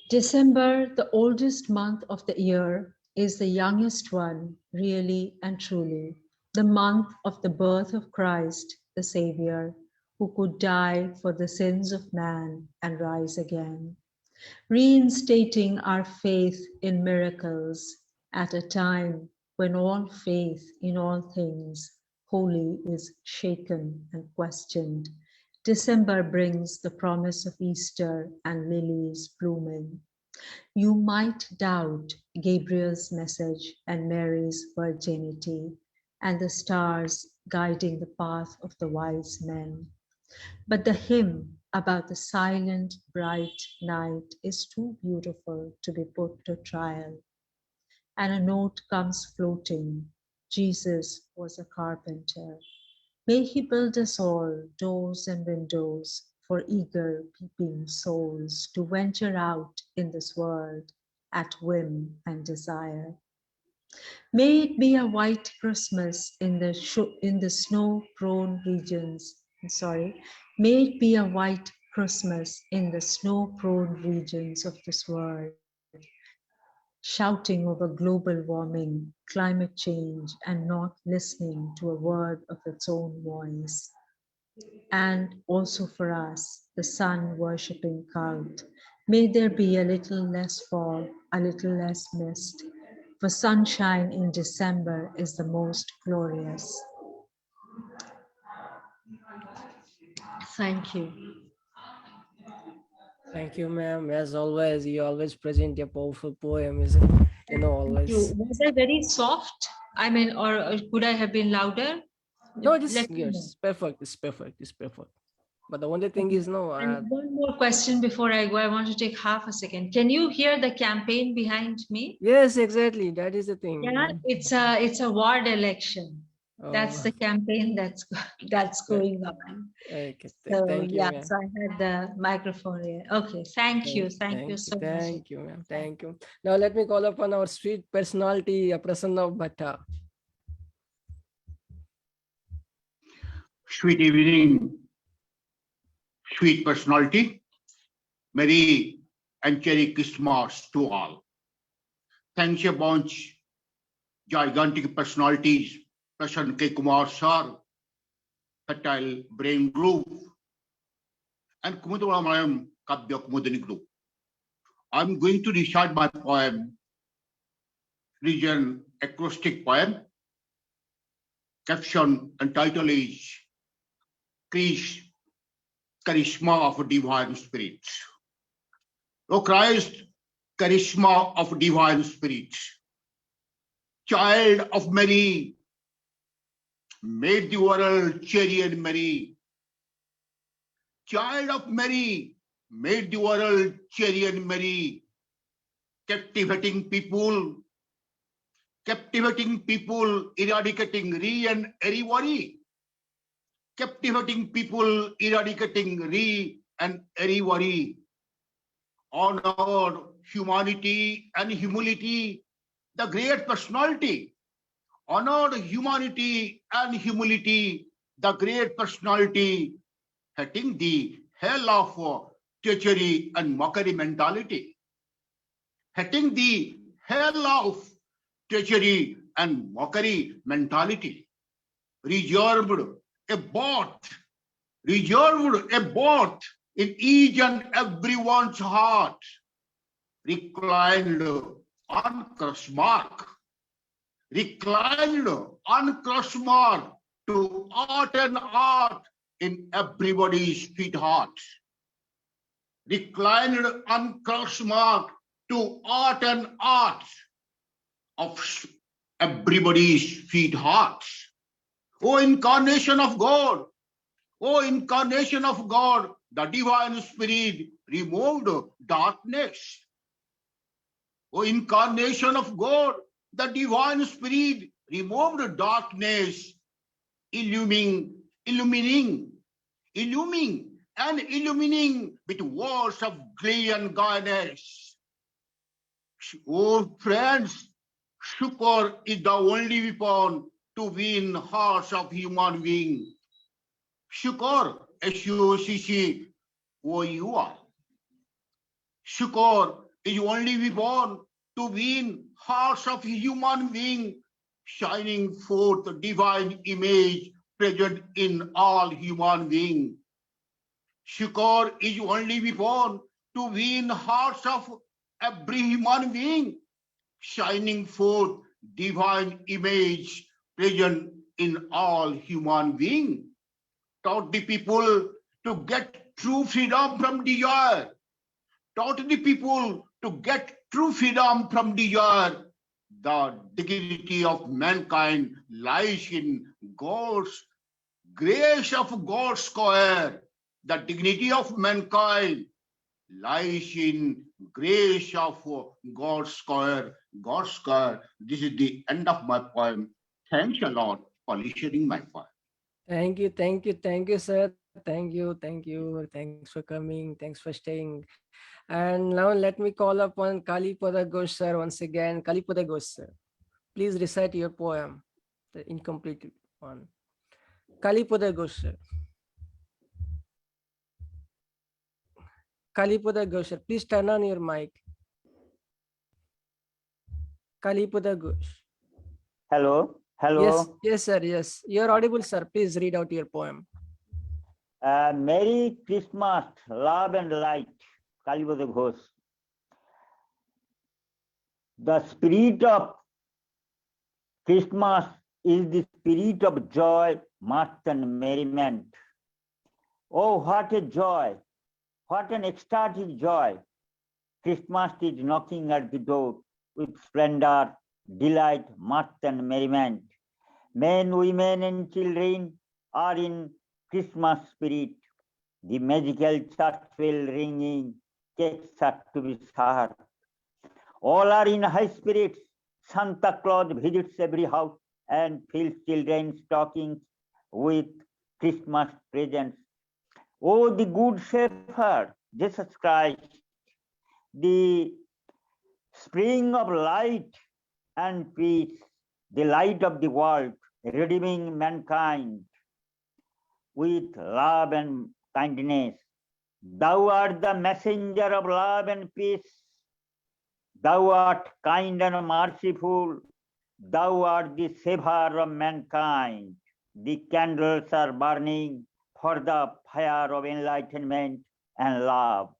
December, the oldest month of the year, is the youngest one, really and truly, the month of the birth of Christ, the Savior, who could die for the sins of man and rise again, reinstating our faith in miracles at a time when all faith in all things holy is shaken and questioned. December brings the promise of Easter and lilies blooming. You might doubt Gabriel's message and Mary's virginity and the stars guiding the path of the wise men. But the hymn about the silent, bright night is too beautiful to be put to trial. And a note comes floating. Jesus was a carpenter. May he build us all doors and windows for eager peeping souls to venture out in this world at whim and desire. May it be a white Christmas in the snow-prone regions. May it be a white Christmas in the snow-prone regions of this world, shouting over global warming, climate change, and not listening to a word of its own voice. And also for us, the sun-worshipping cult, may there be a little less fog, a little less mist, for sunshine in December is the most glorious. Thank you. Thank you, ma'am. As always, you always present a powerful poem, isn't it? You know, always. Was I very soft? I mean, or could I have been louder? No, it's perfect. It's perfect. But the only thing is, no. And one more question before I go. I want to take half a second. Can you hear the campaign behind me? Yes, exactly. That is the thing. Yeah, it's a ward election. That's Oh, the campaign that's going on. okay. So Thank you, yeah, ma'am. so I had the microphone here. Okay, thank you so much. Thank you, ma'am. Thank you. Now let me call upon our sweet personality, Prasanna Bhatta. Sweet evening, sweet personality. Merry and Merry Christmas to all. Thanks a bunch, gigantic personalities, Prashant K. Kumar sir, fertile brain groove, and Kumud Bala Kaavya Kaumudi group. I'm going to recite my poem, region acrostic poem. Caption and title is Charisma of Divine Spirits. O Christ, charisma of divine spirits, child of Mary, made the world cheery and merry. Child of Mary, made the world cheery and merry, captivating people, eradicating re and airy worry. Captivating people, eradicating re and airy worry. Honor, humanity and humility, the great personality. Honor, humanity and humility, the great personality, hating the hell of treachery and mockery mentality. Hating the hell of treachery and mockery mentality. Reserved a birth in each and everyone's heart. Reclined on cross mark. Reclined on cross mark to art and art in everybody's sweetheart. Reclined on cross mark to art and art of everybody's sweethearts. O incarnation of God, O incarnation of God, the divine spirit removed darkness. O incarnation of God, the divine spirit removed darkness, illumining with words of glee and gladness. Oh friends, Shukr is the only weapon to win hearts of human beings. Shukr, S-U-C-C-O-U-R. Shukr is only weapon to win hearts of human beings, shining forth the divine image present in all human beings. Shukr is only weapon to win hearts of every human being, shining forth divine image present in all human beings. Taught the people to get true freedom from desire. Taught the people to get true freedom from desire. The dignity of mankind lies in God's grace of God's square. The dignity of mankind lies in grace of God's square. God's square. This is the end of my poem. Thanks a lot for listening my poem. Thank you, sir. Thank you. Thanks for coming. Thanks for staying. And now let me call upon Kalipada Ghosh sir once again. Kalipada Ghosh sir, please recite your poem, the incomplete one. Kalipada Ghosh sir. Kalipada Ghosh sir, please turn on your mic. Kalipada Ghosh. Hello. Yes, sir. Yes, you're audible, sir. Please read out your poem. Merry Christmas, love and light. Kalipada Ghosh. The spirit of Christmas is the spirit of joy, mirth, and merriment. Oh, what a joy! What an ecstatic joy! Christmas is knocking at the door with splendor, delight, mirth, and merriment. Men, women, and children are in Christmas spirit. the magical church bell ringing, cakes are to be served. All are in high spirits. Santa Claus visits every house and fills children's stockings with Christmas presents. Oh, the good shepherd, Jesus Christ, the spring of light and peace, the light of the world, redeeming mankind with love and kindness. Thou art the messenger of love and peace. Thou art kind and merciful. Thou art the savior of mankind. The candles are burning for the fire of enlightenment and love.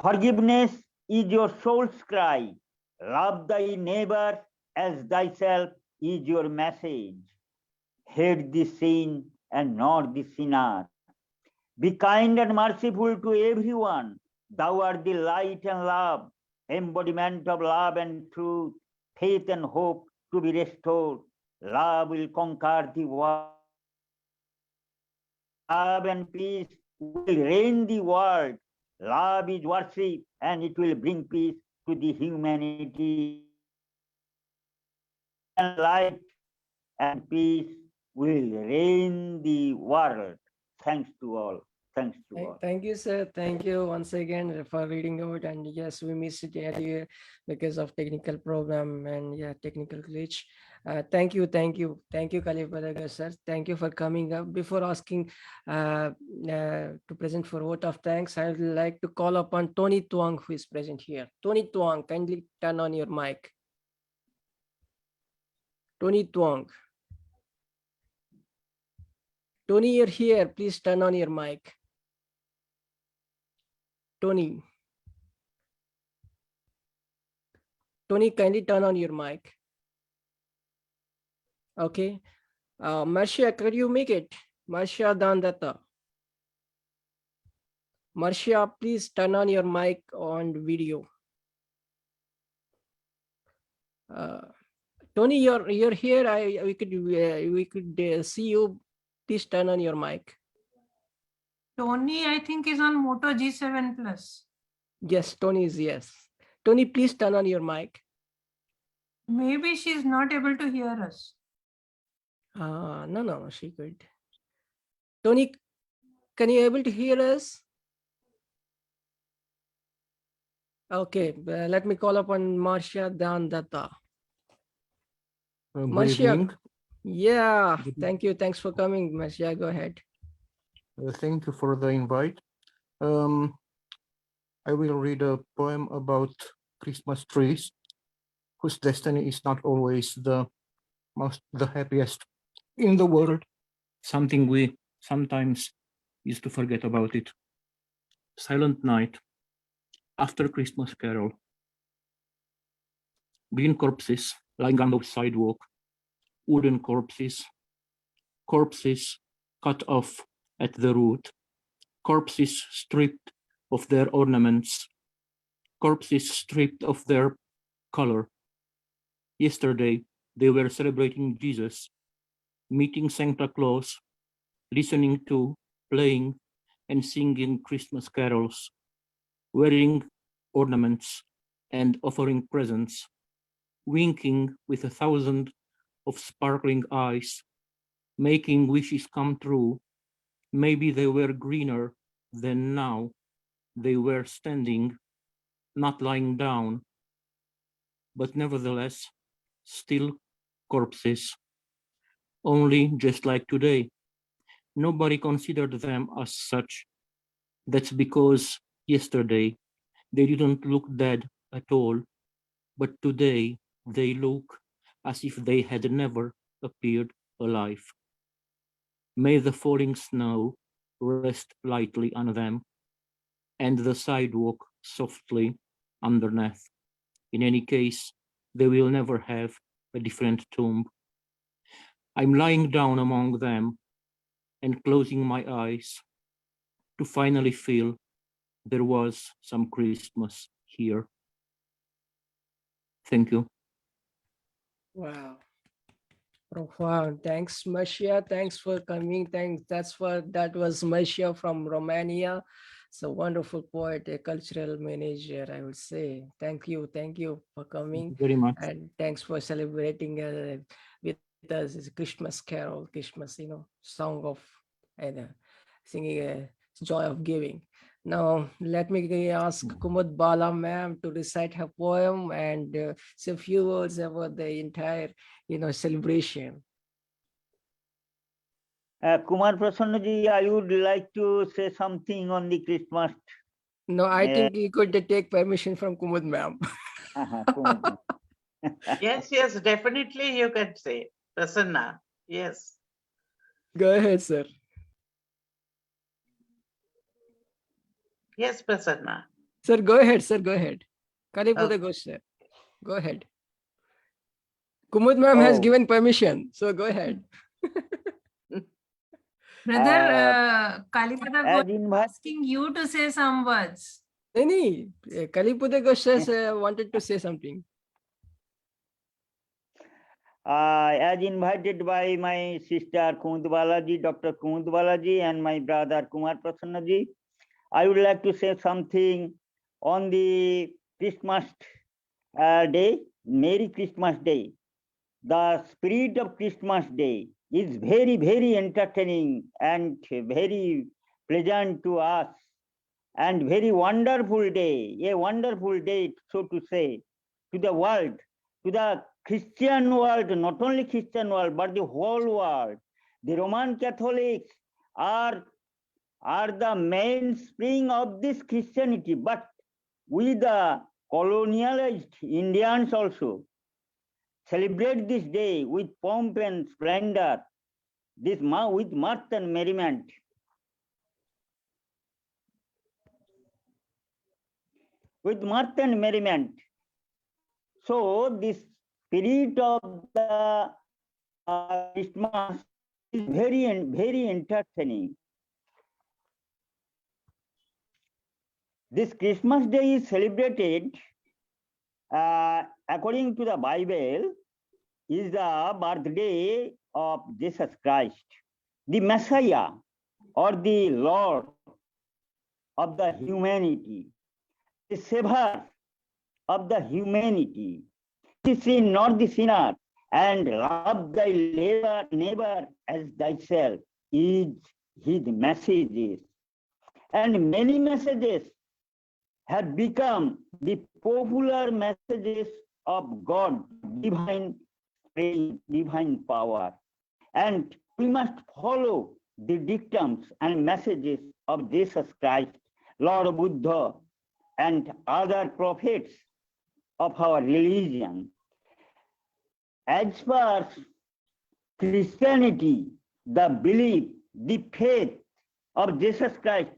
Forgiveness is your soul's cry. Love thy neighbor as thyself is your message. Hate the sin and not the sinner. Be kind and merciful to everyone. Thou art the light and love, embodiment of love and truth, faith and hope to be restored. Love will conquer the world. Love and peace will reign the world. Love is worship and it will bring peace to the humanity. And light and peace will reign the world. Thanks to all. Thanks to all. Thank you, sir. Thank you once again for reading out. And yes, we missed it earlier because of technical problem and technical glitch. Thank you, Kalipada Ghosh, sir. Thank you for coming up. Before asking to present for vote of thanks, I would like to call upon Tony Tuang, who is present here. Tony Tuang, kindly turn on your mic. Tony Tuang. Tony, you're here. Please turn on your mic. Tony, kindly turn on your mic. Okay. Marcia, could you make it? Marcia Dandata. Marcia, please turn on your mic on video. Tony, you're here. We could see you. Please turn on your mic. Tony, I think, is on Moto G7 Plus. Yes, Tony is yes. Tony, please turn on your mic. Maybe she's not able to hear us. No, she could. Tony, can you able to hear us? Okay, let me call upon Marcia Dandata. Marcia, yeah, thank you. Thanks for coming, Marcia. Go ahead. Thank you for the invite. I will read a poem about Christmas trees, whose destiny is not always the happiest in the world. Something we sometimes used to forget about it. Silent night, after Christmas carol. Green corpses lying on the sidewalk, wooden corpses, corpses cut off at the root, corpses stripped of their ornaments, corpses stripped of their color. Yesterday, they were celebrating Jesus, meeting Santa Claus, listening to, playing, and singing Christmas carols, wearing ornaments and offering presents, winking with 1,000 of sparkling eyes, making wishes come true. Maybe they were greener than now. They were standing, not lying down, but nevertheless, still corpses. Only just like today, nobody considered them as such. That's because yesterday they didn't look dead at all, but today they look as if they had never appeared alive. May the falling snow rest lightly on them, and the sidewalk softly underneath. In any case, they will never have a different tomb. I'm lying down among them and closing my eyes to finally feel there was some Christmas here. Thank you. Wow. Profound. Thanks, Marcia. Thanks for coming. Thanks. That was Marcia from Romania. It's a wonderful poet, a cultural manager, I would say. Thank you. Thank you for Thank coming. you very much. And thanks for celebrating with us. It's a Christmas carol, Christmas, song of singing a joy of giving. Now, let me ask Kumud Bala ma'am to recite her poem and say a few words about the entire, celebration. Kumar Prasanna ji, I would like to say something on the Christmas. No, I think you could take permission from Kumud ma'am. Yes, definitely you can say. Prasanna, yes. Go ahead, sir. Yes, Prasanna. Sir, go ahead, sir. Go ahead. Kalipada Ghosh, sir. Go ahead. Kumud ma'am has given permission, so go ahead. Brother, Kalipada Ghosh is asking you to say some words. No, Kalipada Ghosh wanted to say something. As invited by my sister Kumud Bala ji, Dr. Kumud Bala ji, and my brother Kumar Prasanna ji, I would like to say something on the Christmas day, Merry Christmas Day. The spirit of Christmas Day is very, very entertaining and very pleasant to us, and very wonderful day, a wonderful day, so to say, to the world, to the Christian world, not only Christian world, but the whole world. The Roman Catholics are the mainspring of this Christianity, but we the colonialized Indians also celebrate this day with pomp and splendor, with mirth and merriment. With mirth and merriment. So this spirit of the Christmas is very, very entertaining. This Christmas day is celebrated according to the Bible, is the birthday of Jesus Christ, the Messiah or the Lord of the humanity, the Savior of the humanity, the sin, not the sinner, and love thy neighbor as thyself is his messages. And many messages have become the popular messages of God, divine strength, divine power. And we must follow the dictums and messages of Jesus Christ, Lord Buddha, and other prophets of our religion. As far as Christianity, the belief, the faith of Jesus Christ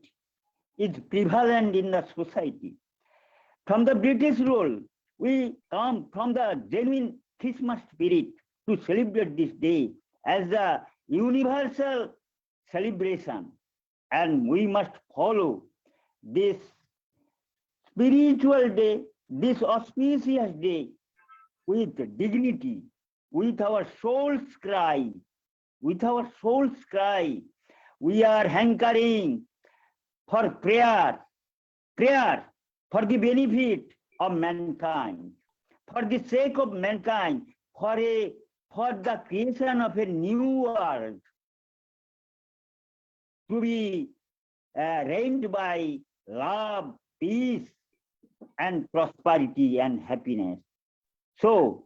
is prevalent in the society. From the British rule, we come from the genuine Christmas spirit to celebrate this day as a universal celebration. And we must follow this spiritual day, this auspicious day with dignity, with our soul's cry. With our soul's cry, we are hankering for prayer for the benefit of mankind, for the sake of mankind, for the creation of a new world to be reigned by love, peace, and prosperity and happiness. So,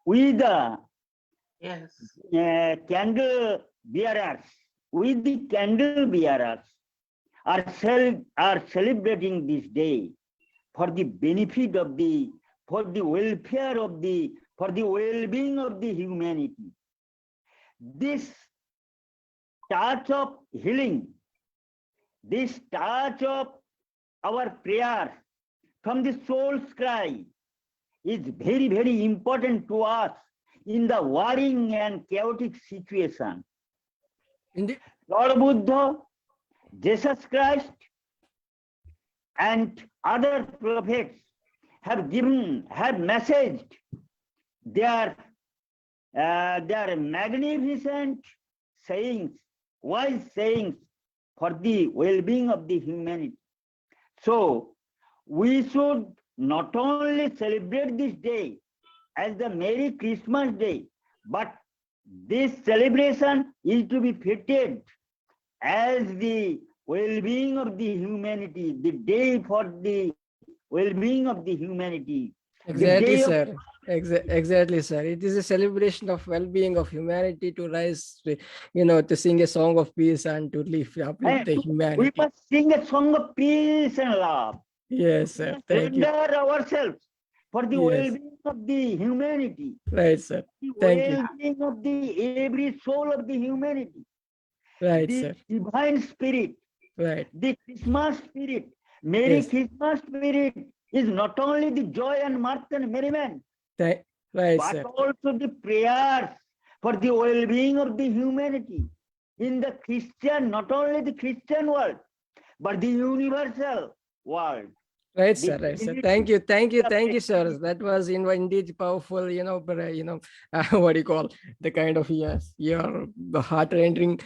with the candle bearers, are celebrating this day for the benefit of for the welfare of for the well-being of the humanity. This touch of healing, this touch of our prayer from the soul's cry is very, very important to us in the warring and chaotic situation. Lord Buddha, Jesus Christ, and other prophets have messaged their They are magnificent sayings, wise sayings for the well-being of the humanity. So we should not only celebrate this day as the Merry Christmas Day, but this celebration is to be fitted as the well-being of the humanity, the day for the well-being of the humanity. Exactly, sir. Exactly, sir. It is a celebration of well-being of humanity to rise, to sing a song of peace and to uplift the humanity. We must sing a song of peace and love. Yes, sir. Thank you. Surrender ourselves for the well-being of the humanity. Right, sir. The Thank you. well-being of the every soul of the humanity. Right, the sir. Divine spirit. Right. The Christmas spirit. Merry Christmas spirit is not only the joy and mirth and merriment, right, but sir. also the prayers for the well-being of the humanity in the Christian, not only the Christian world, but the universal world. Right, sir. Right, sir. Thank you, sir. That was indeed powerful. What do you call the kind of your heart-rending,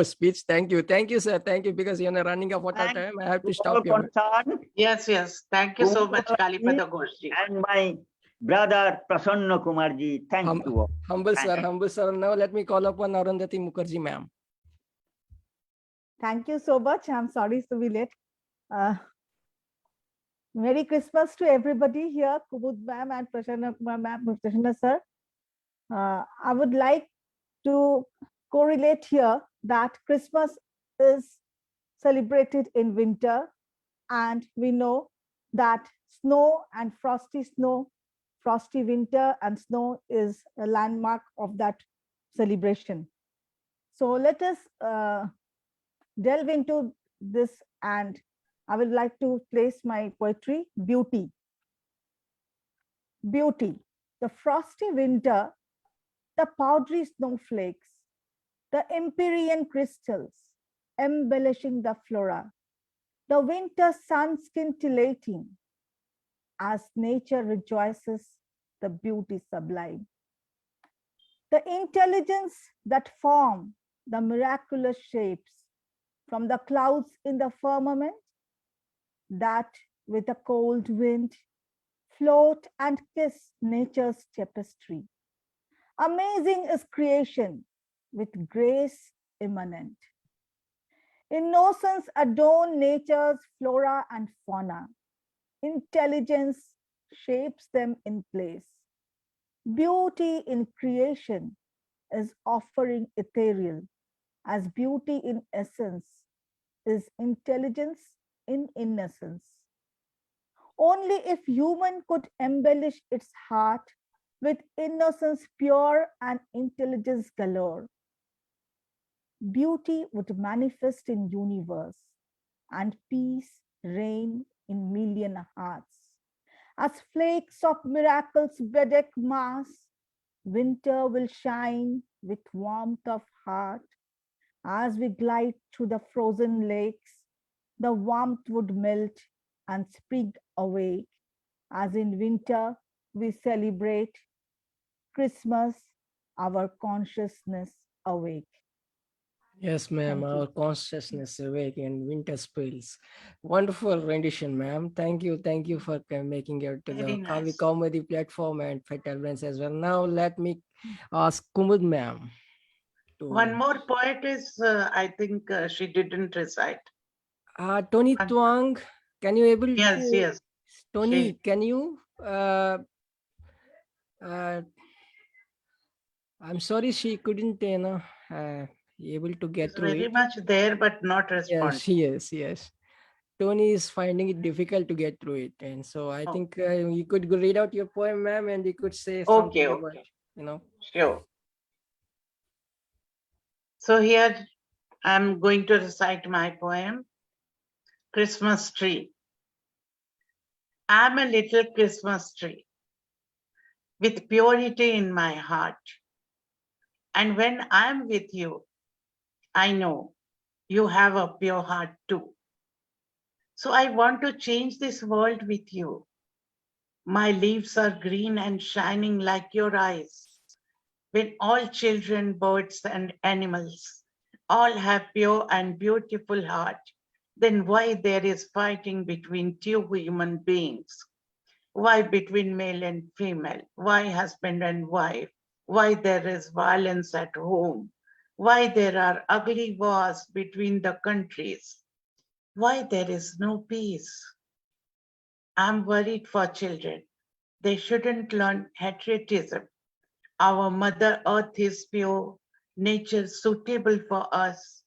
speech. Thank you, sir. Thank you, because running out of time. I have to stop you. Yes. Thank you so much, Kalipada Ghosh. And my brother Prasanna Kumarji. Thank you. Humble, sir. Now let me call upon Arundhati Mukherjee, ma'am. Thank you so much. I'm sorry to be late. Merry Christmas to everybody here, Kumud ma'am and Prasanna ma'am, Prasanna sir. I would like to correlate here that Christmas is celebrated in winter, and we know that snow and frosty winter and snow is a landmark of that celebration. So let us delve into this, and I would like to place my poetry, Beauty. Beauty, the frosty winter, the powdery snowflakes, the Empyrean crystals embellishing the flora, the winter sun scintillating as nature rejoices the beauty sublime. The intelligence that form the miraculous shapes from the clouds in the firmament, that with a cold wind float and kiss nature's tapestry. Amazing is creation with grace immanent. Innocence adorn nature's flora and fauna. Intelligence shapes them in place. Beauty in creation is offering ethereal, as beauty in essence is intelligence in innocence. Only if human could embellish its heart with innocence pure and intelligence galore, beauty would manifest in universe and peace reign in million hearts. As flakes of miracles bedeck mass, winter will shine with warmth of heart. As we glide through the frozen lakes, the warmth would melt and spring awake. As in winter, we celebrate Christmas, our consciousness awake. Yes, ma'am. Our consciousness awake and winter spills. Wonderful rendition, ma'am. Thank you for making it to the Kaavya Kaumudi platform and Fatal Brands as well. Now let me ask Kumud ma'am. One more poet is, I think she didn't recite. Tony Twang, can you able to? Yes. Tony, can you? I'm sorry, she couldn't, able to get through very it. much there, but not responding. Yes. Tony is finding it difficult to get through it, and so I think you could read out your poem, ma'am, and you could say something about, Sure. So here I'm going to recite my poem, Christmas Tree. I'm a little Christmas tree with purity in my heart. And when I'm with you, I know you have a pure heart too. So I want to change this world with you. My leaves are green and shining like your eyes. When all children, birds, and animals all have pure and beautiful heart, then why there is fighting between two human beings? Why between male and female? Why husband and wife? Why there is violence at home? Why there are ugly wars between the countries? Why there is no peace? I'm worried for children. They shouldn't learn patriotism. Our Mother Earth is pure, nature suitable for us.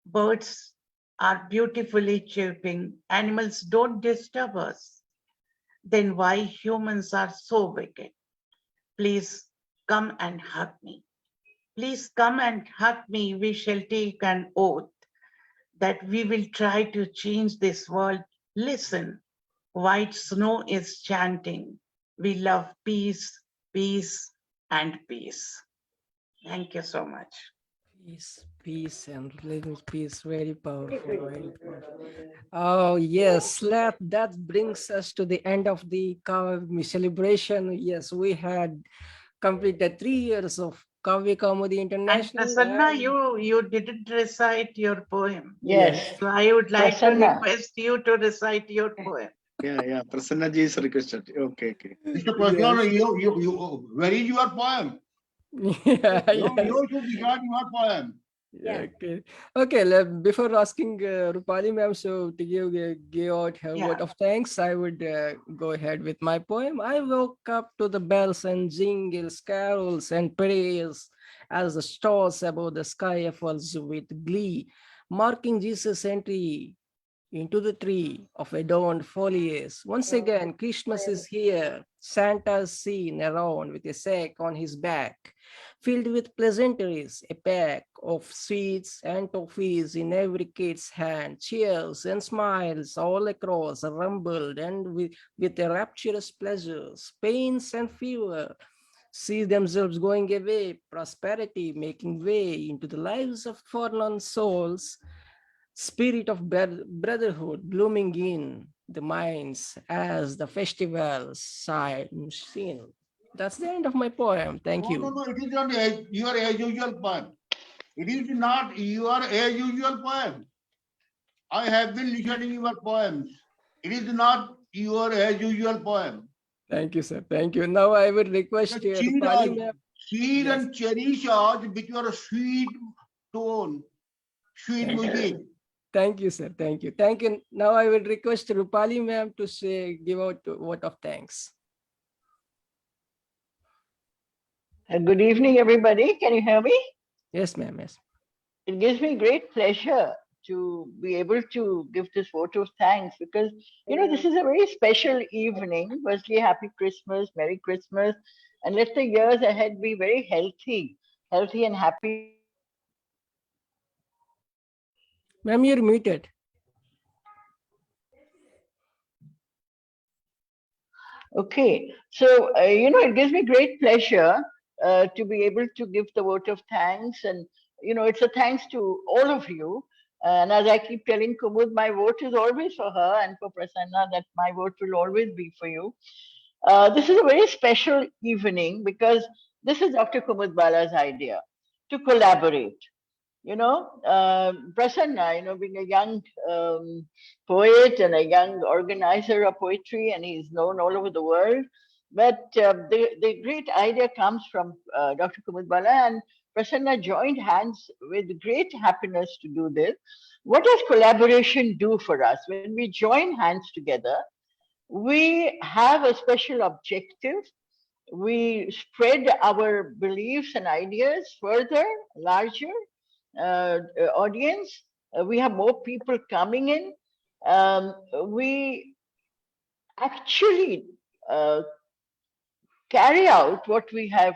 Birds are beautifully chirping. Animals don't disturb us. Then why humans are so wicked? Please come and hug me. Please come and hug me. We shall take an oath that we will try to change this world. Listen, white snow is chanting. We love peace, peace, and peace. Thank you so much. Peace, peace, and living peace. Very powerful, very powerful. Oh, yes, that brings us to the end of the Kaavya celebration. Yes, we had completed 3 years of Kaavya Kaumudi And International. Prasanna, And you didn't recite your poem. Yes. So I would like to Prasanna. request you to recite your poem. Yeah. Prasanna ji is requested. Okay. Mr. Prasanna, where is your poem? Yeah, You should recite your poem. Yeah, okay. Before asking Rupali ma'am, so to give out her word of thanks, I would go ahead with my poem. I woke up to the bells and jingles, carols and prayers as the stars above the sky falls with glee, marking Jesus' entry into the tree of adorned foliage. Once again, Christmas is here. Santa's seen around with a sack on his back, filled with pleasantries, a pack of sweets and toffees in every kid's hand. Cheers and smiles all across, rumbled and with a rapturous pleasures, pains and fever see themselves going away, prosperity making way into the lives of forlorn souls, spirit of brotherhood blooming in the minds as the festival scene. That's the end of my poem. Thank you. No, it is not your as usual poem. It is not your as usual poem. I have been listening your poems. It is not your as usual poem. Thank you, sir. Thank you. Now I would request you, Rupali ma'am. Seed and cherish us with your sweet tone, sweet music. Thank you, sir. Thank you. Thank you. Now I will request Rupali ma'am to give out a vote of thanks. Good evening, everybody. Can you hear me? Yes, ma'am. Yes. It gives me great pleasure to be able to give this vote of thanks because, this is a very special evening. Firstly, happy Christmas, Merry Christmas, and let the years ahead be very healthy and happy. Ma'am, you're muted. Okay, so, it gives me great pleasure to be able to give the vote of thanks. And, it's a thanks to all of you. And as I keep telling Kumud, my vote is always for her, and for Prasanna, that my vote will always be for you. This is a very special evening because this is Dr. Kumud Bala's idea to collaborate. Prasanna, being a young poet and a young organizer of poetry, and he's known all over the world. But the great idea comes from Dr. Kumud Bala, and Prasanna joined hands with great happiness to do this. What does collaboration do for us? When we join hands together, we have a special objective. We spread our beliefs and ideas further, larger audience. We have more people coming in. We actually carry out what we have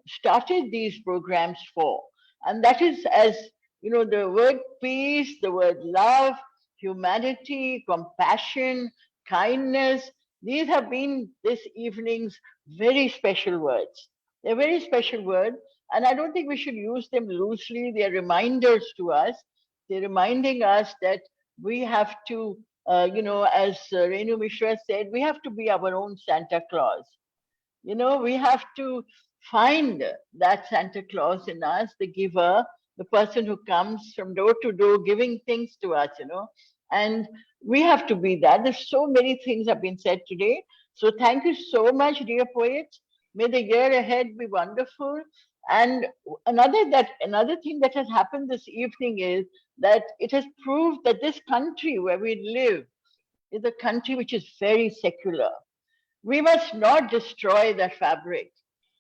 started these programs for. And that is, as the word peace, the word love, humanity, compassion, kindness. These have been this evening's very special words. They're very special words, and I don't think we should use them loosely. They're reminders to us. They're reminding us that we have to as Renu Mishra said, we have to be our own Santa Claus. We have to find that Santa Claus in us, the giver, the person who comes from door to door giving things to us, and we have to be that. There's so many things have been said today. So thank you so much, dear poets. May the year ahead be wonderful. And another thing that has happened this evening is that it has proved that this country where we live is a country which is very secular. We must not destroy that fabric,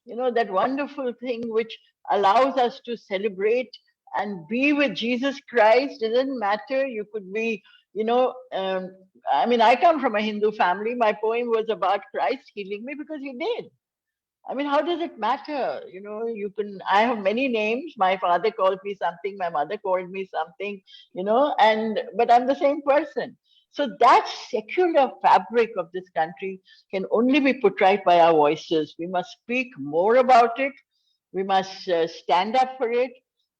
that wonderful thing which allows us to celebrate and be with Jesus Christ. It doesn't matter. You could be, I come from a Hindu family. My poem was about Christ healing me because he did. How does it matter? I have many names. My father called me something, my mother called me something, but I'm the same person. So that secular fabric of this country can only be put right by our voices. We must speak more about it. We must stand up for it.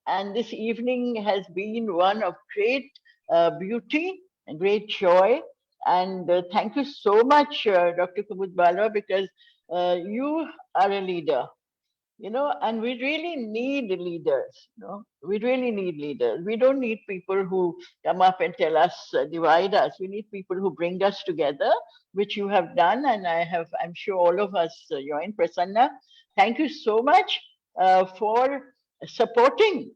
And this evening has been one of great beauty and great joy. And thank you so much, Dr. Kumud Bala, because you are a leader, and we really need leaders. We really need leaders. We don't need people who come up and tell us, divide us. We need people who bring us together, which you have done, and I'm sure all of us join. Prasanna, thank you so much for supporting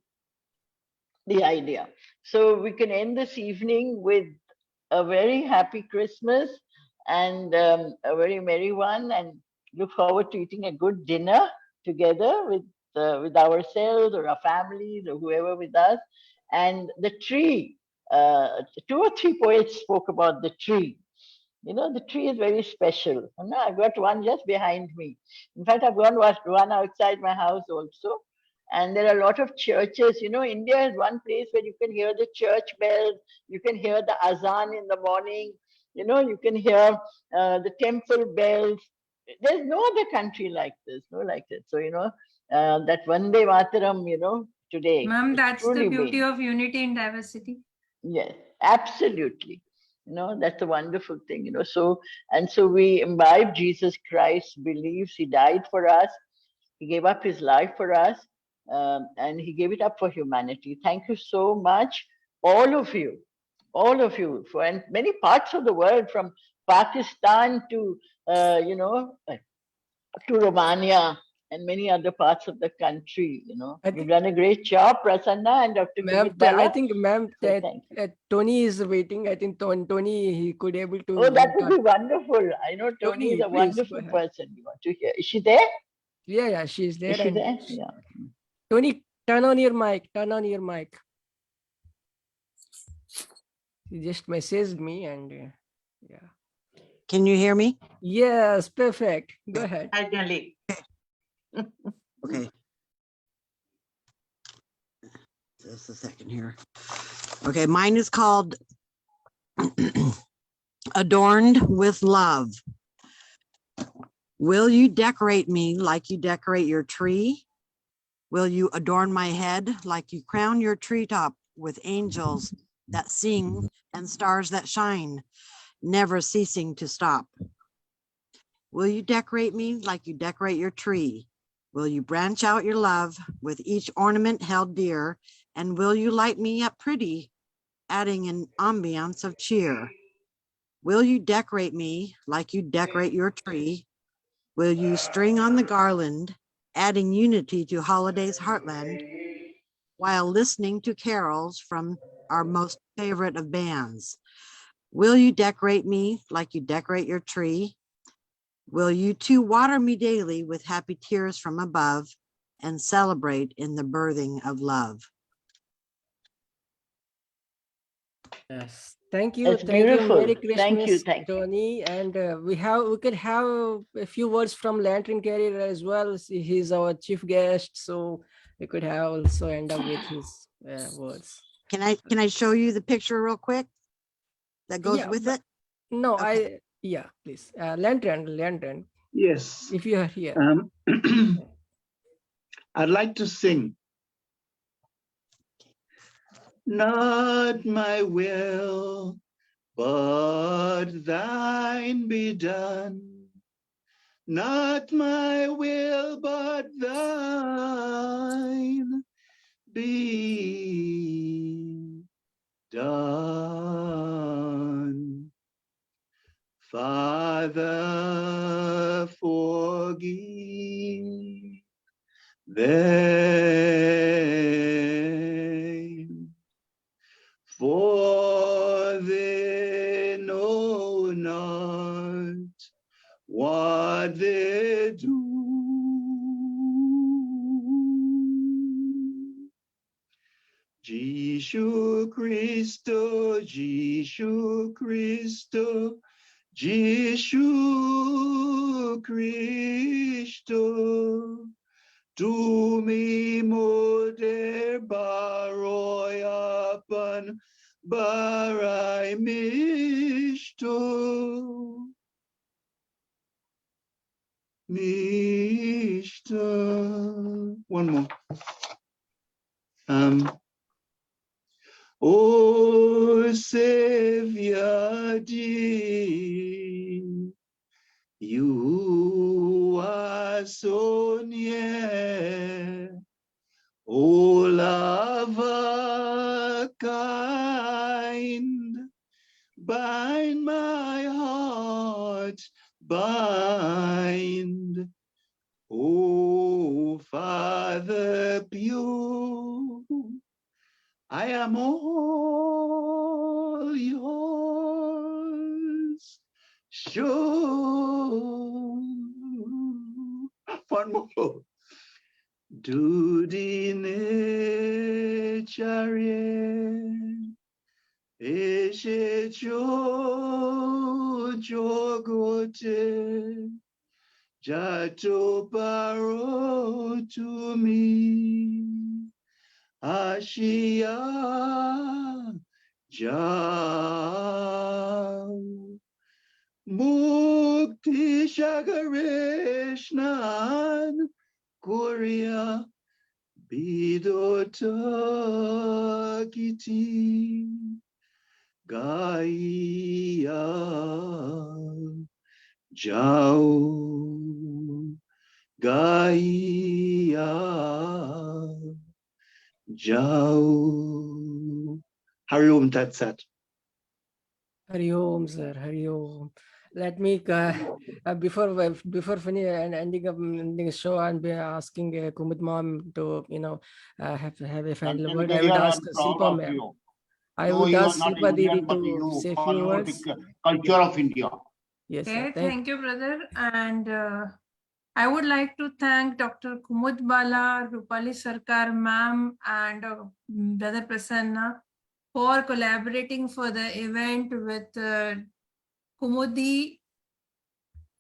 the idea. So we can end this evening with a very happy Christmas and a very merry one, and look forward to eating a good dinner together with ourselves or our families or whoever with us. And the tree, 2 or 3 poets spoke about the tree. The tree is very special. I've got one just behind me. In fact, I've got one outside my house also. And there are a lot of churches. India is one place where you can hear the church bells, you can hear the azan in the morning, you can hear the temple bells. There's no other country like this, So, that Vande Mataram, today. Ma'am, that's the truly beauty been. of unity in diversity. Yes, absolutely. That's a wonderful thing, So we imbibe Jesus Christ's beliefs. He died for us. He gave up his life for us, and he gave it up for humanity. Thank you so much, all of you, and many parts of the world, from Pakistan to, to Romania and many other parts of the country. You've done a great job, Prasanna and Dr. Kumud Bala. I think, ma'am, So Tony is waiting. I think Tony, he could able to. Oh, that would be wonderful. I know Tony is a please, wonderful person. You want to hear? Is she there? Yeah, she's there. Is she there? Yeah. Tony, turn on your mic. He just messaged me and yeah. Can you hear me? Yes, perfect. Go ahead. Ideally. Okay. Just a second here. Okay, mine is called Adorned with Love. Will you decorate me like you decorate your tree? Will you adorn my head like you crown your treetop with angels that sing and stars that shine, never ceasing to stop? Will you decorate me like you decorate your tree? Will you branch out your love with each ornament held dear? And will you light me up pretty, adding an ambiance of cheer? Will you decorate me like you decorate your tree? Will you string on the garland, adding unity to holiday's heartland, while listening to carols from our most favorite of bands? Will you decorate me like you decorate your tree? Will you too water me daily with happy tears from above and celebrate in the birthing of love? Yes, thank you. That's Thank you. beautiful. Merry Christmas, Thank you. Tony. And we could have a few words from Lantern Carrier as well. He's our chief guest, so we could have also end up with his words. Can I show you the picture real quick that goes with it? No, Okay. Please. Lantern. Yes. If you are here. I'd like to sing. Not my will, but thine be done. Not my will, but thine be done. Father, forgive them, for they know not what they do. Jishu Christo, Jishu Christo, Jishu Christo, tu mi moder baroyapan barai mishto. Mishta. One more. O Savior dear, you are so near. O lover kind, bind my heart, bind. O Father pure, I am all yours. Sure. One more. Dudine chariot, eshe jogote, jato paro to me. Ashia Jao Mukti Shagarishnan Korea Bidota Kiti Gaia Jao Gaia Jao. Hari Om Tat Sat. Hari Om, sir. Hari Om. Let me before ending the show, and be asking Kumud ma'am to have a final word. I would ask Shilpa ma'am. I would ask Shilpa Didi to say a few words. Culture of India. Yes, Okay, sir. thank you, brother. And I would like to thank Dr. Kumud Bala, Rupali Sarkar ma'am, and Brother Prasanna for collaborating for the event with Kumudi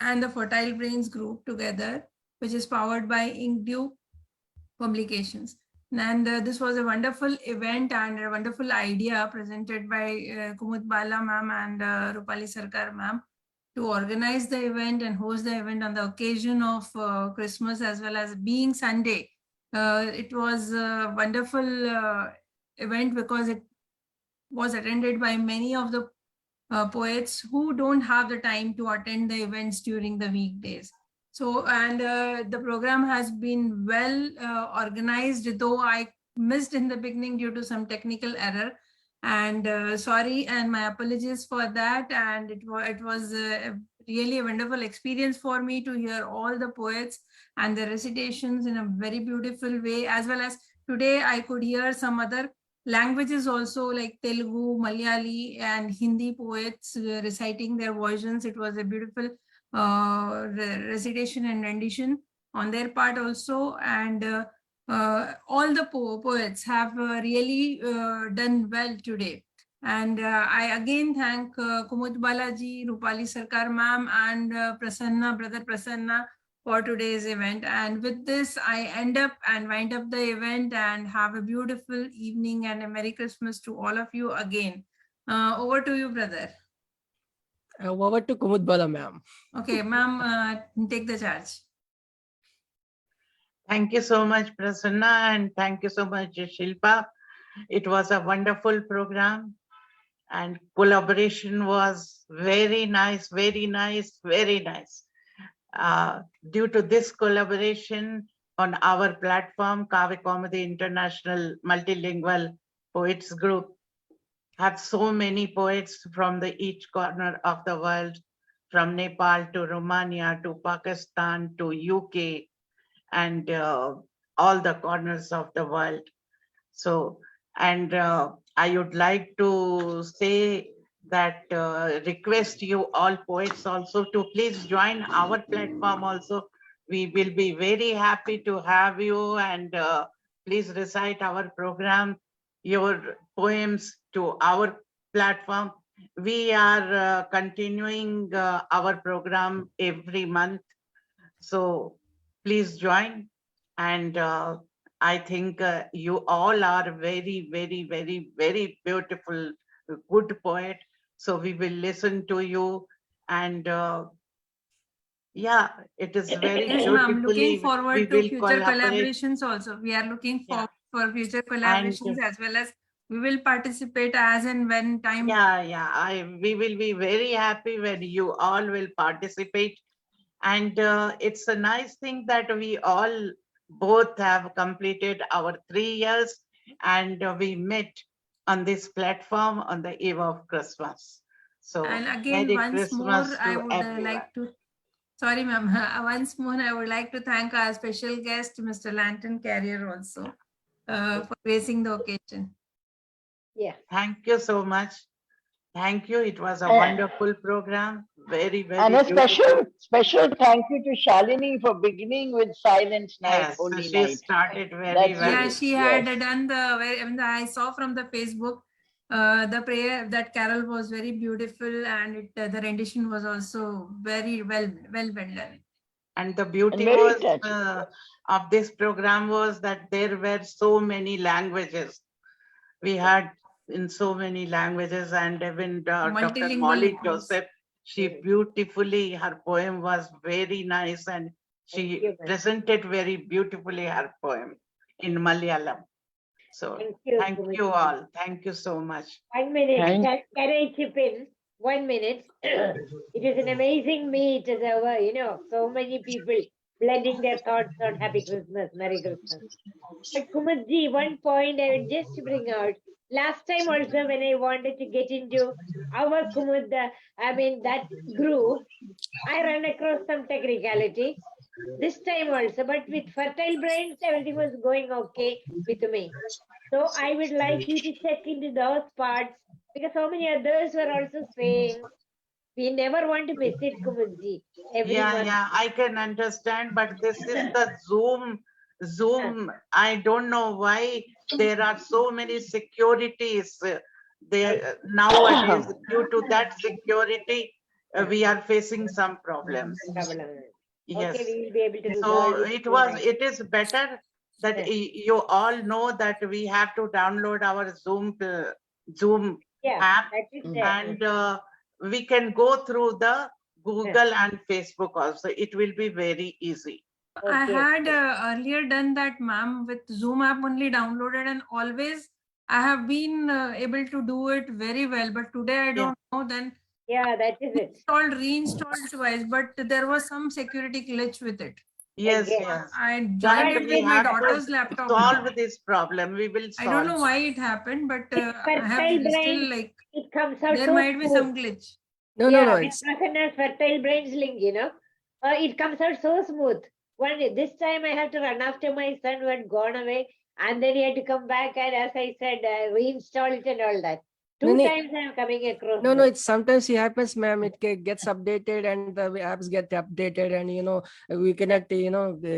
and the Fertile Brains group together, which is powered by Inkdew Publications. And this was a wonderful event and a wonderful idea presented by Kumud Bala ma'am and Rupali Sarkar ma'am to organize the event and host the event on the occasion of Christmas as well as being Sunday. It was a wonderful event because it was attended by many of the poets who don't have the time to attend the events during the weekdays. So, and the program has been well organized, though I missed in the beginning due to some technical error. And sorry, and my apologies for that. And it was really a wonderful experience for me to hear all the poets and the recitations in a very beautiful way, as well as today I could hear some other languages also, like Telugu, Malayali, and Hindi poets reciting their versions. It was a beautiful recitation and rendition on their part also. And all the poets have really done well today. And I again thank Kumud Balaji, Rupali Sarkar ma'am, and Prasanna, Brother Prasanna, for today's event. And with this, I wind up the event and have a beautiful evening and a Merry Christmas to all of you again. Over to you, brother. Over to Kumud Bala ma'am. Okay, ma'am, take the charge. Thank you so much, Prasanna, and thank you so much, Shilpa. It was a wonderful program. and collaboration was very nice, very nice, very nice. Due to this collaboration on our platform, Kaavya Kaumudi International Multilingual Poets Group, have so many poets from each corner of the world, from Nepal to Romania to Pakistan to UK and all the corners of the world. So, and I would like to say that request you all poets also to please join our platform also. We will be very happy to have you, and please recite our program, your poems to our platform. We are continuing our program every month. So please join. And I think you all are very, very, very, very beautiful, good poet. So we will listen to you. And yeah, it is very Yes, ma'am. beautifully. Looking forward we to will future collaborate. collaborations also. We are looking Yeah. for future collaborations, as well as we will participate as and when time. Yeah. We will be very happy when you all will participate. And it's a nice thing that we all both have completed our 3 years, and we met on this platform on the eve of Christmas. So And again, Merry once more, Christmas I to would everyone. like to, sorry, ma'am. Once more, I would like to thank our special guest, Mr. Lantern Carrier, also for gracing the occasion. Yeah. Thank you so much. Thank you. It was a wonderful program. Very, very And a beautiful. special thank you to Shalini for beginning with Silence Night, Yes, Holy she Night. started very That's well. Yeah, she had yes. done I saw from the Facebook, the prayer, that carol was very beautiful, and the rendition was also very well done. And the beauty very was touching. of this program was that there were so many languages. We had in so many languages, and even Dr. Multilingual Molly poems. Joseph, she beautifully, her poem was very nice, and she presented very beautifully her poem in Malayalam. So thank you all. Thank you so much. 1 minute. Thank- Can I chip in? 1 minute. It is an amazing meet as ever, so many people blending their thoughts on Happy Christmas, Merry Christmas. But Kumudji, one point I would just bring out. Last time also when I wanted to get into our Kumud, that group, I ran across some technicality. This time also, but with fertile brains, everything was going okay with me. So I would like you to check into those parts, because so many others were also saying we never want to miss it, Kumudji. Every month. Yeah, I can understand, but this is the Zoom. I don't know why there are so many securities there nowadays. Due to that security, we are facing some problems. Yes. Okay, we will be able to So resolve it. it is better that you all know that we have to download our Zoom app, that is there. and we can go through the Google and Facebook also. It will be very easy. I had earlier done that, ma'am, with Zoom app only downloaded, and always I have been able to do it very well. But today I don't know. Then that is it. Reinstalled twice, but there was some security glitch with it. Yes. I That joined it we with my have to daughter's laptop. solve this problem. We will solve. I don't know why it happened, but I have Fertile still brains, it comes out there so might be smooth. some glitch. No, With Prasanna's fertile brains link, it comes out so smooth. This time I have to run after my son who had gone away, and then he had to come back, and as I said, reinstall it and all that. Two times I am coming across. No, it sometimes it happens, ma'am. It gets updated and the apps get updated, and we cannot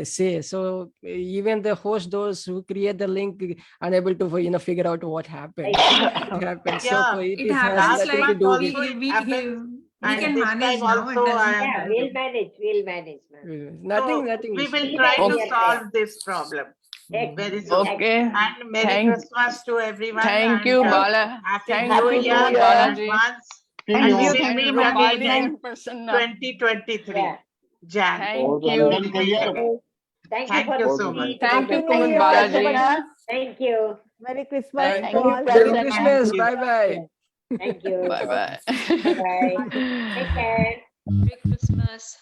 say. So even the host, those who create the link, unable to figure out what happened. It happens. Yeah, So it has happens nothing to like do we with can this manage time now. also It doesn't. Yeah, we'll manage, ma'am. nothing. We will issue. try to Okay. solve this problem very soon. Okay. And Merry Christmas to everyone. Thank and, you, Bala. Happy Thank New you, Year Kumud in Balaji. advance. Thank And you. we'll And meet Rupali again in and Prasanna. 2023. Jan. Thank you. Thank you so much. Thank you, Kumud Balaji. Thank you. Merry Christmas Thank to you, all. Merry Prasanna. Christmas. Bye bye. Thank you. Bye-bye. Bye. Take care. Merry Christmas.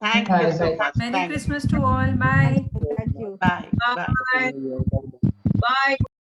Thank you so much. Merry Thank you. Christmas to all. Bye. Thank you. Bye. Bye. Bye. Bye.